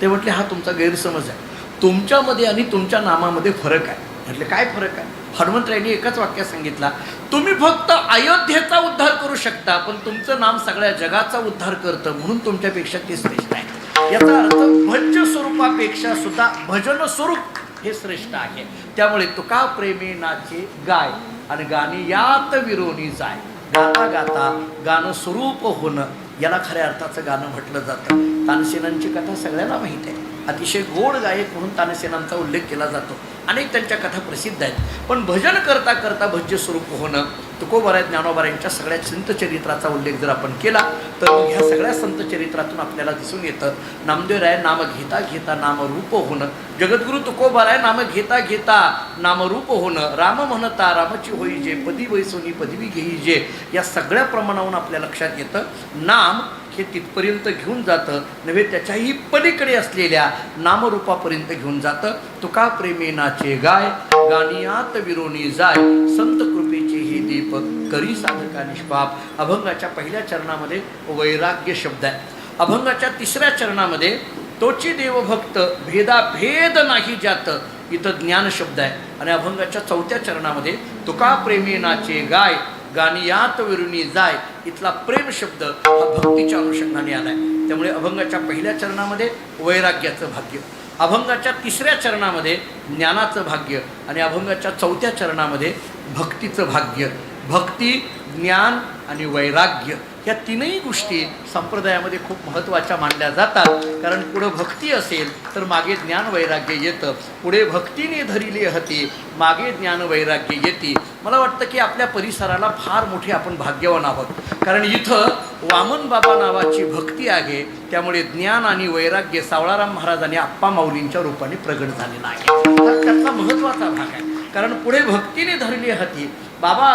ते म्हटले हा तुमचा गैरसमज आहे, तुमच्यामध्ये आणि तुमच्या नामामध्ये फरक आहे. म्हटले काय फरक आहे? हनुमंतरायांनी एकाच वाक्यात सांगितला, तुम्ही फक्त अयोध्येचा उद्धार करू शकता, पण तुमचं नाम सगळ्या जगाचा उद्धार करतं, म्हणून तुमच्यापेक्षा ते श्रेष्ठ आहे. याचा अर्थ भज्य स्वरूपापेक्षा सुद्धा भजन स्वरूप हे श्रेष्ठ आहे. त्यामुळे तुका प्रेमे नाचे गाय आणि गाणी यात विरोणी जाय. गाता गाता गाणं स्वरूप होणं याला खऱ्या अर्थाचं गाणं म्हटलं जातं. तानसेनांची कथा सगळ्यांना माहीत आहे. अतिशय गोड गायक म्हणून तानसेनांचा उल्लेख केला जातो. अनेक त्यांच्या कथा प्रसिद्ध आहेत. पण भजन करता करता भज्य स्वरूप होणं, तुकोबाराय ज्ञानोबारायांच्या सगळ्या संतचरित्राचा उल्लेख जर आपण केला तर मग ह्या सगळ्या संतचरित्रातून आपल्याला दिसून येतं नामदेवराय नाम घेता घेता नामरूप होणं, जगद्गुरु तुकोबाराय नाम घेता घेता नामरूप होणं, राम म्हणता रामाची होई जे, पदी वैसोनी पदवी घेई जे, या सगळ्या प्रमाणावरून आपल्या लक्षात येतं नाम हे तिथपर्यंत घेऊन जातं नव्हे, त्याच्याही पलीकडे असलेल्या नामरूपापर्यंत घेऊन जातं. तुका प्रेमे नाचे गाय, गानियात विरोणी जाय, संत कृपेचे हे दीप, करी साधका निष्पाप. अभंगाच्या पहिल्या चरणामध्ये वैराग्य शब्द आहे. अभंगाच्या तिसऱ्या चरणामध्ये तोची देवभक्त भेदाभेद नाही ज्यात, इथं ज्ञान शब्द आहे. आणि अभंगाच्या चौथ्या चरणामध्ये तुका प्रेमे नाचे गाय, गानियात विरुणी जाय, इथला प्रेम शब्द हा भक्तीच्या अनुषंगाने आलाय. त्यामुळे अभंगाच्या पहिल्या चरणामध्ये वैराग्याचं भाग्य, अभंगाच्या तिसऱ्या चरणामध्ये ज्ञानाचं भाग्य आणि अभंगाच्या चौथ्या चरणामध्ये भक्तीचं भाग्य. भक्ती, ज्ञान आणि वैराग्य या तीनही गोष्टी संप्रदायामध्ये खूप महत्त्वाच्या मानल्या जातात. कारण पुढं भक्ती असेल तर मागे ज्ञान वैराग्य येतं, पुढे भक्तीने धरिले हती मागे ज्ञान वैराग्य येते. मला वाटतं की आपल्या परिसराला फार मोठे आपण भाग्यवान आहोत, कारण इथं वामन बाबा नावाची भक्ती आहे. त्यामुळे ज्ञान आणि वैराग्य सावळाराम महाराजांनी आप्पा माऊलींच्या रूपाने प्रगट झालेला आहे. हा त्याचा महत्त्वाचा भाग आहे. कारण पुढे भक्तीने धरली हती बाबा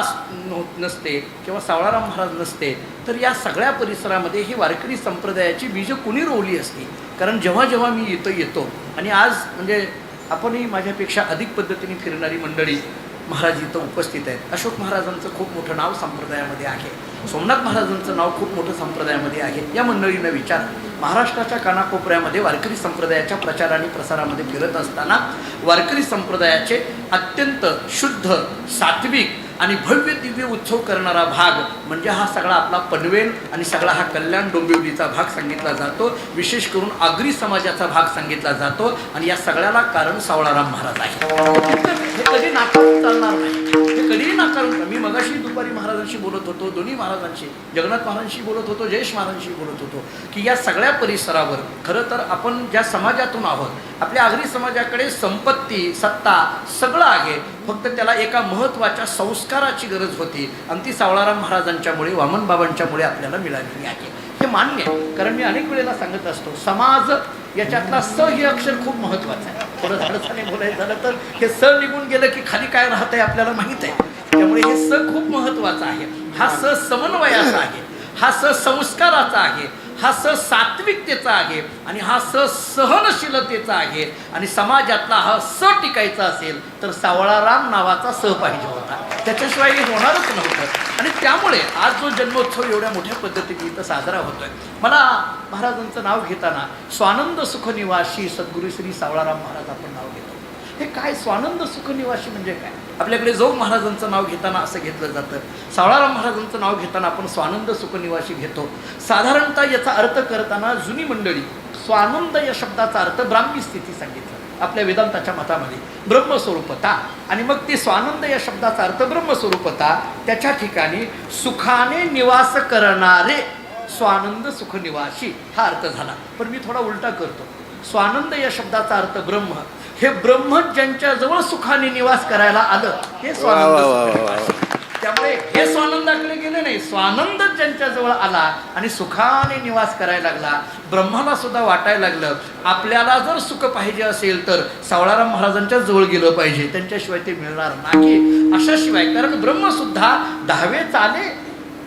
नसते किंवा सावळाराम महाराज नसते तर या सगळ्या परिसरामध्ये ही वारकरी संप्रदायाची बीज कुणी रोवली असती. कारण जेव्हा जेव्हा मी इथं येतो आणि आज म्हणजे आपणही माझ्यापेक्षा अधिक पद्धतीने फिरणारी मंडळी महाराज इथं उपस्थित आहेत. अशोक महाराजांचं खूप मोठं नाव संप्रदायामध्ये आहे, सोमनाथ महाराजांचं नाव खूप मोठं संप्रदायामध्ये आहे. या मंडळीनं विचार महाराष्ट्राच्या कानाकोपऱ्यामध्ये वारकरी संप्रदायाच्या प्रचार आणि प्रसारामध्ये फिरत असताना वारकरी संप्रदायाचे अत्यंत शुद्ध, सात्विक आणि भव्य दिव्य उत्सव करणारा भाग म्हणजे हा सगळा आपला पनवेल आणि सगळा हा कल्याण डोंबिवलीचा भाग सांगितला जातो. विशेष करून आगरी समाजाचा भाग सांगितला जातो आणि या सगळ्याला कारण सावळाराम महाराज आहे. हे कधी नाकारून चालणार नाही, हे कधीही नाकारून. मी मगाशी दुपारी महाराजांशी बोलत होतो, दोन्ही महाराजांशी, जगन्नाथ महाराजांशी बोलत होतो, जयेश महाराजांशी बोलत होतो की या सगळ्या परिसरावर खरं तर आपण ज्या समाजातून आहोत, आपल्या आगरी समाजाकडे संपत्ती, सत्ता सगळं आहे, फक्त त्याला एका महत्त्वाच्या संस्काराची गरज होती आणि ती सावळाराम महाराजांच्यामुळे, वामन बाबांच्यामुळे आपल्याला मिळालेली आहे. हे मान्य आहे. कारण मी अनेक वेळेला सांगत असतो समाज याच्यातला स हे अक्षर खूप महत्त्वाचं आहे. थोडं धाडसाने बोलायचं झालं तर हे स निघून गेलं की खाली काय राहत आहे आपल्याला माहीत आहे. त्यामुळे हे स खूप महत्त्वाचा आहे. हा स समन्वयाचा आहे, हा स संस्काराचा आहे, हा स सात्विकतेचा आहे आणि हा स सहनशीलतेचा आहे. आणि समाजातला हा स टिकायचा असेल तर सावळाराम नावाचा स पाहिजे होता, त्याच्याशिवाय हे होणारच नव्हतं. आणि त्यामुळे आज जो जन्मोत्सव एवढ्या मोठ्या पद्धतीने इथं साजरा होतोय, मला महाराजांचं नाव घेताना स्वानंद सुखनिवासी सद्गुरू श्री सावळाराम महाराज आपण नाव घेतो. हे काय स्वानंद सुखनिवासी म्हणजे काय? आपल्याकडे जोग महाराजांचं नाव घेताना असं घेतलं जातं, सावळाराम महाराजांचं नाव घेताना आपण स्वानंद सुखनिवासी घेतो. साधारणतः याचा अर्थ करताना जुनी मंडळी स्वानंद या शब्दाचा अर्थ ब्राह्मी स्थिती सांगितलं आपल्या वेदांताच्या मतामध्ये, ब्रह्मस्वरूपता. आणि मग ते स्वानंद या शब्दाचा अर्थ ब्रह्मस्वरूपता, त्याच्या ठिकाणी सुखाने निवास करणारे स्वानंद सुखनिवासी हा अर्थ झाला. पण मी थोडा उलटा करतो. स्वानंद या शब्दाचा अर्थ ब्रह्म, हे ब्रह्म ज्यांच्या जवळ सुखाने निवास करायला आलं हे स्वानंद सुखनिवासी. त्यामुळे हे स्वानंदाकडे गेले नाही, स्वानंद ज्यांच्या जवळ आला आणि सुखाने निवास करायला लागला, ब्रह्माला सुद्धा वाटायला लागलं आपल्याला जर सुख पाहिजे असेल तर सावळाराम महाराजांच्या जवळ गेलं पाहिजे, त्यांच्याशिवाय ते मिळणार नाही. अशाशिवाय कारण ब्रह्म सुद्धा दहावे चाले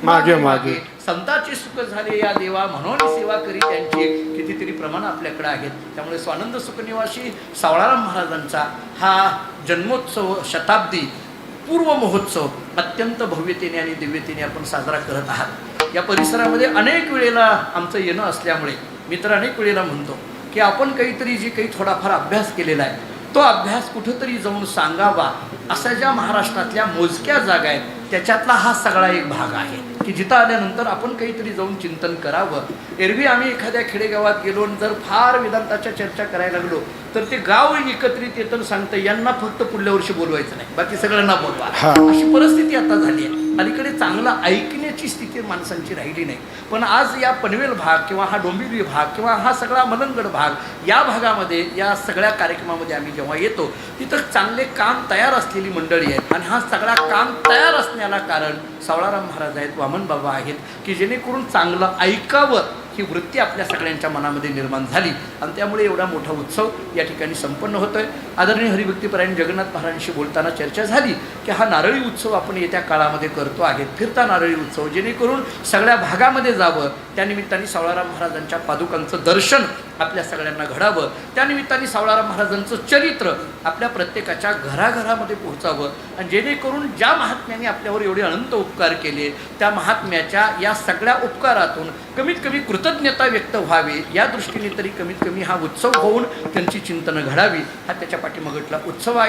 मागे मागे, संतांची सुख झाले या देवा म्हणून सेवा करी त्यांची, कितीतरी प्रमाण आपल्याकडे आहेत. त्यामुळे स्वानंद सुखनिवासी सावळाराम महाराजांचा हा जन्मोत्सव शताब्दी पूर्व महोत्सव अत्यंत भव्यतेने आणि दिव्यतेने आपण साजरा करत आहात. या परिसरामध्ये अनेक वेळेला आमचं येणं असल्यामुळे मी तर अनेक वेळेला म्हणतो की आपण काहीतरी जे काही थोडाफार अभ्यास केलेला आहे तो अभ्यास कुठंतरी जाऊन सांगावा. अशा ज्या महाराष्ट्रातल्या मोजक्या जागा आहेत त्याच्यातला हा सगळा एक भाग आहे की जिथं आल्यानंतर आपण काहीतरी जाऊन चिंतन करावं. एरवी आम्ही एखाद्या खेडेगावात गेलो आणि जर फार वेदांताच्या चर्चा करायला लागलो तर ते गाव एकत्रित येतं सांगतं यांना फक्त पुढल्या वर्षी बोलवायचं नाही, बाकी सगळ्यांना बोलवा. अशी परिस्थिती आता झाली आहे. अलीकडे चांगलं ऐकणे जगण्याची स्थिती माणसांची राहिली नाही. पण आज या पनवेल भाग किंवा हा डोंबिवली भाग किंवा हा सगळा मलंगड भाग या भागामध्ये या सगळ्या कार्यक्रमामध्ये आम्ही जेव्हा येतो तिथं चांगले काम तयार असलेली मंडळी आहेत आणि हा सगळा काम तयार असण्याला कारण सावळाराम महाराज आहेत, वामन बाबा आहेत की जेणेकरून चांगलं ऐकावं ही वृत्ती आपल्या सगळ्यांच्या मनामध्ये निर्माण झाली आणि त्यामुळे एवढा मोठा उत्सव या ठिकाणी संपन्न होतो आहे. आदरणीय हरिभक्तीपरायण जगन्नाथ महाराजांशी बोलताना चर्चा झाली की हा नारळी उत्सव आपण येत्या काळामध्ये करतो आहे, फिरता नारळी उत्सव, जेणेकरून सगळ्या भागामध्ये जावं. त्यानिमित्ताने सावळाराम महाराजांच्या पादुकांचं दर्शन आपल्या सगळ्यांना घडावं, त्यानिमित्ताने सावळाराम महाराजांचं चरित्र आपल्या प्रत्येकाच्या घराघरामध्ये पोहोचावं आणि जेणेकरून ज्या महात्म्याने आपल्यावर एवढे अनंत उपकार केले त्या महात्म्याच्या या सगळ्या उपकारातून कमीत कमी कृतज्ञता व्यक्त व्हावी या दृष्टीने तरी कमीत कमी हा उत्सव होऊन त्यांची चिंतनं घडावी हा त्याच्या पाठीमागटला उत्सव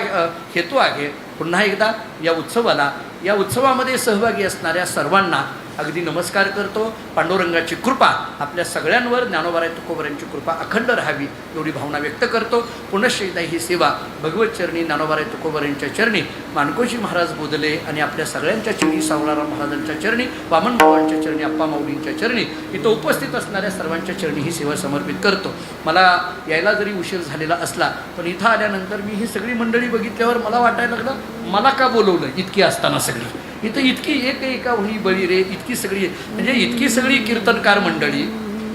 हेतू आहे. पुन्हा एकदा या उत्सवामध्ये सहभागी असणाऱ्या सर्वांना अगदी नमस्कार करतो. पांडुरंगाची कृपा आपल्या सगळ्यांवर, ज्ञानोबाराय तुकोबारायांची कृपा अखंड राहावी एवढी भावना व्यक्त करतो. पुनश्च एकदा ही सेवा भगवत चरणी ज्ञानोबाराय तुकोबारायांच्या चरणी, मानकोजी महाराज बोधले आणि आपल्या सगळ्यांच्या चरणी, सावळाराम महाराजांच्या चरणी, वामन बाबांच्या चरणी, अप्पा माऊलींच्या चरणी, इथं उपस्थित असणाऱ्या सर्वांच्या चरणी ही सेवा समर्पित करतो. मला यायला जरी उशीर झालेला असला पण इथं आल्यानंतर मी ही सगळी मंडळी बघितल्यावर मला वाटायला लागलं मला का बोलवलं इतकी असताना सगळी इथं इतकी एका होई बळी रे, इतकी सगळी म्हणजे इतकी सगळी कीर्तनकार मंडळी,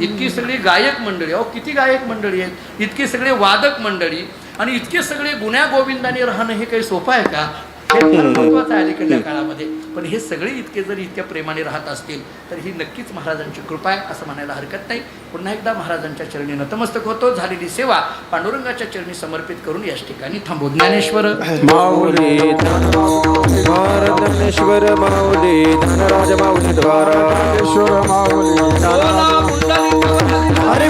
इतकी सगळी गायक मंडळी, अहो किती गायक मंडळी आहेत, इतके सगळे वादक मंडळी आणि इतके सगळे गुण्या गोविंदाने राहणं हे काही सोपं आहे का? हे महत्त्वाचं आहे अलीकडल्या काळामध्ये. पण हे सगळे इतके जर इतक्या प्रेमाने राहत असतील तर ही नक्कीच महाराजांची कृपा आहे असं म्हणायला हरकत नाही. पुन्हा एकदा महाराजांच्या चरणी नतमस्तक होतो. झालेली सेवा पांडुरंगाच्या चरणी समर्पित करून याच ठिकाणी थांबू. ज्ञानेश्वर माऊली ज्ञानेश्वर माऊली धनराज माऊली द्वारेश्वर माऊली हरे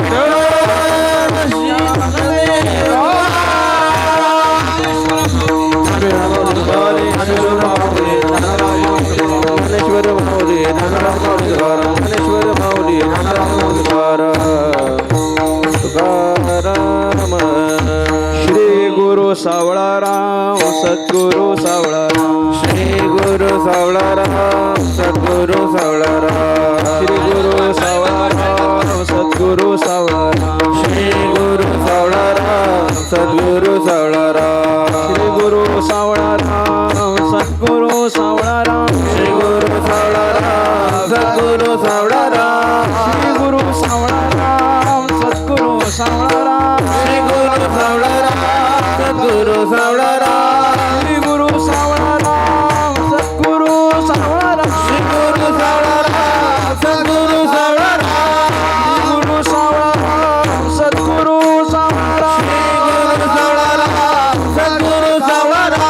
श्री गुरु सावळाराम सद्गुरु सावळाराम, श्री गुरु सावळाराम सद्गुरु सावळाराम, श्री गुरु सावळाराम सद्गुरु सावळाराम, श्री गुरु सावळाराम सद्गुरु सावळाराम, श्री गुरु सावळाराम सद्गुरु सावळाराम, श्री गुरु सावळाराम सद्गुरु सावळाराम, श्री गुरु सावळाराम सद्गुरु सावळाराम, श्री गुरु सावळाराम सद्गुरु सावळाराम, श्री गुरु सावळाराम सद्गुरु सावळाराम, श्री गुरु सावळाराम सद्गुरु सावळाराम, श्री गुरु सावळाराम सद्गुरु सावळाराम, श्री गुरु सावळाराम सद्गुरु सावळाराम, श्री गुरु सावळाराम सद्गुरु सावळाराम, गुरु सावळाराम सद्गुरु सावळाराम, श्री गुरु सावळाराम सद्गुरु सावळाराम, श्री गुरु सावळाराम सद्गुरु सावळाराम, श्री गुरु सावळाराम सद्गुरु सावळाराम, श्री गुरु सावळाराम सद्गुरु सावळाराम, श्री गुरु सावळाराम सद्गुरु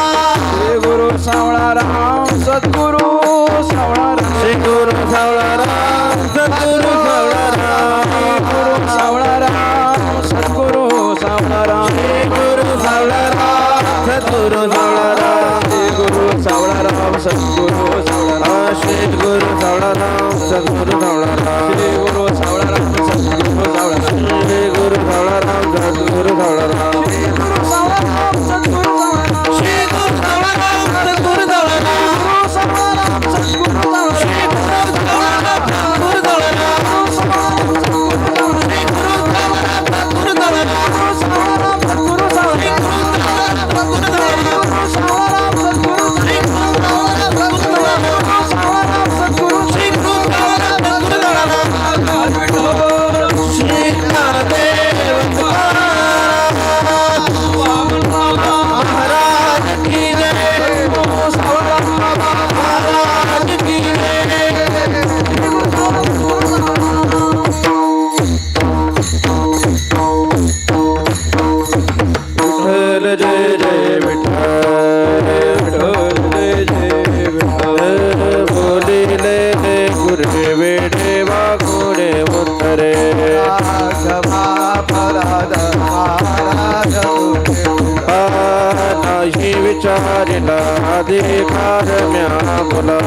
सावळाराम, श्री गुरु सावळाराम सद्गुरु सावळाराम, श्री गुरु सावळाराम सद्गुरु सावळाराम, गुरु सावळाराम सद्गुरु सावळाराम, श्री गुरु सावळाराम सद्गुरु सावळाराम, श्री गुरु सावळाराम सद्गुरु सावळाराम, गुरु सावळाराम सद्गुरु सावळाराम, गुरु सावळाराम सद्गुरु, श्री गुरु सावळाराम सद्गुरु, श्री गुरु सावळाराम सद्गुरु सावळाराम, श्री ज्ञानदेव महाराज की जय, गुरु सावळाराम महाराज की जय. विठ्ठल जय जय विठ्ठल, विठ्ठल जय जय विठ्ठल, बोलिले गुरुदेवे देवा गोडे उत्तरे, नाही विचारिला अधिकार म्या बोला,